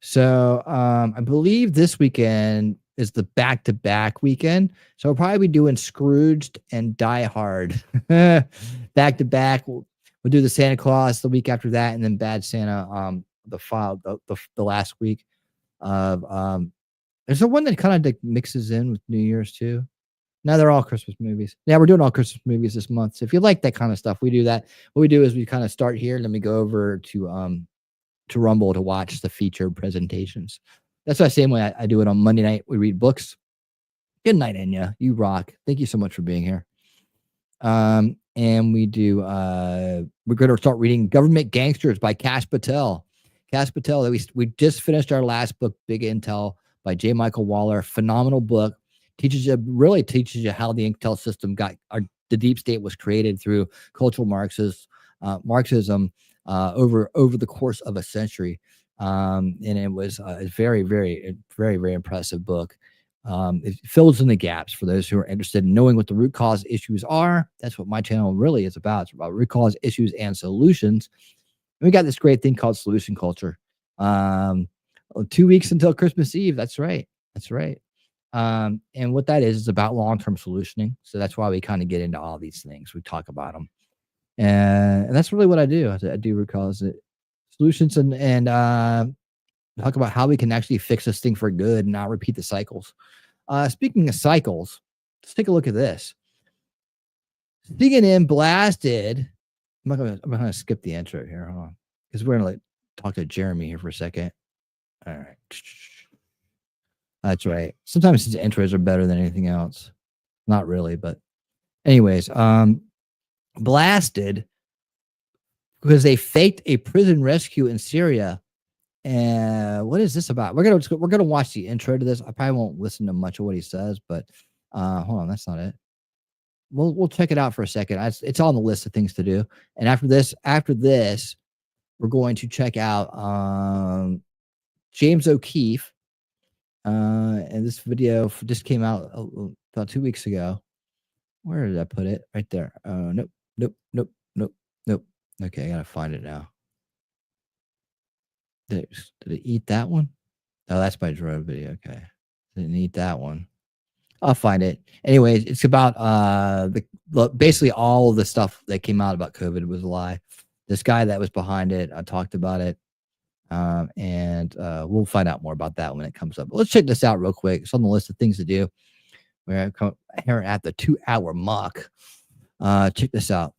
So I believe this weekend is the back-to-back weekend. So we'll probably be doing Scrooged and Die Hard back-to-back. We'll do the Santa Claus the week after that, and then Bad Santa the last week of there's the one that kind of like mixes in with New Year's too. Now they're all Christmas movies. Yeah, we're doing all Christmas movies this month. So if you like that kind of stuff, we do that. What we do is we kind of start here, and then we go over to Rumble to watch the featured presentations. That's the same way I do it on Monday night. We read books. Good night, Enya. You rock. Thank you so much for being here. And we do we're going to start reading Government Gangsters by Kash Patel. Kash Patel, we just finished our last book, Big Intel by J. Michael Waller. Phenomenal book. Really teaches you how the intel system the deep state was created through cultural Marxism over the course of a century. And it was a very, very, very, very impressive book. It fills in the gaps for those who are interested in knowing what the root cause issues are. That's what my channel really is about. It's about root cause issues and solutions. And we got this great thing called solution culture. 2 weeks until Christmas Eve. That's right. That's right. And what that is about long-term solutioning. So that's why we kind of get into all these things. We talk about them. And that's really what I do. I do root cause solutions and talk about how we can actually fix this thing for good and not repeat the cycles. Speaking of cycles, let's take a look at this. CNN blasted. I'm gonna skip the intro here. Hold on, because we're gonna talk to Jeremy here for a second. All right, that's right. Sometimes his intros are better than anything else. Not really, but anyways, blasted because they faked a prison rescue in Syria. And what is this about? We're gonna watch the intro to this. I probably won't listen to much of what he says, but hold on, that's not it. We'll check it out for a second. It's on the list of things to do. And after this, we're going to check out James O'Keefe. And this video just came out about 2 weeks ago. Where did I put it? Right there. Nope. Okay, I gotta find it now. Did it eat that one? Oh, that's my drone video. Okay. Didn't eat that one. I'll find it. Anyways, it's about basically all of the stuff that came out about COVID was a lie. This guy that was behind it, I talked about it. And we'll find out more about that when it comes up. But let's check this out real quick. It's on the list of things to do. We're here at the 2-hour mark. Check this out.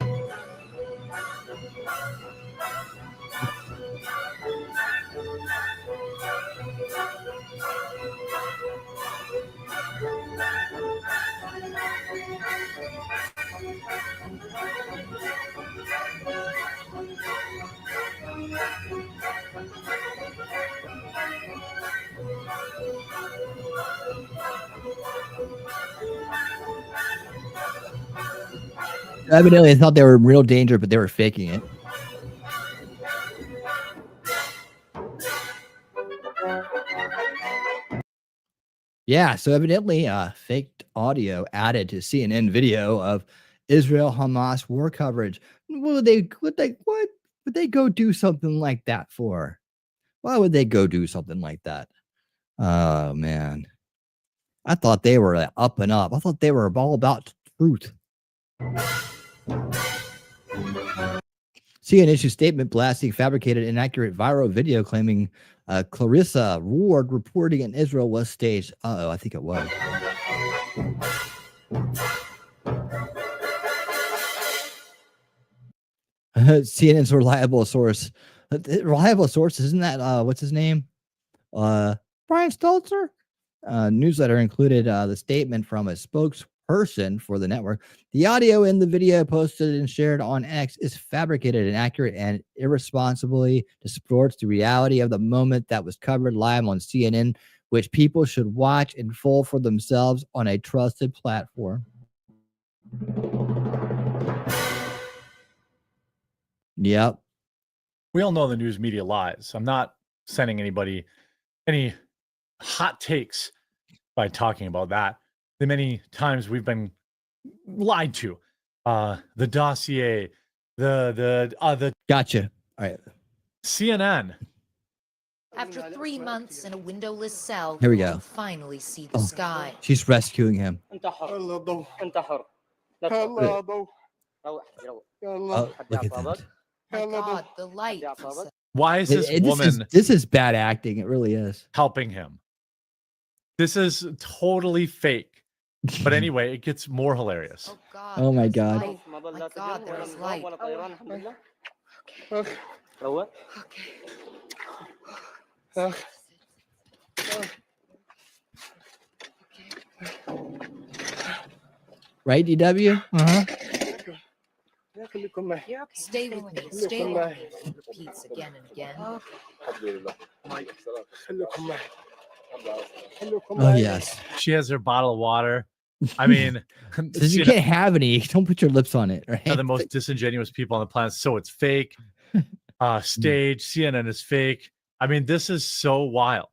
Evidently, they thought they were in real danger, but they were faking it. Yeah, so evidently, faked audio added to CNN video of Israel-Hamas war coverage. What would they go do something like that for? Why would they go do something like that? Oh man, I thought they were up and up. I thought they were all about truth. CNN issued statement blasting fabricated inaccurate viral video claiming Clarissa Ward reporting in Israel was staged. I think it was. CNN's reliable source. Reliable source, isn't that what's his name? Brian Stelter. Newsletter included the statement from a spokesperson for the network. The audio in the video posted and shared on X is fabricated, inaccurate, and irresponsibly distorts the reality of the moment that was covered live on CNN, which people should watch in full for themselves on a trusted platform. Yep. We all know the news media lies. I'm not sending anybody any hot takes by talking about that. The many times we've been lied to. The dossier, the Gotcha. All right. CNN After 3 months in a windowless cell, Here we you go. can finally see the Oh, sky. she's rescuing him. Oh, look at that. My God, the light. he said. Why is this woman This is bad acting. It really is. helping him? This is totally fake. But anyway, it gets more hilarious. Oh God. Oh my there's God. light. My God, there is light. Right, DW? Uh-huh. Stay with me. Stay with me. He repeats again and again. Oh, yes. She has her bottle of water. I mean, Says you can't have any. Don't put your lips on it. Right? They're the most disingenuous people on the planet. So it's fake. Stage. CNN is fake. I mean, this is so wild.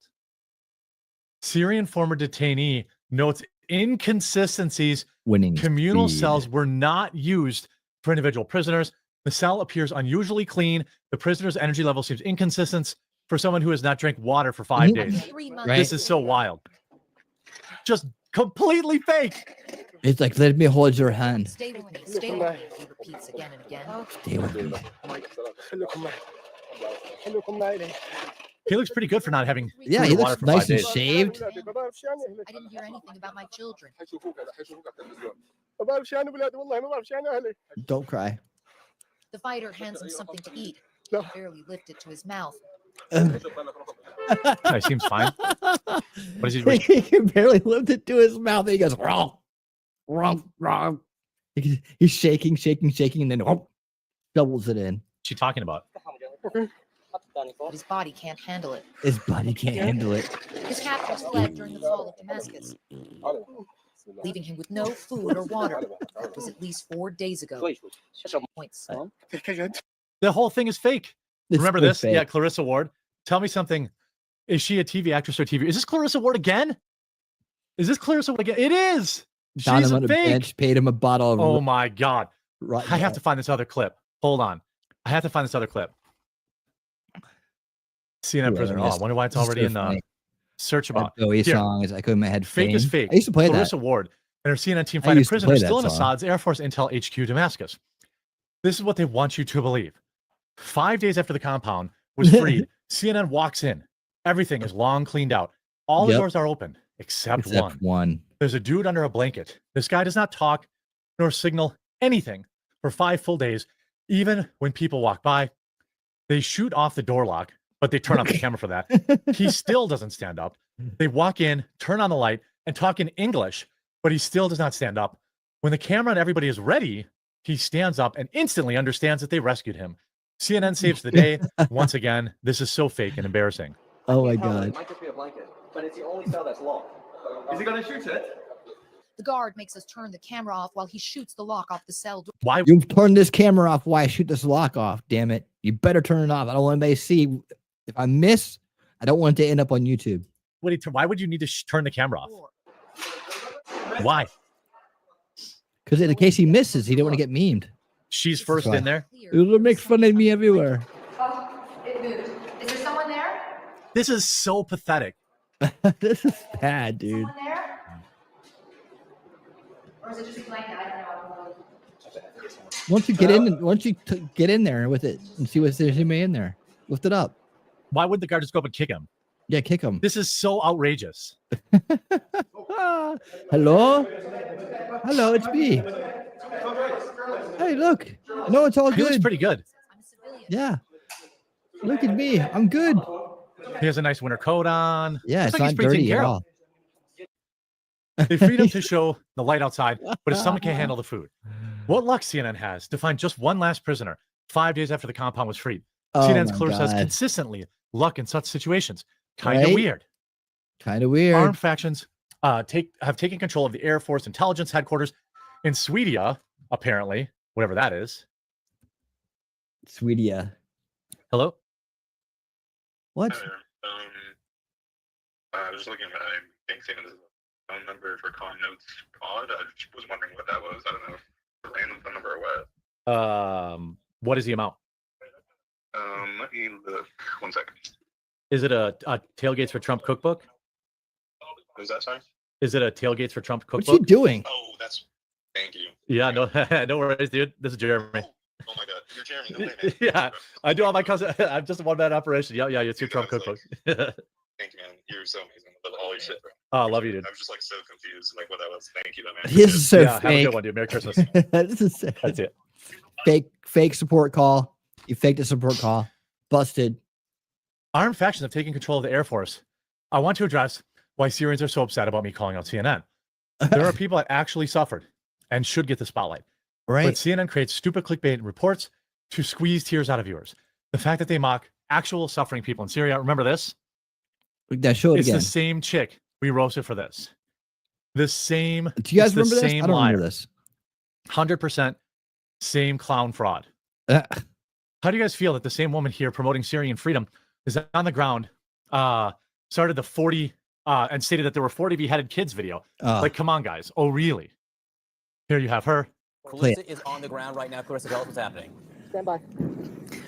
Syrian former detainee notes inconsistencies. Winning Communal speed. cells were not used for individual prisoners. The cell appears unusually clean. The prisoner's energy level seems inconsistent for someone who has not drank water for 5 days. 3 months. Right. This is so wild. Just completely fake. It's like, let me hold your hand. Stay with me. Stay with me. He repeats again and again. Stay with me. He looks pretty good for not having Yeah, food he or water looks for nice 5 and days. shaved. I didn't hear anything about my children. Don't cry. The fighter hands him something to eat. He barely lifted it to his mouth. He seems fine. What is he? He can barely lift it to his mouth. And he goes, wrong, wrong, wrong. He's shaking, and then doubles it in. What's she talking about? But his body can't handle it. His body can't handle it. His captors fled during the fall of Damascus, leaving him with no food or water. That was at least 4 days ago. Points. The whole thing is fake. It's Remember so this? fake. Yeah, Clarissa Ward. Tell me something. Is she a TV actress or TV? Is this Clarissa Ward again? Is this Clarissa Ward again? It is. Found She's him a on a fake. bench, paid him a bottle of. Oh my God. Right I have to find this other clip. Hold on. I have to find this other clip. CNN prisoner. Oh, I wonder why it's already in the search about. Bowie Here. song is echoing in my head. Fake is Fame. fake. I used to play Clarissa that. Ward and her CNN team I find a used to prisoner play still that in song. Assad's Air Force Intel HQ Damascus. This is what they want you to believe. 5 days after the compound was freed, CNN walks in. Everything is long cleaned out. All the Yep. doors are open except one. one. There's a dude under a blanket. This guy does not talk nor signal anything for 5 full days. Even when people walk by, they shoot off the door lock, but they turn off the camera for that. He still doesn't stand up. They walk in, turn on the light, and talk in English, but he still does not stand up. When the camera and everybody is ready, he stands up and instantly understands that they rescued him. CNN saves the day. Once again, this is so fake and embarrassing. Oh my God. Might just be a blanket, but it's the only cell that's locked. Is he gonna shoot it? The guard makes us turn the camera off while he shoots the lock off the cell door. Why? You turn this camera off. Why shoot this lock off? Damn it! You better turn it off. I don't want anybody to see. If I miss, I don't want it to end up on YouTube. Why would you need to turn the camera off? Why? Because in case he misses, he don't want to get memed. She's first in there. It'll make fun of me everywhere. Oh, it moved. Is there someone there? This is so pathetic. This is bad, dude. Someone there? Or is it just a blanket? I don't know. Once you get in, get in there with it and see if there's anybody in there, lift it up. Why would the guard just go up and kick him? Yeah, kick him. This is so outrageous. Hello, hello, it's me. Hey, look. No, it's all He looks good. pretty good. Yeah. Look at me. I'm good. He has a nice winter coat on. Yeah, Looks it's like he's not pretty dirty taken at care of. all. They freed him to show the light outside, but his stomach can't handle the food. What luck CNN has to find just one last prisoner 5 days after the compound was freed. Oh CNN's my Clarissa has God. consistently luck in such situations. Kind of Right? weird. Kind of weird. Armed factions have taken control of the Air Force intelligence headquarters in Sweden, apparently, whatever that is. Sweetia. Hello? What? I was looking at my bank statement as a phone number for Con Notes Pod. I just was wondering what that was. I don't know if it's a random phone number or what. What is the amount? Let me look. 1 second. Is it a tailgates for Trump cookbook? Who's that, sorry? Is it a tailgates for Trump cookbook? What's he doing? Oh, thank you. Yeah, no, no worries, dude. This is Jeremy. Oh my God, you're Jeremy. No way, man. Yeah, I do all my cousin. I'm just a one-man operation. Yeah, it's your Trump cookbook. Thank you, man. You're so amazing. I love all your shit, bro. Oh, I love you, dude. I was just like so confused, like what that was. Thank you, though, man. This is so Yeah, fake. have a good one, dude. Merry Christmas. This is That's it. fake support call. You faked a support call. Busted. Armed factions have taken control of the Air Force. I want to address why Syrians are so upset about me calling out CNN. There are people that actually suffered and should get the spotlight. Right. But CNN creates stupid clickbait reports to squeeze tears out of viewers. The fact that they mock actual suffering people in Syria. Remember this? Now show it It's again. the same chick we roasted for this. The same. Do you guys it's the remember this? same I don't liar. remember this. 100% same clown fraud. How do you guys feel that the same woman here promoting Syrian freedom is on the ground, started the 40 and stated that there were 40 beheaded kids video? Like, come on, guys. Oh, really? Here you have her. Clarissa is on the ground right now. Clarissa, tell us what's happening. Stand by.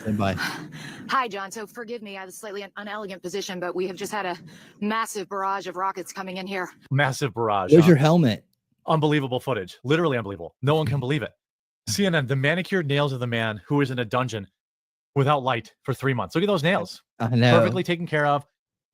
Stand by. Hi, John. So forgive me, I have a slightly unelegant position, but we have just had a massive barrage of rockets coming in here. Massive barrage. Where's your helmet? Unbelievable footage. Literally unbelievable. No one can believe it. CNN, the manicured nails of the man who is in a dungeon without light for 3 months. Look at those nails. I know. Perfectly taken care of.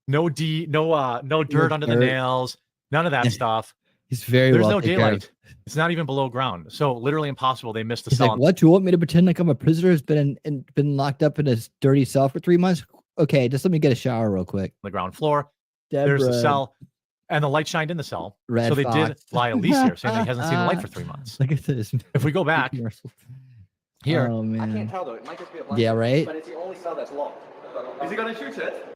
No dirt under the nails. None of that stuff. He's very There's well no taken care of. daylight. It's not even below ground. So literally impossible. They missed the He's cell. like, what? You want me to pretend like I'm a prisoner who's been been locked up in a dirty cell for 3 months? Okay, just let me get a shower real quick. The ground floor. Deborah. There's the cell. And the light shined in the cell. Red so they did Fox. lie Elise here, saying that he hasn't seen the light for 3 months. Look at this. If we go back here. Oh, man. I can't tell though. It might just be a blanket, Yeah, right? But it's the only cell that's locked. Is he gonna shoot it?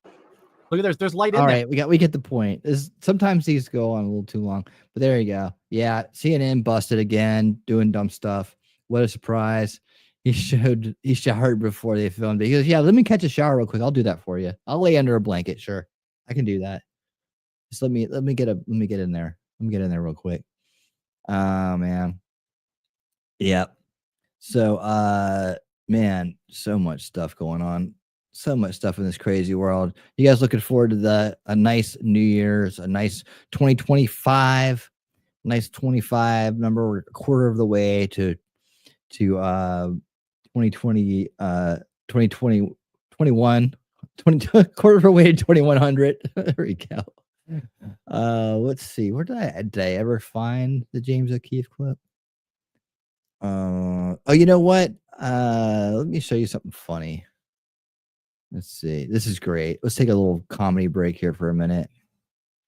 Look at there's light in All there. right, we get the point. Sometimes these go on a little too long, but there you go. Yeah, CNN busted again, doing dumb stuff. What a surprise! He showered before they filmed it. He goes, "Yeah, let me catch a shower real quick. I'll do that for you. I'll lay under a blanket. Sure, I can do that. Just let me get in there. Let me get in there real quick. Oh man, yep. So man, so much stuff going on. So much stuff in this crazy world. You guys looking forward to a nice New Year's, a nice 2025, nice 25 number. We're a quarter of the way to 2020, 2020, 21, 20, quarter of the way to 2100. There we go. Let's see. Where did I ever find the James O'Keefe clip? Oh, you know what? Let me show you something funny. Let's see. This is great. Let's take a little comedy break here for a minute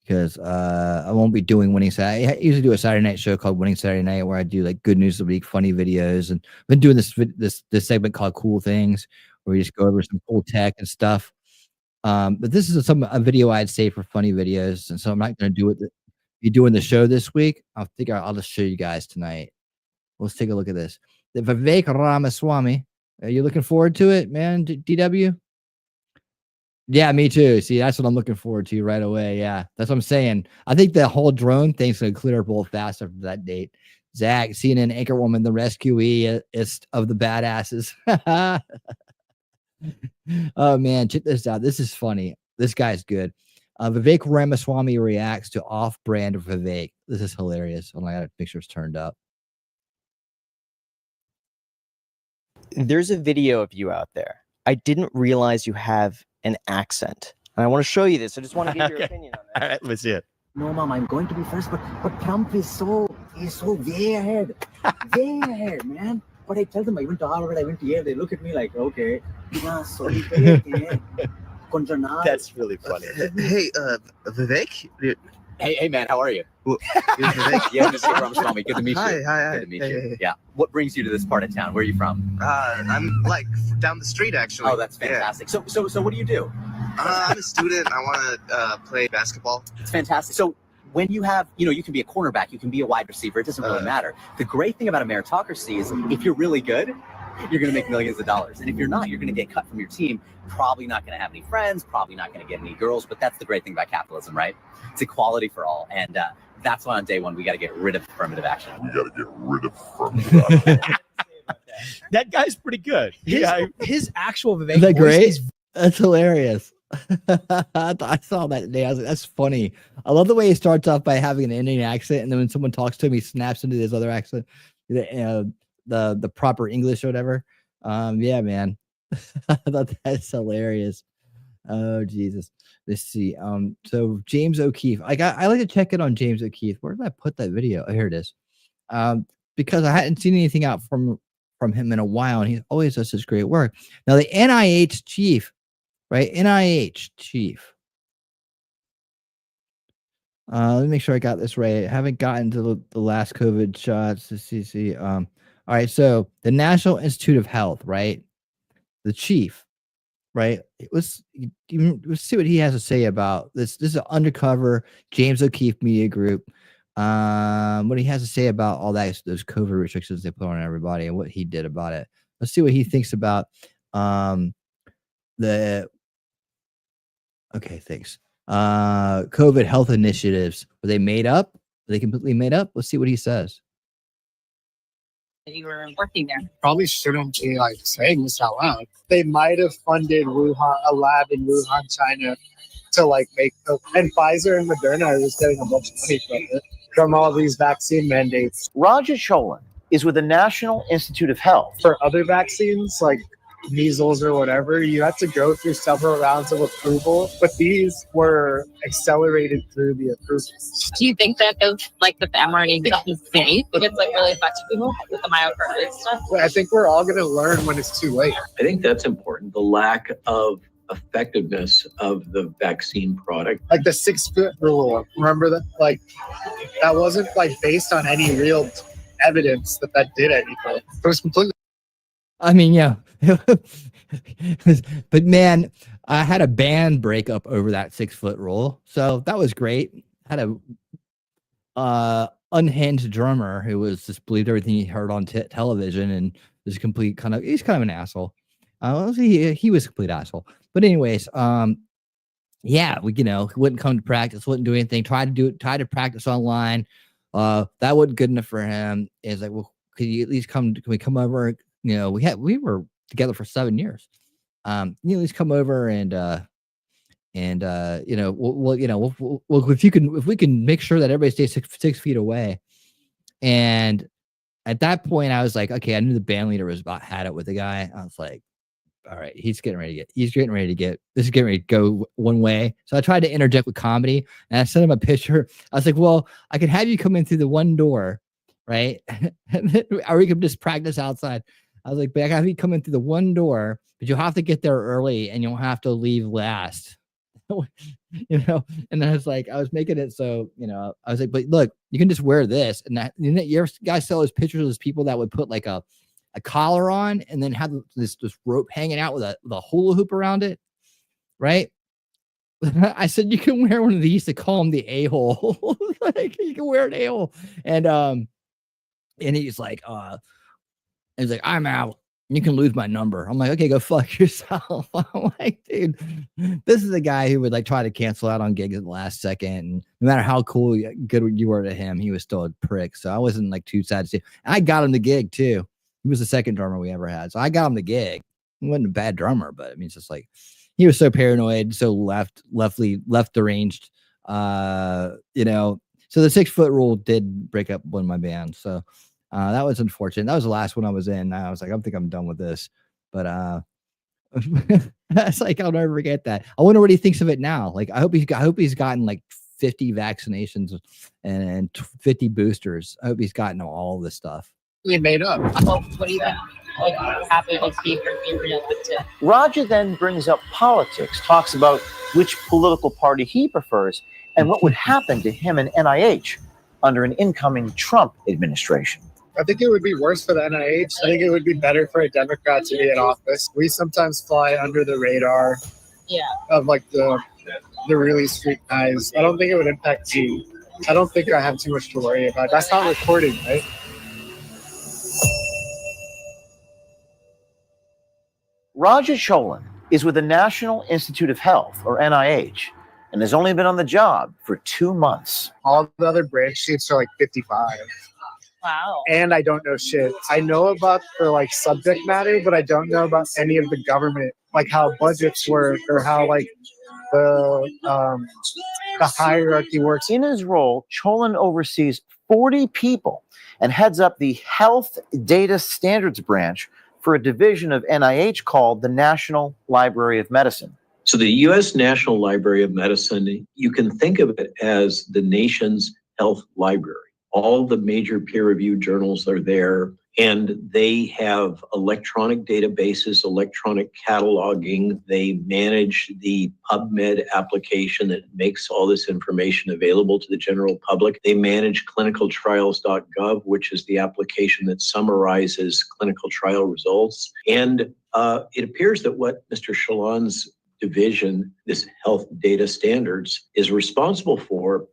because I won't be doing Winning Saturday. I usually do a Saturday night show called Winning Saturday Night where I do like good news of the week, funny videos, and I've been doing this segment called Cool Things where we just go over some cool tech and stuff. But this is a video I'd say for funny videos, and so I'm not going to do it. Be doing the show this week. I'll just show you guys tonight. Let's take a look at this. The Vivek Ramaswamy. Are you looking forward to it, man? DW. Yeah, me too. See, that's what I'm looking forward to right away. Yeah, that's what I'm saying. I think the whole drone thing's going to clear up a little fast after that date. Zach, CNN anchorwoman, the rescuee is of the badasses. Oh, man, check this out. This is funny. This guy's good. Vivek Ramaswamy reacts to off-brand Vivek. This is hilarious. Oh, my God, picture's turned up. There's a video of you out there. I didn't realize you have an accent. And I want to show you this. I just want to get your opinion on this. All right, let's see it. No, Mom, I'm going to be first, but Trump is so way ahead. Way ahead, man. But I tell them I went to Harvard, I went to Yale, they look at me like, okay. That's really funny. Hey, Vivek? Hey, man, how are you? Vivek? Yeah, Mr. Ramaswamy. Good to meet you. Hi. Good to meet Hey, you. hey. Yeah. What brings you to this part of town? Where are you from? I'm like down the street, actually. Oh, that's fantastic. So what do you do? I'm a student. I want to play basketball. It's fantastic. So when you have, you can be a cornerback, you can be a wide receiver. It doesn't really matter. The great thing about a meritocracy is if you're really good, you're going to make millions of dollars. And if you're not, you're going to get cut from your team. Probably not going to have any friends, probably not going to get any girls. But that's the great thing about capitalism, right? It's equality for all. And that's why on day one, we got to get rid of affirmative action. We got to get rid of affirmative action. That guy's pretty good. His actual Vivek Is that voice great? is That's hilarious. I saw that today. I was like, that's funny. I love the way he starts off by having an Indian accent, and then when someone talks to him, he snaps into his other accent, the proper English or whatever. Yeah, man. I thought that's hilarious. Oh Jesus. Let's see. So James O'Keefe. I like to check in on James O'Keefe. Where did I put that video? Oh, here it is. Because I hadn't seen anything out from him in a while, and he always does such great work. Now the NIH chief, right? NIH chief. Let me make sure I got this right. I haven't gotten to the last COVID shots. Let's see. All right. So the National Institute of Health, right? The chief, right? Let's see what he has to say about this. This is an undercover James O'Keefe Media Group. What he has to say about all that, those COVID restrictions they put on everybody, and what he did about it. Let's see what he thinks about the. Okay, thanks. COVID health initiatives. Were they made up? Were they completely made up? Let's see what he says. You were working there. Probably shouldn't be like saying this out loud. They might have funded Wuhan, a lab in Wuhan, China, to like make, and Pfizer and Moderna are just getting a bunch of money from it, from all these vaccine mandates. Roger Cholin is with the National Institute of Health. For other vaccines, like measles or whatever, you have to go through several rounds of approval, but these were accelerated through the approvals. Do you think that like the mRNA is safe? It's like really affecting people with the myocarditis stuff? I think we're all going to learn when it's too late. I think that's important. The lack of effectiveness of the vaccine product. Like the 6 foot rule. Remember that? Like that wasn't like based on any real evidence that did anything. It was completely. I mean, yeah. But man, I had a band break up over that 6 foot rule. So that was great. Had a unhinged drummer who was just believed everything he heard on television and was complete he's kind of an asshole. He was a complete asshole. But anyways, yeah, we wouldn't come to practice, wouldn't do anything, tried to practice online. That wasn't good enough for him. It's like, well, could you at least can we come over? We were together for 7 years. At least come over and if we can make sure that everybody stays 6 feet away. And at that point, I was like, okay, I knew the band leader was about had it with the guy. I was like, all right, this is getting ready to go one way. So I tried to interject with comedy, and I sent him a picture. I was like, well, I could have you come in through the one door, right? Or we could just practice outside. I was like, but I have you come in through the one door, but you'll have to get there early and you'll have to leave last. And I was like, I was making it so, I was like, but look, you can just wear this. And you guys saw those pictures of those people that would put like a collar on and then have this rope hanging out with a hula hoop around it, right? I said, you can wear one of these to call him the a-hole. Like, you can wear an a-hole. And he's like, I'm out. You can lose my number. I'm like, okay, go fuck yourself. I'm like, dude, this is a guy who would like try to cancel out on gigs at the last second. And no matter how good you were to him, he was still a prick. So I wasn't like too sad to see. I got him the gig too. He was the second drummer we ever had. So I got him the gig. He wasn't a bad drummer, but I mean, it's just like he was so paranoid, so left deranged. So the 6 foot rule did break up one of my bands. So that was unfortunate. That was the last one I was in. I was like, I think I'm done with this. But it's like I'll never forget that. I wonder what he thinks of it now. Like I hope he's gotten like 50 vaccinations and 50 boosters. I hope he's gotten all of this stuff. We made up. Well, what do you think? Like, happened with being reelected to? Roger then brings up politics, talks about which political party he prefers and what would happen to him and NIH under an incoming Trump administration. I think it would be worse for the NIH. I think it would be better for a Democrat to be in office. We sometimes fly under the radar of like the really street guys. I don't think it would impact you. I don't think I have too much to worry about. That's not recording, right? Roger Cholin is with the National Institute of Health, or NIH, and has only been on the job for 2 months. All the other branch chiefs are like 55. Wow. And I don't know shit. I know about the like subject matter, but I don't know about any of the government, like how budgets work or how the hierarchy works. In his role, Cholin oversees 40 people and heads up the Health Data Standards Branch for a division of NIH called the National Library of Medicine. So the U.S. National Library of Medicine, you can think of it as the nation's health library. All the major peer-reviewed journals are there, and they have electronic databases, electronic cataloging. They manage the PubMed application that makes all this information available to the general public. They manage clinicaltrials.gov, which is the application that summarizes clinical trial results. And it appears that what Mr. Cholon's division, this health data standards, is responsible for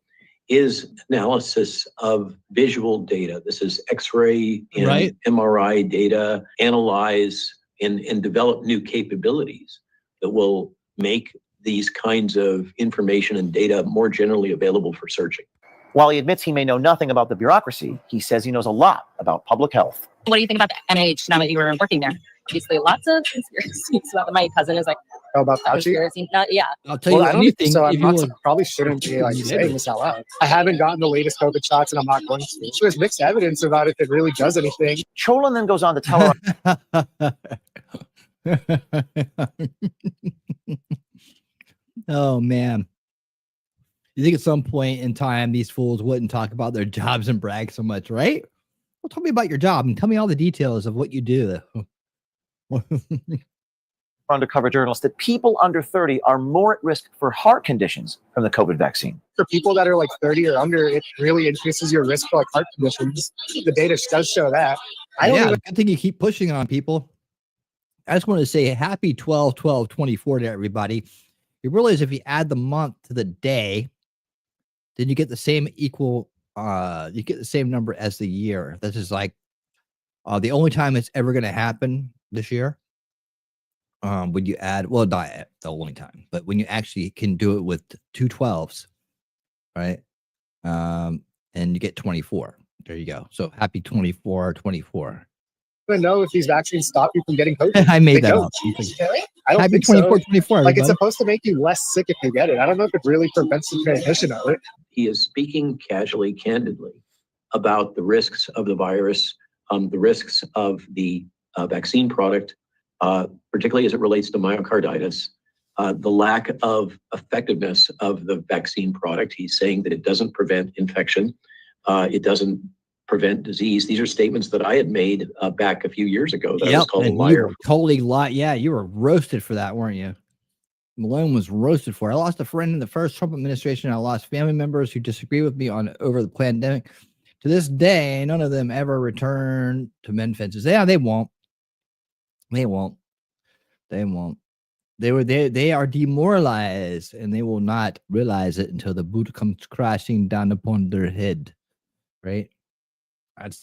is analysis of visual data. This is X-ray and MRI data, analyze and develop new capabilities that will make these kinds of information and data more generally available for searching. While he admits he may know nothing about the bureaucracy, he says he knows a lot about public health. What do you think about the NIH now that you were working there? Basically, lots of conspiracies about my cousin is like, about Fauci? Yeah. I'll tell you anything. So if I'm you not, probably shouldn't be like saying this out loud. I haven't gotten the latest COVID shots, and I'm not going to. There's mixed evidence about if it really does anything. Cholin then goes on to tell Oh man. You think at some point in time these fools wouldn't talk about their jobs and brag so much, right? Well, tell me about your job and tell me all the details of what you do. undercover journalists that people under 30 are more at risk for heart conditions from the COVID vaccine. For people that are like 30 or under, it really increases your risk for like heart conditions. The data does show that. Good thing you keep pushing on people. I just want to say happy 12/12/24 to everybody. You realize if you add the month to the day, then you get the same you get the same number as the year. This is like the only time it's ever going to happen this year. When you add, well, not the only time, but when you actually can do it with 2 12s, right? And you get 24. There you go. So happy 24/24. I don't know if these vaccines stop you from getting COVID. I made that up. Really? I don't happy think 24/24. Like it's supposed to make you less sick if you get it. I don't know if it really prevents the transmission of it. He is speaking casually, candidly about the risks of the virus, the risks of the vaccine product, particularly as it relates to myocarditis, the lack of effectiveness of the vaccine product. He's saying that it doesn't prevent infection. It doesn't prevent disease. These are statements that I had made back a few years ago that I was called a liar. Totally lie. Yeah, you were roasted for that, weren't you? Malone was roasted for it. I lost a friend in the first Trump administration. I lost family members who disagree with me over the pandemic. To this day, none of them ever returned to mend fences. Yeah, they won't. They won't. They won't. They are demoralized, and they will not realize it until the boot comes crashing down upon their head. Right?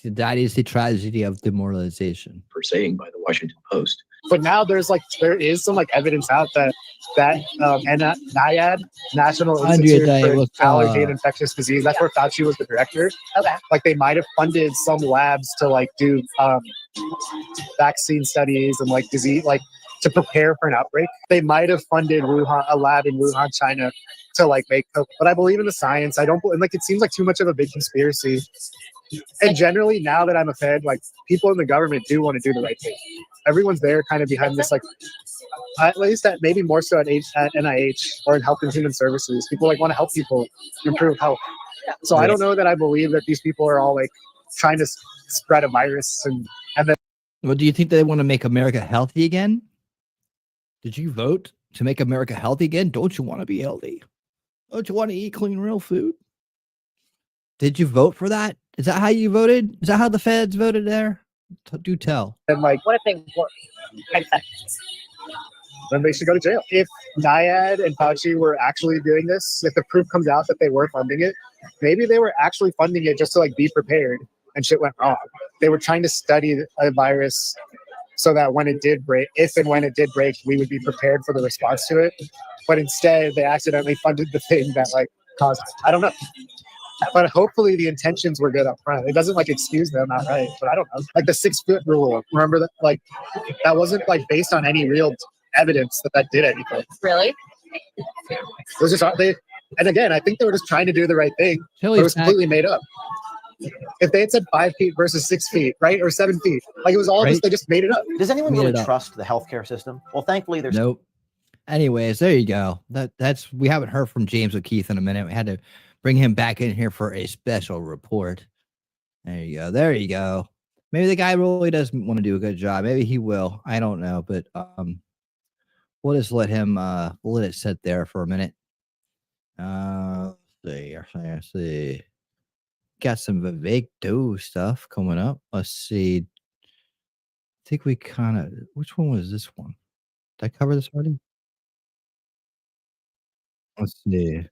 That is the tragedy of demoralization. For saying by the Washington Post. But now there is some evidence out that NIAID, National Institute for Allergy and Infectious Disease, that's where Fauci was the director. Okay. Like they might have funded some labs to do vaccine studies and disease, to prepare for an outbreak. They might have funded a lab in Wuhan, China, to make COVID. But I believe in the science. I don't it seems like too much of a big conspiracy. And generally, now that I'm a Fed, people in the government do want to do the right thing. Everyone's there kind of behind this, at least maybe more so at NIH or in Health and Human Services. People want to help people improve health. So I don't know that I believe that these people are all trying to spread a virus and then. Well, do you think they want to make America healthy again? Did you vote to make America healthy again? Don't you want to be healthy? Don't you want to eat clean, real food? Did you vote for that? Is that how you voted? Is that how the feds voted there? Do tell. And what if they were? Then they should go to jail. If NIAID and Fauci were actually doing this, if the proof comes out that they were funding it, maybe they were actually funding it just to be prepared and shit went wrong. They were trying to study a virus so that when it did break, if and when it did break, we would be prepared for the response to it. But instead, they accidentally funded the thing that caused it. I don't know. But hopefully the intentions were good up front. It doesn't excuse them outright, but I don't know. The 6 foot rule. Remember that? That wasn't based on any real evidence that did anything. Really? It was just and again, I think they were just trying to do the right thing. But it was completely made up. If they had said 5 feet versus 6 feet, right, or 7 feet, like it was all just they just made it up. Does anyone Made really it up. trust the healthcare system? Well, thankfully, there's Nope. Anyways, there you go. That's we haven't heard from James O'Keefe in a minute. We had to bring him back in here for a special report. There you go. There you go. Maybe the guy really does want to do a good job. Maybe he will. I don't know, but we'll just let him we'll let it sit there for a minute. Let's see. Got some Vivek Do stuff coming up. Let's see. I think we kind of which one was this one? Did I cover this already? Let's see.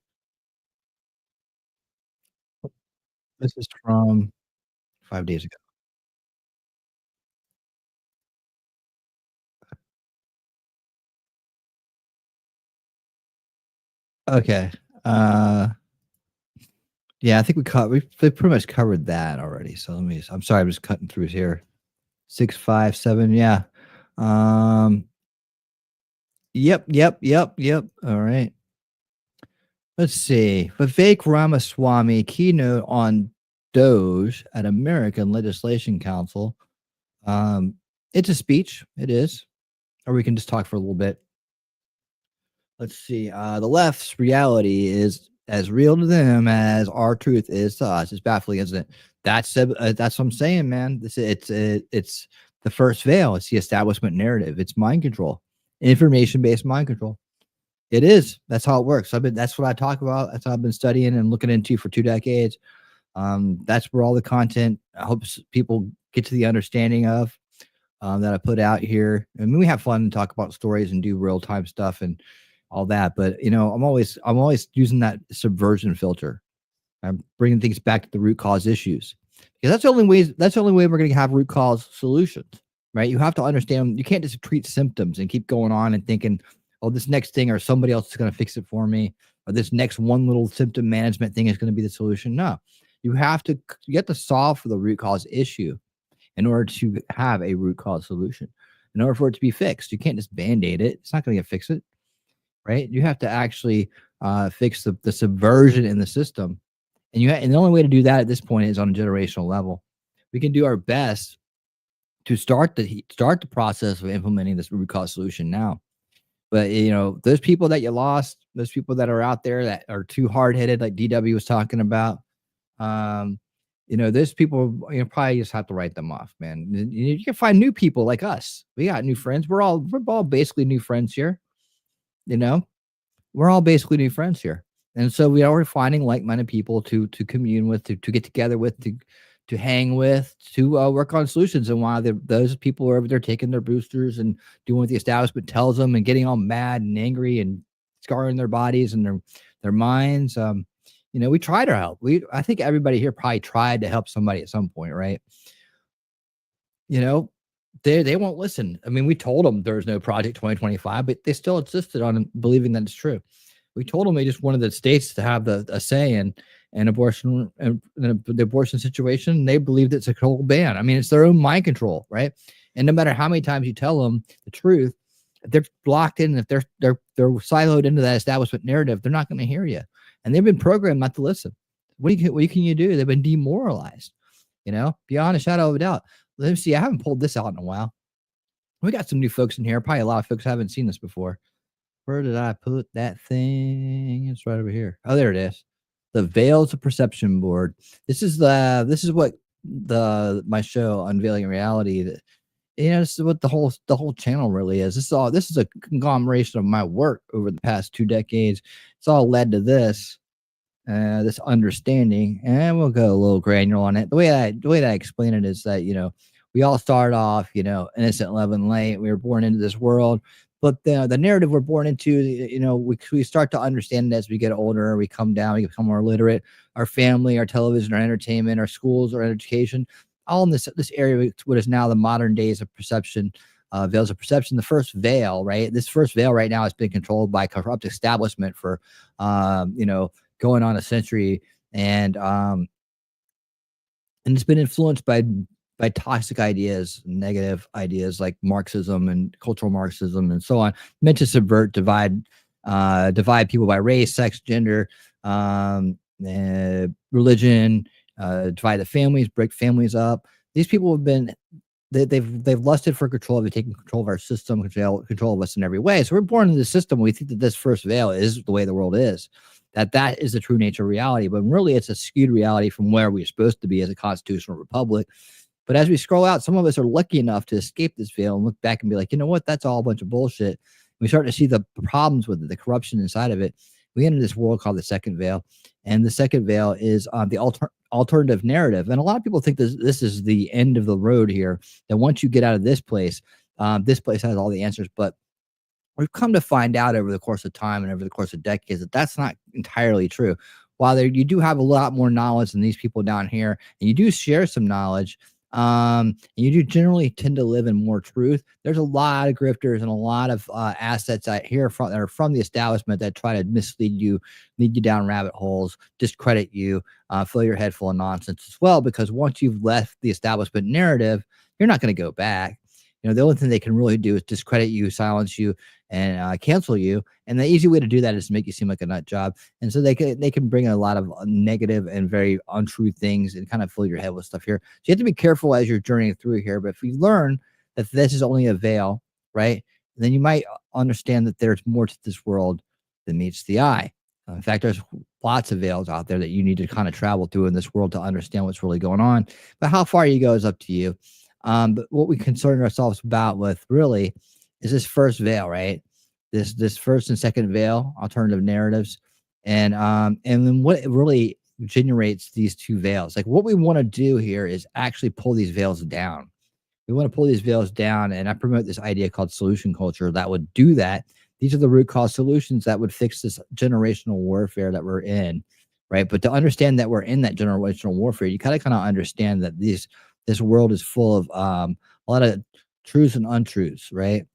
This is from 5 days ago. Okay. Yeah, I think we pretty much covered that already. So I'm sorry, I'm just cutting through here. 6, 5, 7, yeah. Yep. All right. Let's see. Vivek Ramaswamy keynote on Doge at American Legislation Council. It's a speech. It is. Or we can just talk for a little bit. Let's see. The left's reality is as real to them as our truth is to us. It's baffling, isn't it? That's what I'm saying, man. It's the first veil. It's the establishment narrative. It's mind control, information-based mind control. It is. That's how it works. That's what I talk about. That's what I've been studying and looking into for 2 decades. That's where all the content I hope people get to the understanding of that I put out here. I mean, we have fun and talk about stories and do real time stuff and all that. But I'm always using that subversion filter. I'm bringing things back to the root cause issues because that's the only way we're going to have root cause solutions, right? You have to understand. You can't just treat symptoms and keep going on and thinking, oh, this next thing or somebody else is going to fix it for me, or this next one little symptom management thing is going to be the solution. No, you have to solve for the root cause issue in order to have a root cause solution. In order for it to be fixed, you can't just band-aid it. It's not going to fix it, right? You have to actually fix the subversion in the system. And the only way to do that at this point is on a generational level. We can do our best to start the process of implementing this root cause solution now. But those people that you lost, those people that are out there that are too hard-headed, like DW was talking about, those people, probably just have to write them off, man. You can find new people like us. We got new friends. We're all basically new friends here. We're all basically new friends here. And so we are finding like-minded people to commune with, to get together with, to hang with, to work on solutions. And while those people are over there taking their boosters and doing what the establishment tells them and getting all mad and angry and scarring their bodies and their minds, we try to help. I think everybody here probably tried to help somebody at some point, right? They won't listen. I mean, we told them there's no Project 2025, but they still insisted on believing that it's true. We told them they just wanted the states to have a say in abortion and the abortion situation. They believed it's a total ban. I mean, it's their own mind control, right? And no matter how many times you tell them the truth, if they're blocked in, if they're siloed into that establishment narrative, they're not going to hear you. And they've been programmed not to listen. What can you do? They've been demoralized, beyond a shadow of a doubt. Let me see. I haven't pulled this out in a while. We got some new folks in here. Probably a lot of folks haven't seen this before. Where did I put that thing? It's right over here. Oh, there it is. The Veils of Perception board. This is what my show Unveiling Reality. This is what the whole channel really is. This is a conglomeration of my work over the past 2 decades. It's all led to this understanding, and we'll go a little granular on it. The way that I explain it is that we all start off innocent, love, and light. We were born into this world. But the narrative we're born into, we start to understand it as we get older. We come down, we become more literate. Our family, our television, our entertainment, our schools, our education, all in this area, what is now the modern days of perception, veils of perception. The first veil, right? This first veil right now has been controlled by corrupt establishment for, going on a century, and it's been influenced by toxic ideas, negative ideas like Marxism and cultural Marxism and so on, meant to subvert, divide, divide people by race, sex, gender, religion, divide the families, break families up. These people have been they've lusted for control. They've taken control of our system, control of us in every way. So we're born into the system. We think that this first veil is the way the world is, that is the true nature of reality. But really, it's a skewed reality from where we're supposed to be as a constitutional republic. But as we scroll out, some of us are lucky enough to escape this veil and look back and be like, you know what? That's all a bunch of bullshit. We start to see the problems with it, the corruption inside of it. We enter this world called the second veil. And the second veil is the alternative narrative. And a lot of people think this is the end of the road here, that once you get out of this place has all the answers. But we've come to find out over the course of time and over the course of decades that that's not entirely true. While you do have a lot more knowledge than these people down here, and you do share some knowledge, and you do generally tend to live in more truth, there's a lot of grifters and a lot of assets out here that are from the establishment that try to mislead you, lead you down rabbit holes, discredit you, fill your head full of nonsense as well. Because once you've left the establishment narrative, you're not going to go back. The only thing they can really do is discredit you, silence you, and cancel you. And the easy way to do that is to make you seem like a nut job. And so they can bring a lot of negative and very untrue things and kind of fill your head with stuff here. So you have to be careful as you're journeying through here. But if you learn that this is only a veil, right, then you might understand that there's more to this world than meets the eye. In fact, there's lots of veils out there that you need to kind of travel through in this world to understand what's really going on. But how far you go is up to you. But what we concern ourselves about with really is this first veil, right? This first and second veil, alternative narratives, and then what really generates these two veils. Like what we want to do here is actually pull these veils down. We want to pull these veils down, and I promote this idea called solution culture that would do that. These are the root cause solutions that would fix this generational warfare that we're in, right? But to understand that we're in that generational warfare, you kind of understand that this world is full of a lot of truths and untruths, right?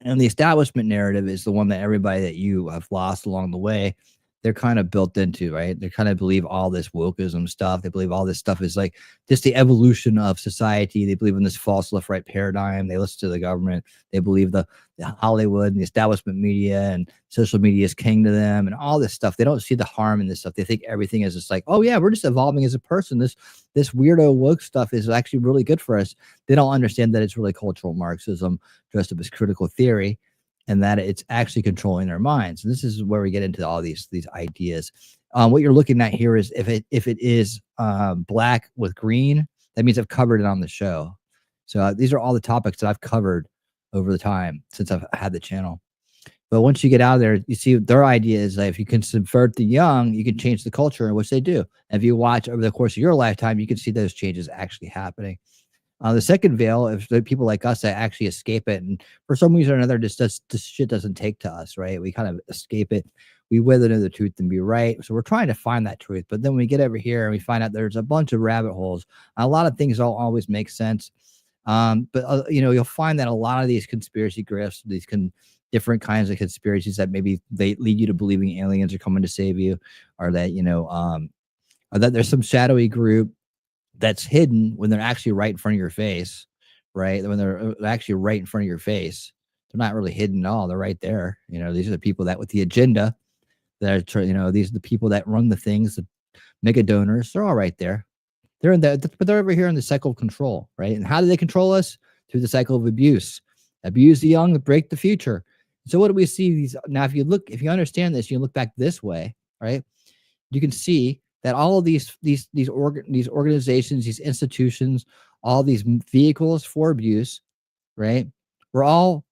And the establishment narrative is the one that everybody that you have lost along the way, they're kind of built into, right? They kind of believe all this wokeism stuff. They believe all this stuff is like just the evolution of society. They believe in this false left-right paradigm. They listen to the government. They believe the Hollywood and the establishment media and social media is king to them and all this stuff. They don't see the harm in this stuff. They think everything is just like, oh yeah, we're just evolving as a person. This weirdo woke stuff is actually really good for us. They don't understand that it's really cultural Marxism dressed up as critical theory, and that it's actually controlling their minds. And this is where we get into all these ideas. What you're looking at here is if it is black with green, that means I've covered it on the show. So these are all the topics that I've covered over the time since I've had the channel. But once you get out of there, you see their idea is that if you can subvert the young, you can change the culture, in which they do. And if you watch over the course of your lifetime, you can see those changes actually happening. The second veil, if the people like us that actually escape it, and for some reason or another, this shit doesn't take to us, right? We kind of escape it. We wither to the truth and be right. So we're trying to find that truth. But then we get over here and we find out there's a bunch of rabbit holes. A lot of things don't always make sense. But you'll find that a lot of these conspiracy grifts, different kinds of conspiracies that maybe they lead you to believing aliens are coming to save you, or that, or that there's some shadowy group that's hidden when they're actually right in front of your face, right? When they're actually right in front of your face, they're not really hidden at all. They're right there. These are the people that with the agenda that are, these are the people that run the things, the mega donors. They're all right there. But they're over here in the cycle of control, right? And how do they control us? Through the cycle of abuse. Abuse the young, break the future. So what do we see? Now, if you understand this, you look back this way, right? You can see that all of these organizations, these institutions, all these vehicles for abuse, right, were all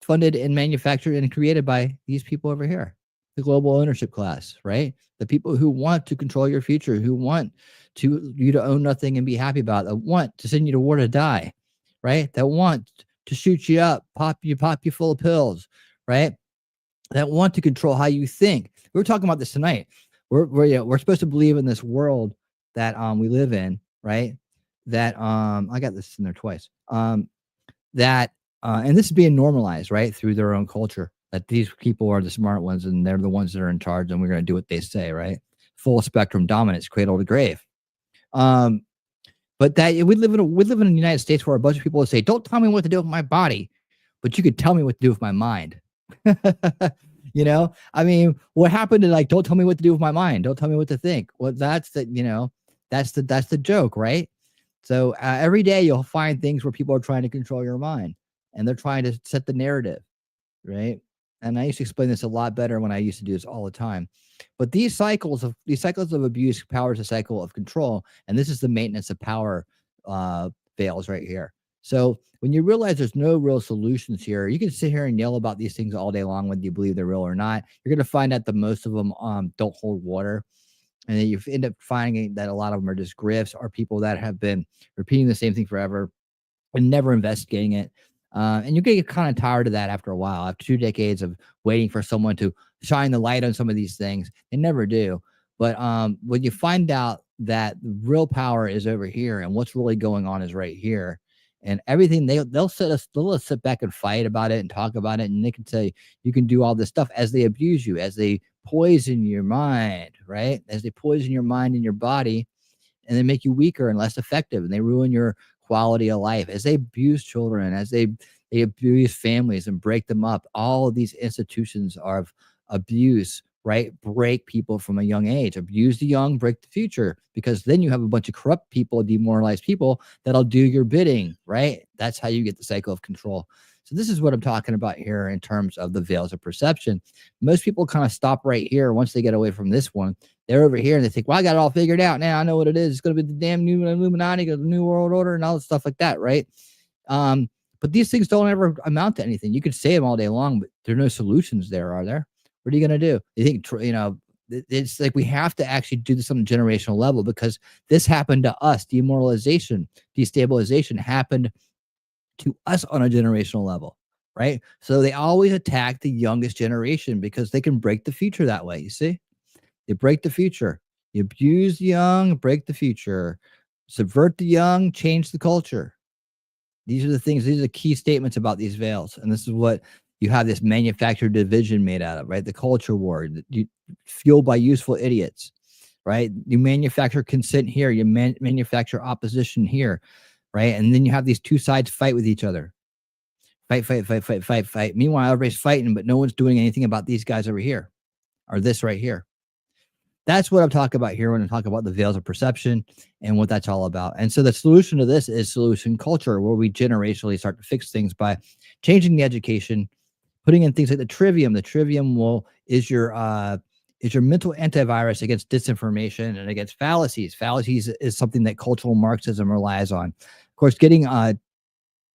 funded and manufactured and created by these people over here, the global ownership class, right? The people who want to control your future, who want you to own nothing and be happy about it, that want to send you to war to die, right? That want to shoot you up, pop you full of pills, right? That want to control how you think. We were talking about this tonight. We're supposed to believe in this world that we live in, right? That I got this in there twice. And this is being normalized, right, through their own culture. That these people are the smart ones and they're the ones that are in charge, and we're going to do what they say, right? Full spectrum dominance, cradle to grave. But that we live in the United States where a bunch of people would say, "Don't tell me what to do with my body, but you could tell me what to do with my mind." You know, I mean, what happened to like, don't tell me what to do with my mind. Don't tell me what to think. Well, that's the, you know, that's the joke, right? So every day you'll find things where people are trying to control your mind and they're trying to set the narrative, right? And I used to explain this a lot better when I used to do this all the time. But these cycles of abuse powers a cycle of control, and this is the maintenance of power veils right here. So when you realize there's no real solutions here, you can sit here and yell about these things all day long, whether you believe they're real or not. You're going to find out that most of them don't hold water. And then you end up finding that a lot of them are just grifts or people that have been repeating the same thing forever and never investigating it. And you get kind of tired of that after a while. After 2 decades of waiting for someone to shine the light on some of these things, they never do. But when you find out that the real power is over here and what's really going on is right here, and everything they'll sit back and fight about it and talk about it, and they can say you can do all this stuff as they abuse you, as they poison your mind, right? As they poison your mind and your body, and they make you weaker and less effective, and they ruin your quality of life, as they abuse children, as they abuse families and break them up. All of these institutions of abuse, right, break people from a young age. Abuse the young, break the future, because then you have a bunch of corrupt people, demoralized people that'll do your bidding, right? That's how you get the cycle of control. So this is what I'm talking about here in terms of the veils of perception. Most people kind of stop right here once they get away from this one. They're over here and they think, well, I got it all figured out now. I know what it is. It's going to be the damn new Illuminati, the new world order, and all this stuff like that, right? But these things don't ever amount to anything. You could say them all day long, but there are no solutions there, are there? What are you going to do? You think, it's like we have to actually do this on a generational level, because this happened to us. Demoralization, destabilization happened to us on a generational level, right? So they always attack the youngest generation because they can break the future that way. You see, they break the future. You abuse the young, break the future, subvert the young, change the culture. These are the things. These are the key statements about these veils, and this is what you have this manufactured division made out of, right? The culture war, fueled by useful idiots, right? You manufacture consent here, you manufacture opposition here, right? And then you have these two sides fight with each other. Fight. Meanwhile, everybody's fighting, but no one's doing anything about these guys over here or this right here. That's what I'm talking about here when I talk about the veils of perception and what that's all about. And so the solution to this is solution culture, where we generationally start to fix things by changing the education, putting in things like the trivium. The trivium is your mental antivirus against disinformation and against fallacies. Fallacies is something that cultural Marxism relies on. Of course, getting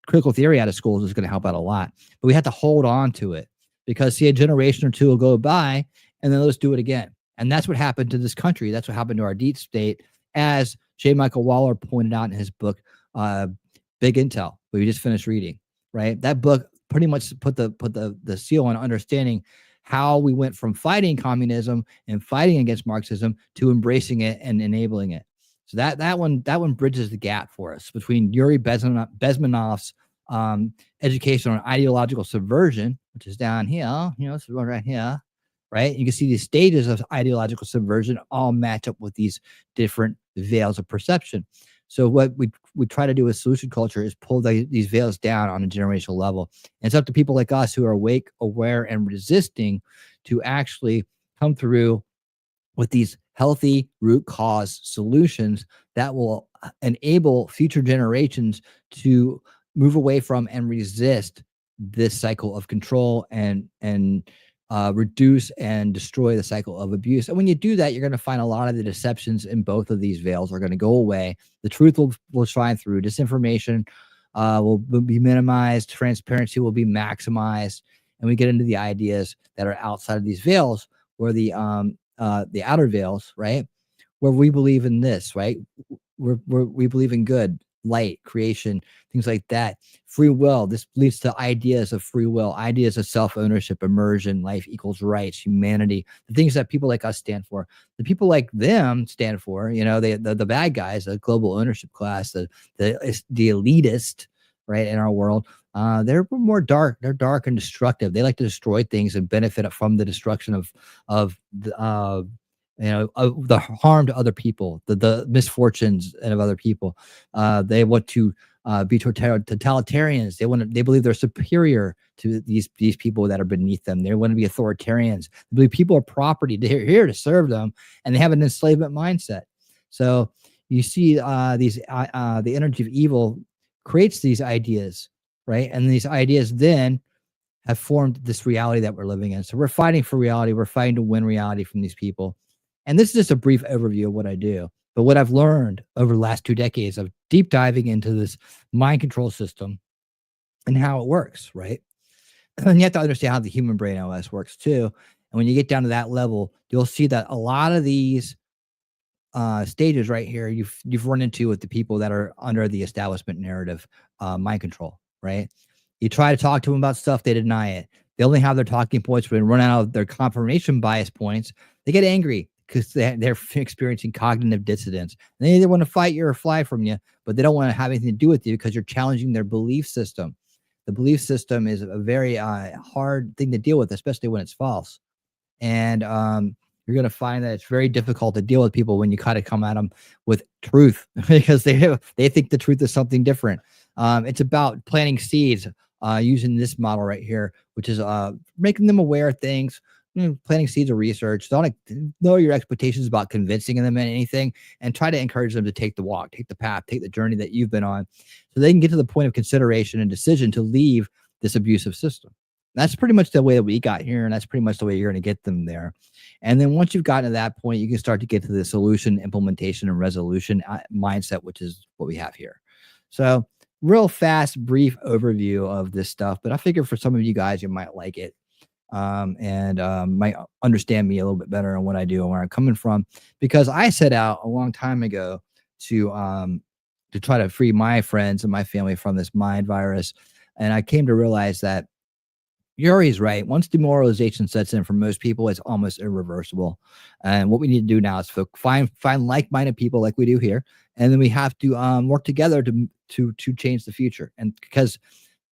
critical theory out of schools is going to help out a lot, but we have to hold on to it, because see, a generation or two will go by and then let's do it again. And that's what happened to this country. That's what happened to our deep state, as J. Michael Waller pointed out in his book, Big Intel, we just finished reading, right? That book pretty much put the seal on understanding how we went from fighting communism and fighting against Marxism to embracing it and enabling it. So that one bridges the gap for us between Yuri Bezmenov's education on ideological subversion, which is down here, it's right here, right? You can see these stages of ideological subversion all match up with these different veils of perception. So what we try to do with solution culture is pull these veils down on a generational level. And it's up to people like us who are awake, aware, and resisting to actually come through with these healthy root cause solutions that will enable future generations to move away from and resist this cycle of control and reduce and destroy the cycle of abuse. And when you do that, you're going to find a lot of the deceptions in both of these veils are going to go away. The truth will shine through. Disinformation will be minimized. Transparency will be maximized. And we get into the ideas that are outside of these veils, where the outer veils, right, where we believe in this, right? We believe in good, light, creation, things like that. Free will. This leads to ideas of free will, ideas of self-ownership, immersion, life equals rights, humanity, the things that people like us stand for. The people like them stand for, the bad guys, the global ownership class, the elitist, right, in our world. They're more dark. They're dark and destructive. They like to destroy things and benefit from the destruction of the harm to other people, the misfortunes of other people. They want to be totalitarians. They believe they're superior to these people that are beneath them. They want to be authoritarians. They believe people are property. They're here to serve them, and they have an enslavement mindset. So you see the energy of evil creates these ideas, right? And these ideas then have formed this reality that we're living in. So we're fighting for reality. We're fighting to win reality from these people. And this is just a brief overview of what I do. But what I've learned over the last 2 decades of deep diving into this mind control system and how it works, right? And you have to understand how the human brain OS works too. And when you get down to that level, you'll see that a lot of these stages right here you've run into with the people that are under the establishment narrative mind control, right? You try to talk to them about stuff, they deny it. They only have their talking points. When they run out of their confirmation bias points, they get angry because they're experiencing cognitive dissonance. They either want to fight you or fly from you, but they don't want to have anything to do with you because you're challenging their belief system. The belief system is a very hard thing to deal with, especially when it's false. And you're going to find that it's very difficult to deal with people when you kind of come at them with truth because they think the truth is something different. It's about planting seeds using this model right here, which is making them aware of things, planting seeds of research. Don't know your expectations about convincing them in anything, and try to encourage them to take the walk, take the path, take the journey that you've been on, so they can get to the point of consideration and decision to leave this abusive system. That's pretty much the way that we got here, and that's pretty much the way you're going to get them there. And then once you've gotten to that point, you can start to get to the solution, implementation, and resolution mindset, which is what we have here. So real fast, brief overview of this stuff, but I figure for some of you guys, you might like it and might understand me a little bit better on what I do and where I'm coming from, because I set out a long time ago to try to free my friends and my family from this mind virus. And I came to realize that Yuri's right. Once demoralization sets in for most people, it's almost irreversible. And what we need to do now is find like-minded people like we do here, and then we have to work together to change the future. And because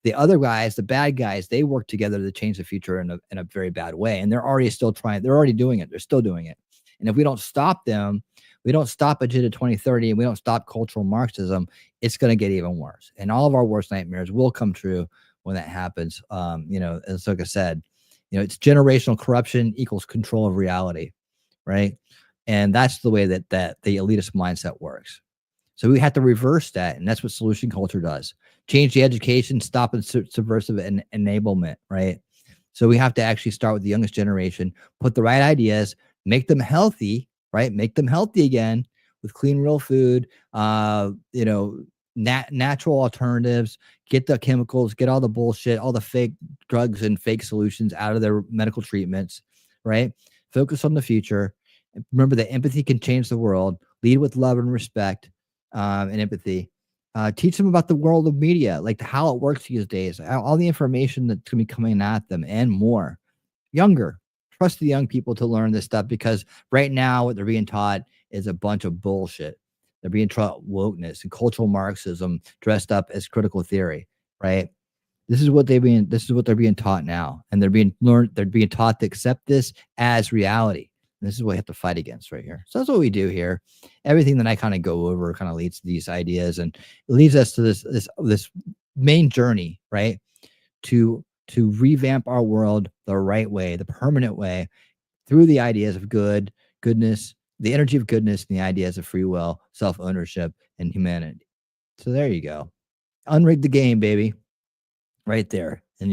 the other guys, the bad guys, they work together to change the future in a very bad way, and they're already still trying. They're already doing it. They're still doing it. And if we don't stop them, we don't stop Agenda 2030, and we don't stop cultural Marxism, it's going to get even worse. And all of our worst nightmares will come true when that happens. As like I said, it's generational corruption equals control of reality, right? And that's the way that the elitist mindset works. So we have to reverse that, and that's what solution culture does. Change the education, stop subversive enablement, right? So we have to actually start with the youngest generation, put the right ideas, make them healthy, right? Make them healthy again with clean, real food, natural alternatives, get the chemicals, get all the bullshit, all the fake drugs and fake solutions out of their medical treatments, right? Focus on the future. Remember that empathy can change the world. Lead with love and respect and empathy. Teach them about the world of media, like how it works these days, all the information that's going to be coming at them and more. Younger. Trust the young people to learn this stuff, because right now what they're being taught is a bunch of bullshit. They're being taught wokeness and cultural Marxism dressed up as critical theory, right? This is what they're being taught now. And they're being taught to accept this as reality. And this is what we have to fight against right here. So that's what we do here. Everything that I kind of go over kind of leads to these ideas, and it leads us to this main journey, right? To revamp our world the right way, the permanent way, through the ideas of goodness, the energy of goodness, and the ideas of free will, self-ownership, and humanity. So there you go. Unrig the game, baby. Right there. And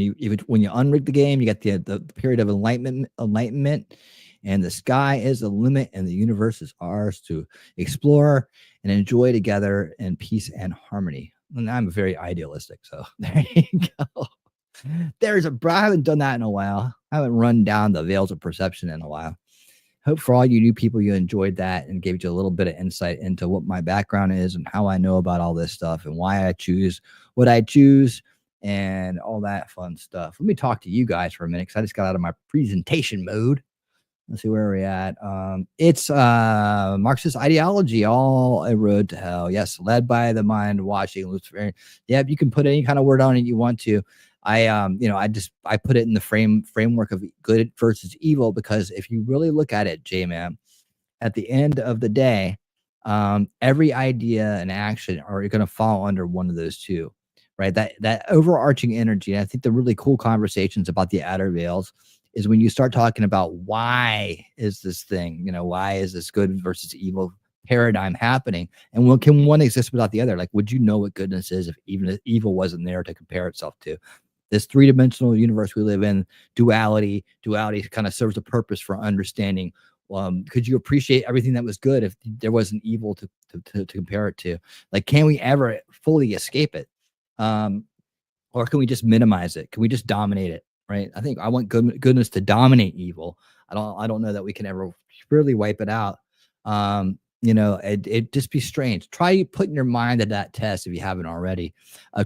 when you unrig the game, you got the period of enlightenment, and the sky is the limit, and the universe is ours to explore and enjoy together in peace and harmony. And I'm very idealistic, so there you go. I haven't done that in a while. I haven't run down the veils of perception in a while. Hope for all you new people, you enjoyed that and gave you a little bit of insight into what my background is and how I know about all this stuff and why I choose what I choose and all that fun stuff. Let me talk to you guys for a minute, because I just got out of my presentation mode. Let's see where we're at. It's Marxist ideology, all a road to hell. Yes, led by the mind washing Luciferian. Yeah, you can put any kind of word on it you want to. I put it in the framework of good versus evil, because if you really look at it, J-Man, at the end of the day, every idea and action are going to fall under one of those two, right? That overarching energy. And I think the really cool conversations about the outer veils is when you start talking about why is this thing, why is this good versus evil paradigm happening, and can one exist without the other? Like, would you know what goodness is if even evil wasn't there to compare itself to? This three-dimensional universe we live in, duality kind of serves a purpose for understanding. Could you appreciate everything that was good if there wasn't evil to compare it to? Like, can we ever fully escape it? Or can we just minimize it? Can we just dominate it? Right? I think I want goodness to dominate evil. I don't know that we can ever really wipe it out. It just be strange. Try putting your mind to that test if you haven't already.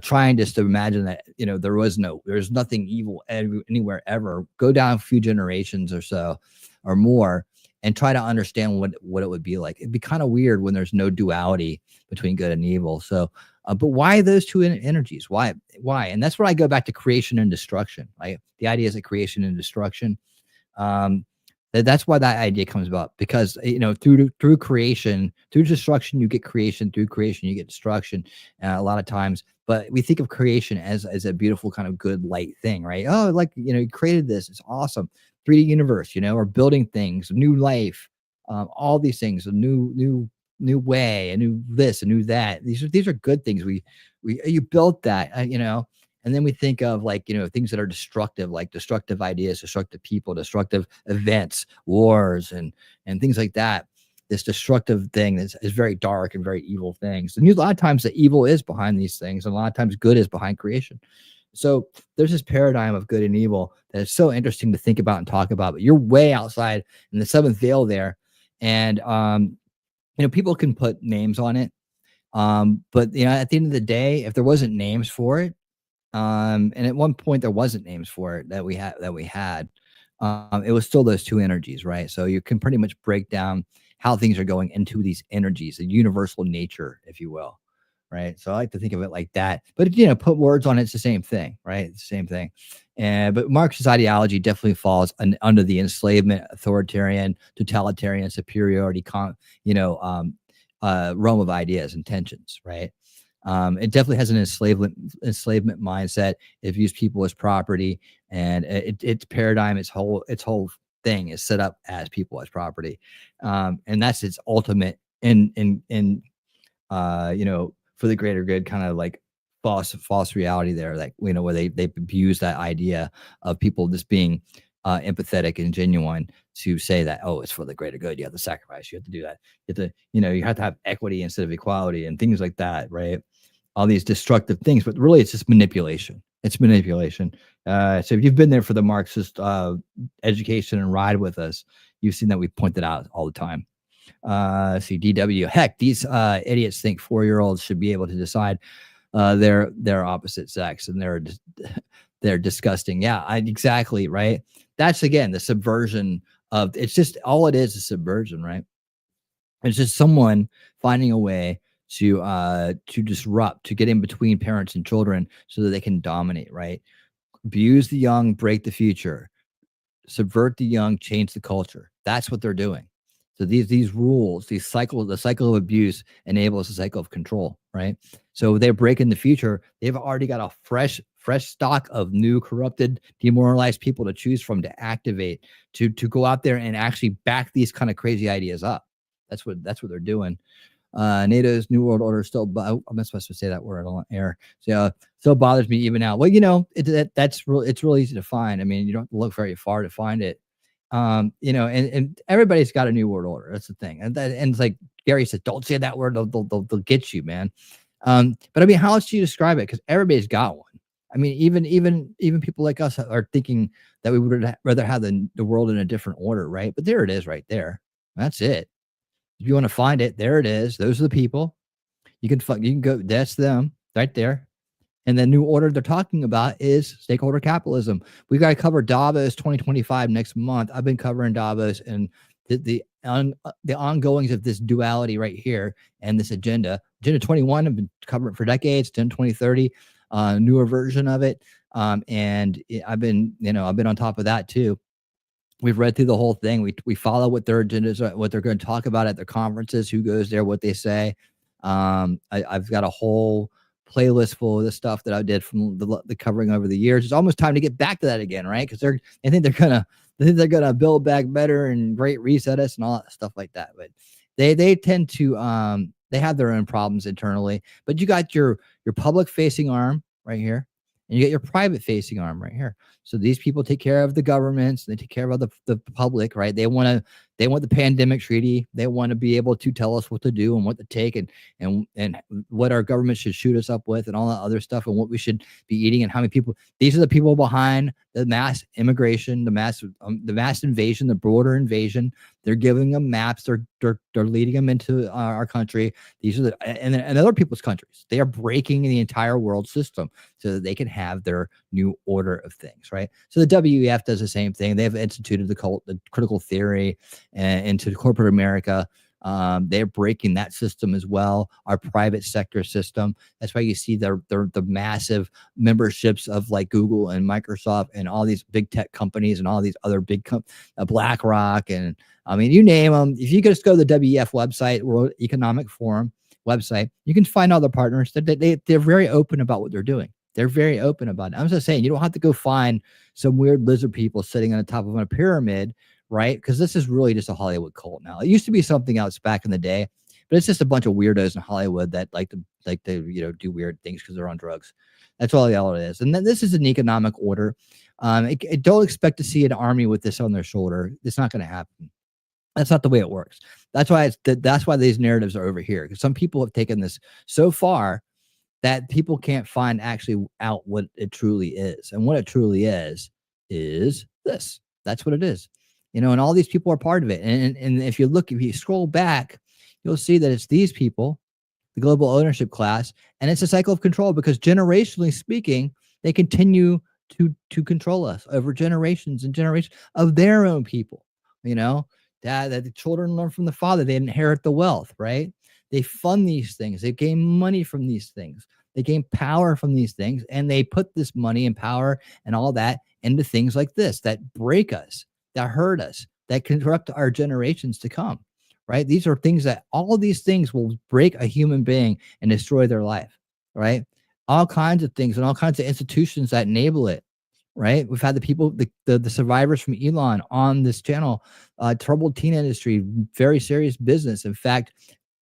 Trying just to imagine that there's nothing evil anywhere ever. Go down a few generations or so, or more, and try to understand what it would be like. It'd be kind of weird when there's no duality between good and evil. So, but why those two energies? Why? And that's where I go back to creation and destruction. Right? The ideas of creation and destruction. That's why that idea comes about, because through creation, through destruction you get creation, through creation you get destruction a lot of times. But we think of creation as a beautiful kind of good light thing, right? Oh, like you created this, it's awesome. 3D universe, or building things, new life, all these things, a new way, a new this, a new that. These are good things. You built that, and then we think of things that are destructive, like destructive ideas, destructive people, destructive events, wars, and things like that. This destructive thing is very dark and very evil things. And a lot of times the evil is behind these things, and a lot of times good is behind creation. So there's this paradigm of good and evil that is so interesting to think about and talk about. But you're way outside in the seventh veil there, and people can put names on it. But at the end of the day, if there wasn't names for it, and at one point there wasn't names for it that we had, it was still those two energies, right? So you can pretty much break down how things are going into these energies, a universal nature, if you will, right? So I like to think of it like that. But put words on it, it's the same thing, right? It's the same thing. But Marx's ideology definitely falls under the enslavement, authoritarian, totalitarian, superiority, realm of ideas and tensions, right? It definitely has an enslavement mindset. It views people as property, and its paradigm, its whole thing is set up as people as property, and that's its ultimate for the greater good kind of like false reality there, like where they abuse that idea of people just being empathetic and genuine to say that, oh, it's for the greater good. You have to sacrifice. You have to do that. You have to have equity instead of equality and things like that, right? All these destructive things, but really it's just manipulation. It's manipulation. So if you've been there for the Marxist education and ride with us, you've seen that we point that out all the time. See, DW, heck, these idiots think 4-year-olds should be able to decide their opposite sex, and they're disgusting. Yeah, exactly, right? That's again the subversion of, it's just all it is subversion, right? It's just someone finding a way to disrupt, to get in between parents and children so that they can dominate, right? Abuse the young, break the future, subvert the young, change the culture. That's what they're doing. So these rules, the cycle of abuse enables a cycle of control, right? So they're breaking the future. They've already got a fresh stock of new, corrupted, demoralized people to choose from, to activate, to go out there and actually back these kind of crazy ideas up. That's what they're doing. NATO's New World Order still, I'm not supposed to say that word on air. So still bothers me even now. Well, it's really easy to find. I mean, you don't have to look very far to find it. And everybody's got a New World Order. That's the thing. And it's like Gary said, don't say that word. They'll get you, man. But I mean, how else do you describe it? Because everybody's got one. I mean, even people like us are thinking that we would rather have the world in a different order, right? But there it is, right there. That's it. If you want to find it, there it is. Those are the people. You can go. That's them right there. And the new order they're talking about is stakeholder capitalism. We got to cover Davos 2025 next month. I've been covering Davos and the ongoings of this duality right here and this agenda. Agenda 21, I've been covering for decades. Agenda 2030, newer version of it. And I've been on top of that too. We've read through the whole thing. We follow what their agendas are, what they're going to talk about at their conferences, who goes there, what they say. I've got a whole playlist full of the stuff that I did from the covering over the years. It's almost time to get back to that again, right? Because they think they're gonna build back better and great reset us and all that stuff like that. But they tend to they have their own problems internally. But you got your public facing arm right here, and you get your private facing arm right here. So these people take care of the governments, they take care of the public, right? They want the pandemic treaty. They want to be able to tell us what to do and what to take and what our government should shoot us up with and all that other stuff and what we should be eating and how many people. These are the people behind the mass immigration, the mass invasion, the border invasion. They're giving them maps. They're leading them into our country. These are and other people's countries. They are breaking the entire world system so that they can have their new order of things, right? So the WEF does the same thing. They've instituted the critical theory into corporate America. They're breaking that system as well. Our private sector system. That's why you see the massive memberships of like Google and Microsoft and all these big tech companies and all these other big BlackRock and I mean you name them. If you just go to the WEF website, World Economic Forum website, you can find all the partners. They're very open about what they're doing. They're very open about it. I'm just saying you don't have to go find some weird lizard people sitting on the top of a pyramid, right? Because this is really just a Hollywood cult now. It used to be something else back in the day, but it's just a bunch of weirdos in Hollywood that like to do weird things because they're on drugs. That's all it is. And then this is an economic order. Don't expect to see an army with this on their shoulder. It's not going to happen. That's not the way it works. That's why these narratives are over here, because some people have taken this so far that people can't find actually out what it truly is. And what it truly is this. That's what it is. And all these people are part of it. And if you scroll back, you'll see that it's these people, the global ownership class, and it's a cycle of control because generationally speaking, they continue to control us over generations and generations of their own people. That the children learn from the father, they inherit the wealth, right? They fund these things. They gain money from these things. They gain power from these things. And they put this money and power and all that into things like this that break us, that hurt us, that corrupt our generations to come, right? These are things that all of these things will break a human being and destroy their life, right? All kinds of things and all kinds of institutions that enable it, right? We've had the people, the survivors from Elon on this channel, troubled teen industry, very serious business. In fact,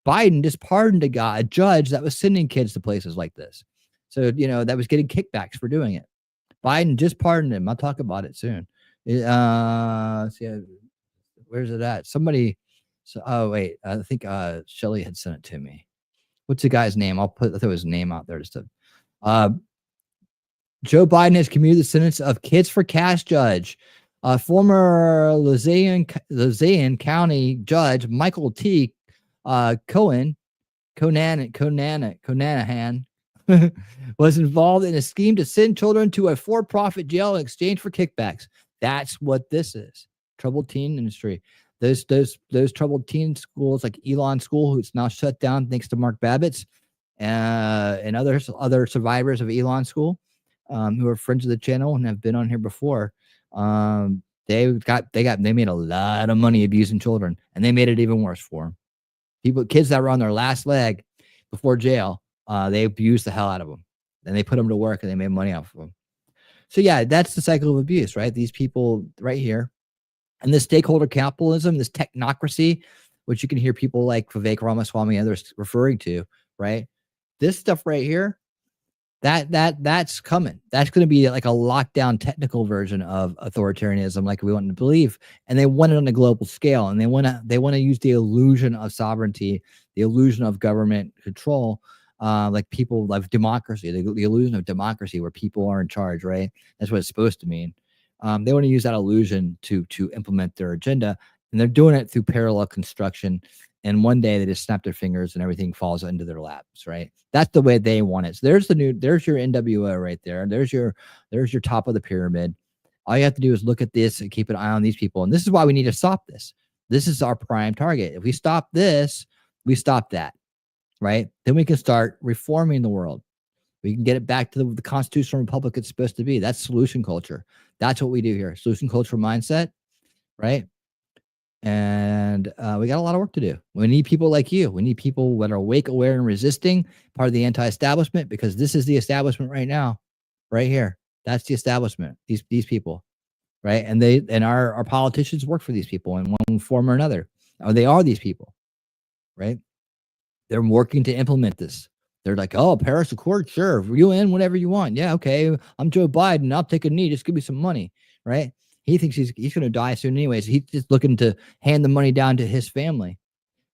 Biden just pardoned a judge that was sending kids to places like this. So, that was getting kickbacks for doing it. Biden just pardoned him. I'll talk about it soon. Where's it at? Somebody. Oh, wait. I think Shelly had sent it to me. What's the guy's name? I'll throw his name out there. Joe Biden has commuted the sentence of kids for cash judge. Former Lausanne County Judge Michael T. Conahan was involved in a scheme to send children to a for-profit jail in exchange for kickbacks. That's what this is. Troubled teen industry. Those troubled teen schools like Elon School, who's now shut down thanks to Mark Babbitt's, and other survivors of Elon School, who are friends of the channel and have been on here before. They made a lot of money abusing children, and they made it even worse for them. Kids that were on their last leg before jail, they abused the hell out of them. Then they put them to work and they made money off of them. So yeah, that's the cycle of abuse, right? These people right here, and this stakeholder capitalism, this technocracy, which you can hear people like Vivek Ramaswamy and others referring to, right? This stuff right here, that's coming. That's going to be like a lockdown technical version of authoritarianism, like we want to believe. And they want it on a global scale, and they want to use the illusion of sovereignty, the illusion of government control, like people like democracy, the illusion of democracy where people are in charge, right? That's what it's supposed to mean. They want to use that illusion to implement their agenda, and they're doing it through parallel construction. And one day they just snap their fingers and everything falls into their laps, right? That's the way they want it. So there's your NWO right there. There's your top of the pyramid. All you have to do is look at this and keep an eye on these people. And this is why we need to stop this. This is our prime target. If we stop this, we stop that, right? Then we can start reforming the world. We can get it back to the constitutional republic it's supposed to be. That's solution culture. That's what we do here. Solution culture mindset. right? And we got a lot of work to do. We need people like you. We need people that are awake, aware, and resisting, part of the anti-establishment, because this is the establishment right now, right here. That's the establishment. These people, right? And our politicians work for these people in one form or another. Or they are these people, right? They're working to implement this. They're like, oh, Paris Accord, sure, UN, whatever you want. Yeah, okay. I'm Joe Biden. I'll take a knee. Just give me some money, right? He thinks he's going to die soon anyways. He's just looking to hand the money down to his family,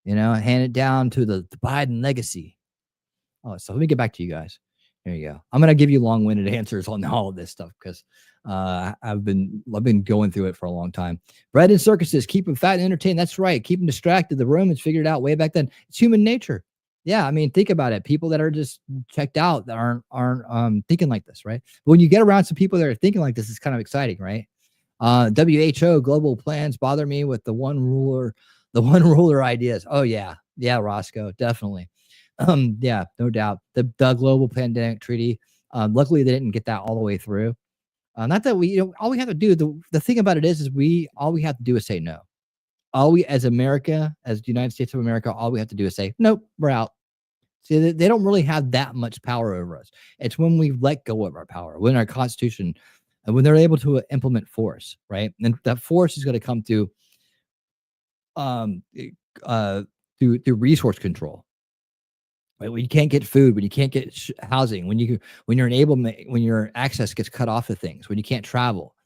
hand it down to the Biden legacy. Oh, so let me get back to you guys. There you go. I'm going to give you long-winded answers on all of this stuff because I've been going through it for a long time. Bread and circuses, keep them fat and entertained. That's right. Keep them distracted. The Romans figured it out way back then. It's human nature. Yeah, I mean, think about it. People that are just checked out that aren't thinking like this, right? When you get around some people that are thinking like this, it's kind of exciting, right? WHO global plans bother me with the one ruler ideas. Oh yeah, Roscoe, definitely. Yeah, no doubt. The global pandemic treaty. Luckily, they didn't get that all the way through. Not that all we have to do. The thing about it is all we have to do is say no. As America, as the United States of America, all we have to do is say, nope, we're out. See, they don't really have that much power over us. It's when we let go of our power, when our Constitution, and when they're able to implement force, right? And that force is going to come through resource control. Right? When you can't get food, when you can't get housing, when your access gets cut off of things, when you can't travel,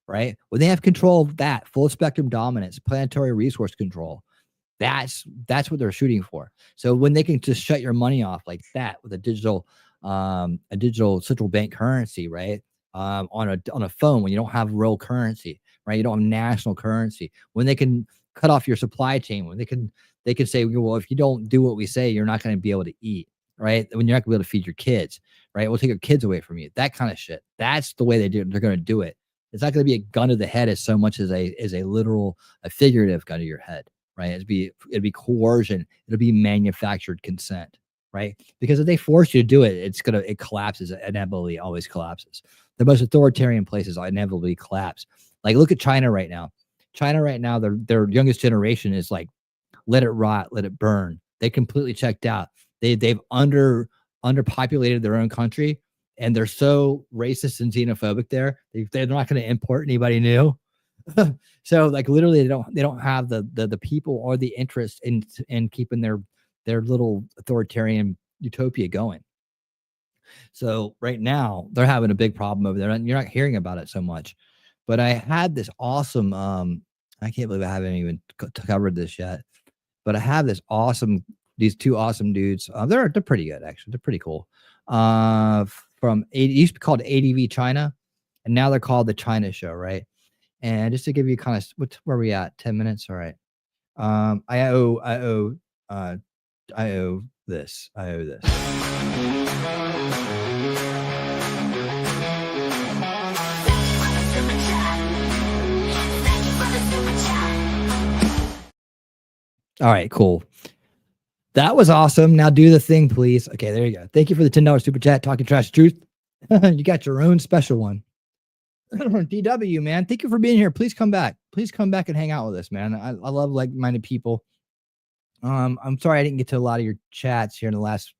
right? When they have control of that, full spectrum dominance, planetary resource control, that's what they're shooting for. So when they can just shut your money off like that with a digital central bank currency, right? On a phone, when you don't have real currency, right? You don't have national currency. When they can cut off your supply chain, when they can say, well, if you don't do what we say, you're not going to be able to eat, right? When you're not going to be able to feed your kids, right? We'll take your kids away from you. That kind of shit. That's the way they're going to do it. It's not going to be a gun to the head as so much as a literal, a figurative gun to your head, right? It'd be coercion. It'll be manufactured consent, right? Because if they force you to do it, it collapses. It inevitably always collapses. The most authoritarian places inevitably collapse. Like look at China right now. Their youngest generation is like, let it rot, let it burn. They completely checked out. They've underpopulated their own country, and they're so racist and xenophobic there. They're not going to import anybody new. So like literally they don't have the people or the interest in keeping their little authoritarian utopia going. So right now they're having a big problem over there, and you're not hearing about it so much. But I had this awesome I can't believe I haven't even covered this yet. But I have these two awesome dudes. They're pretty good actually. They're pretty cool. It used to be called ADV China, and now they're called the China Show, right? And just to give you kind of where we at, 10 minutes, all right. I owe this. All right, cool. That was awesome. Now do the thing, please. Okay, there you go. Thank you for the $10 super chat. Talking trash truth. You got your own special one. DW, man, thank you for being here. Please come back. Please come back and hang out with us, man. I love like-minded people. I'm sorry I didn't get to a lot of your chats here in the last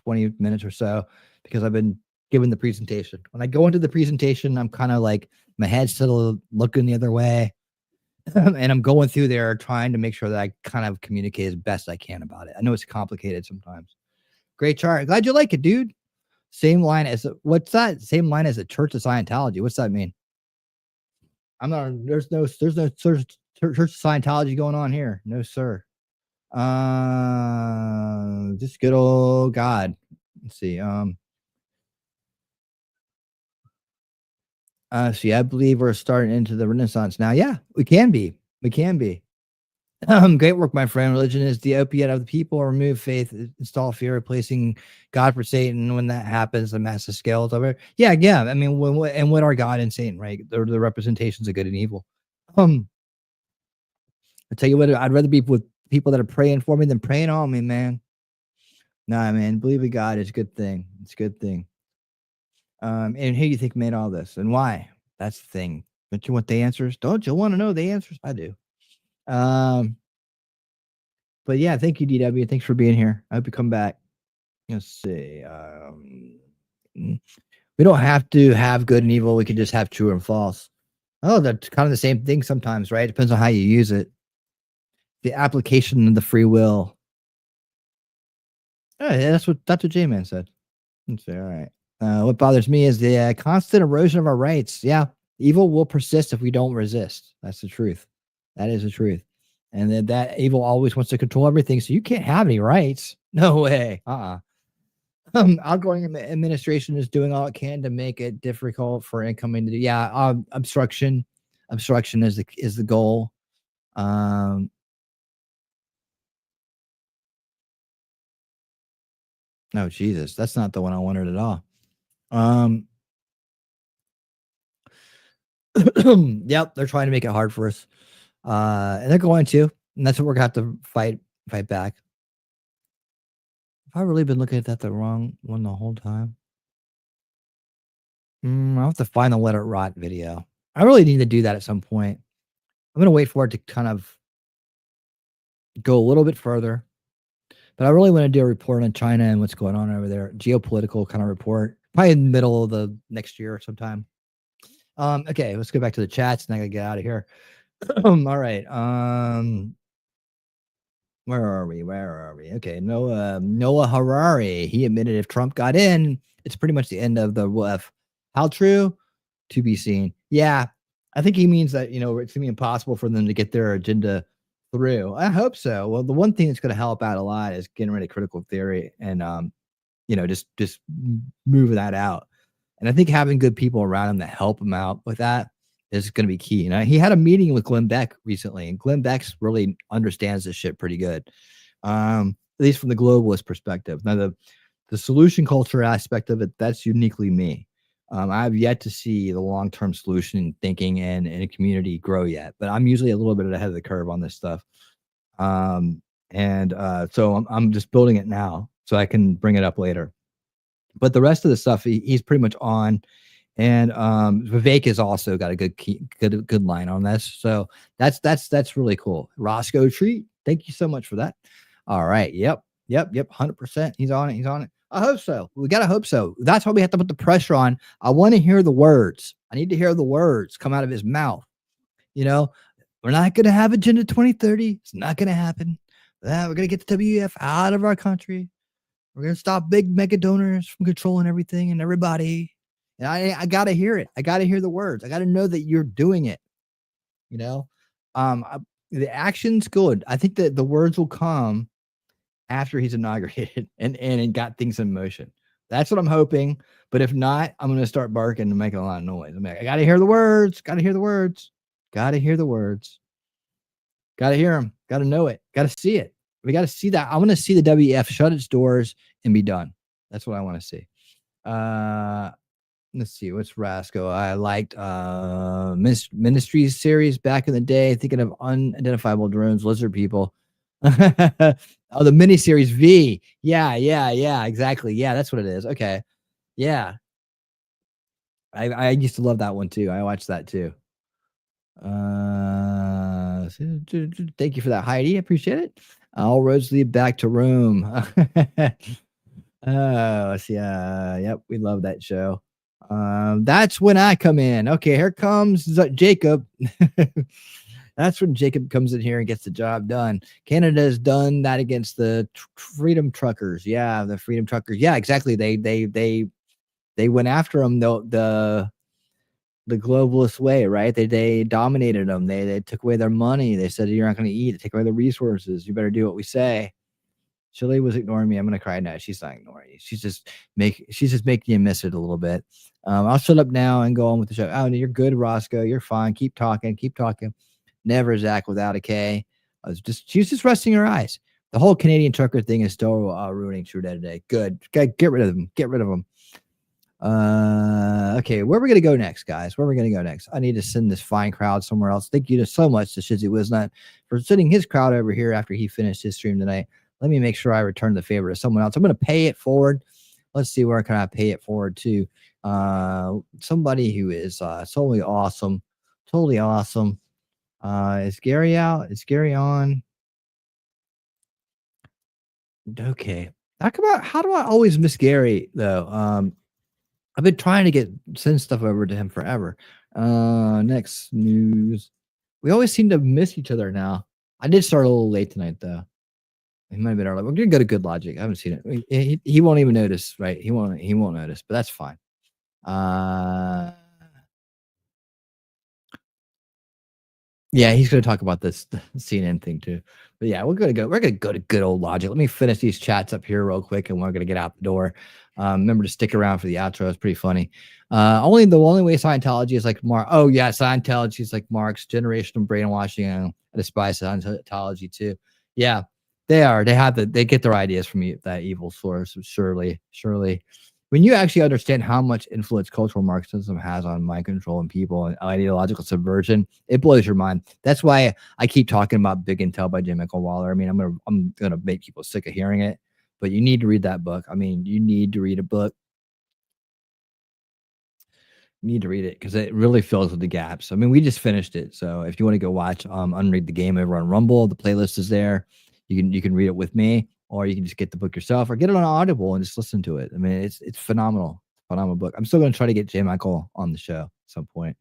20 minutes or so because I've been giving the presentation. When I go into the presentation, I'm kind of like my head's still looking the other way. And I'm going through there trying to make sure that I kind of communicate as best I can about it. I know it's complicated sometimes. Great chart. Glad you like it, dude. Same line as what's that? Same line as the Church of Scientology. What's that mean? There's no Church of Scientology going on here. No, sir. Just good old God. Let's see. See, I believe we're starting into the Renaissance now. Yeah, we can be. Great work, my friend. Religion is the opiate of the people. Remove faith, install fear, replacing God for Satan. When that happens, the massive scale is over. Yeah. I mean, what are God and Satan, right? They're the representations of good and evil. I tell you what, I'd rather be with people that are praying for me than praying on me, man. Nah, man, believe in God is a good thing. It's a good thing. And who do you think made all this and why? That's the thing. Don't you want the answers? Don't you want to know the answers? I do. But yeah, thank you, DW. Thanks for being here. I hope you come back. Let's see. We don't have to have good and evil. We can just have true and false. Oh, that's kind of the same thing sometimes, right? Depends on how you use it. The application of the free will. Oh, yeah, that's what J-Man said. Let's see. All right. What bothers me is the constant erosion of our rights. Yeah, evil will persist if we don't resist. That's the truth. That is the truth. And that evil always wants to control everything, so you can't have any rights. No way. Outgoing administration is doing all it can to make it difficult for incoming to do. Yeah, obstruction is the goal. No, Jesus, that's not the one I wanted at all. Yep, they're trying to make it hard for us, and they're going to, and that's what we're gonna have to fight back. Have I really been looking at that the wrong one the whole time? I'll have to find the Let It Rot video. I really need to do that at some point. I'm gonna wait for it to kind of go a little bit further, but I really want to do a report on China and what's going on over there, geopolitical kind of report, probably in the middle of the next year sometime. Okay, let's go back to the chats, and I gotta get out of here. All right. Where are we? Okay, Noah Harari. He admitted if Trump got in, it's pretty much the end of the WF. How true? To be seen. Yeah, I think he means that, it's gonna be impossible for them to get their agenda through. I hope so. Well, the one thing that's gonna help out a lot is getting rid of critical theory and just move that out. And I think having good people around him that help him out with that is going to be key. And he had a meeting with Glenn Beck recently, and Glenn Beck really understands this shit pretty good, at least from the globalist perspective. Now, the solution culture aspect of it, that's uniquely me. I've yet to see the long-term solution thinking and a community grow yet, but I'm usually a little bit ahead of the curve on this stuff. So I'm just building it now so I can bring it up later. But the rest of the stuff, he's pretty much on. And Vivek has also got a good line on this. So that's really cool. Roscoe Treat, thank you so much for that. All right. Yep. 100%. He's on it. I hope so. We got to hope so. That's why we have to put the pressure on. I want to hear the words. I need to hear the words come out of his mouth. We're not going to have Agenda 2030. It's not going to happen. We're going to get the WEF out of our country. We're going to stop big mega donors from controlling everything and everybody. And I got to hear it. I got to hear the words. I got to know that you're doing it. The action's good. I think that the words will come after he's inaugurated and got things in motion. That's what I'm hoping. But if not, I'm going to start barking and making a lot of noise. I'm like, I got to hear the words. Got to hear the words. Got to hear the words. Got to hear them. Got to know it. Got to see it. We got to see that. I want to see the WEF shut its doors and be done. That's what I want to see. Let's see. What's Rasco? I liked Ministries series back in the day, thinking of unidentifiable drones, lizard people. Oh, the miniseries V. Yeah, exactly. Yeah, that's what it is. Okay. Yeah. I used to love that one too. I watched that too. Thank you for that, Heidi. I appreciate it. All roads lead back to Rome. Oh, yeah. Yep, we love that show. That's when I come in. Okay, here comes Jacob. That's when Jacob comes in here and gets the job done. Canada has done that against the Freedom Truckers. Yeah, the Freedom Truckers. Yeah, exactly. They went after them the globalist way, right? They dominated them. They took away their money. They said, you're not going to eat. They take away the resources. You better do what we say. Chile was ignoring me. I'm going to cry now. She's not ignoring you. She's just making you miss it a little bit. I'll shut up now and go on with the show. Oh, no, you're good, Roscoe. You're fine. Keep talking. Never Zach without a K. She's just resting her eyes. The whole Canadian trucker thing is still ruining True Day today. Good. Get rid of them. Okay, where are we going to go next, guys? I need to send this fine crowd somewhere else. Thank you so much to Shizzy Wisnut for sending his crowd over here after he finished his stream tonight. Let me make sure I return the favor to someone else. I'm going to pay it forward. Let's see where can I pay it forward to. Somebody who is totally awesome, totally awesome. Is Gary out? Is Gary on? Okay. How do I always miss Gary though? I've been trying to send stuff over to him forever. Next news. We always seem to miss each other now. I did start a little late tonight though. He might have been early. We're gonna go to Good Logic. I haven't seen it. He won't even notice, right? He won't notice, but that's fine. Yeah, he's going to talk about the CNN thing too. But yeah, we're gonna go to Good Old Logic. Let me finish these chats up here real quick, and we're gonna get out the door. Remember to stick around for the outro. It's pretty funny. The only way Scientology is like Mark. Oh yeah, Scientology is like Mark's generational brainwashing. And I despise Scientology too. Yeah, they are. They get their ideas from that evil source. Surely. When you actually understand how much influence cultural Marxism has on mind control and people and ideological subversion, it blows your mind. That's why I keep talking about Big Intel by J. Michael Waller. I mean, I'm gonna make people sick of hearing it, but you need to read that book. I mean, you need to read a book. You need to read it because it really fills with the gaps. I mean, we just finished it, so if you want to go watch Unread the Game over on Rumble, the playlist is there. You can read it with me, or you can just get the book yourself, or get it on Audible and just listen to it. I mean, it's phenomenal book. I'm still going to try to get J. Michael on the show at some point.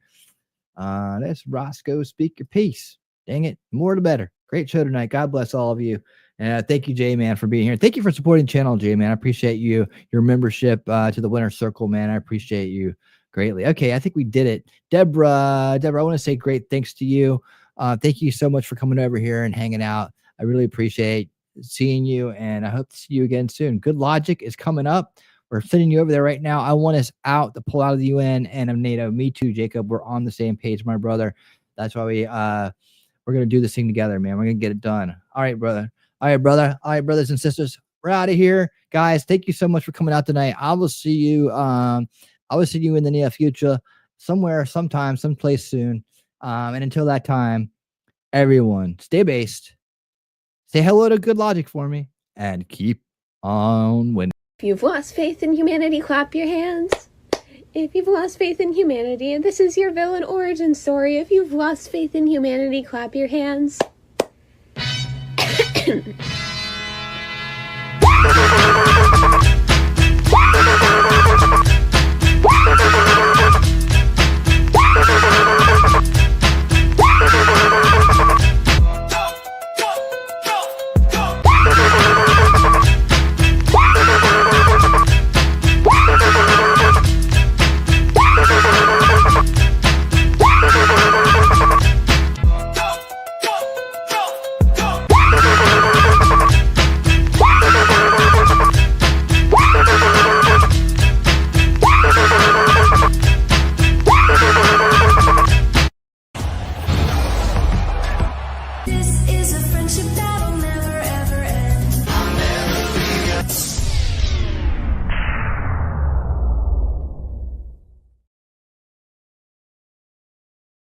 That's Roscoe. Speak your piece. Dang it, more the better. Great show tonight. God bless all of you, and thank you, J Man, for being here. Thank you for supporting the channel, J Man. I appreciate your membership to the Winner's Circle, man. I appreciate you greatly. Okay, I think we did it. Deborah, I want to say great thanks to you. Thank you so much for coming over here and hanging out. I really appreciate seeing you, and I hope to see you again soon. Good Logic is coming up. We're sending you over there right now. I want us out to pull out of the UN and of NATO. Me too, Jacob. We're on the same page, my brother. That's why we're gonna do this thing together, man. We're gonna get it done. All right, brother. All right, brothers and sisters. We're out of here, guys. Thank you so much for coming out tonight. I will see you. I will see you in the near future, somewhere, sometime, someplace soon. And until that time, everyone, stay based. Say hello to Good Logic for me, and keep on winning. If you've lost faith in humanity, clap your hands. If you've lost faith in humanity, and this is your villain origin story, if you've lost faith in humanity, clap your hands.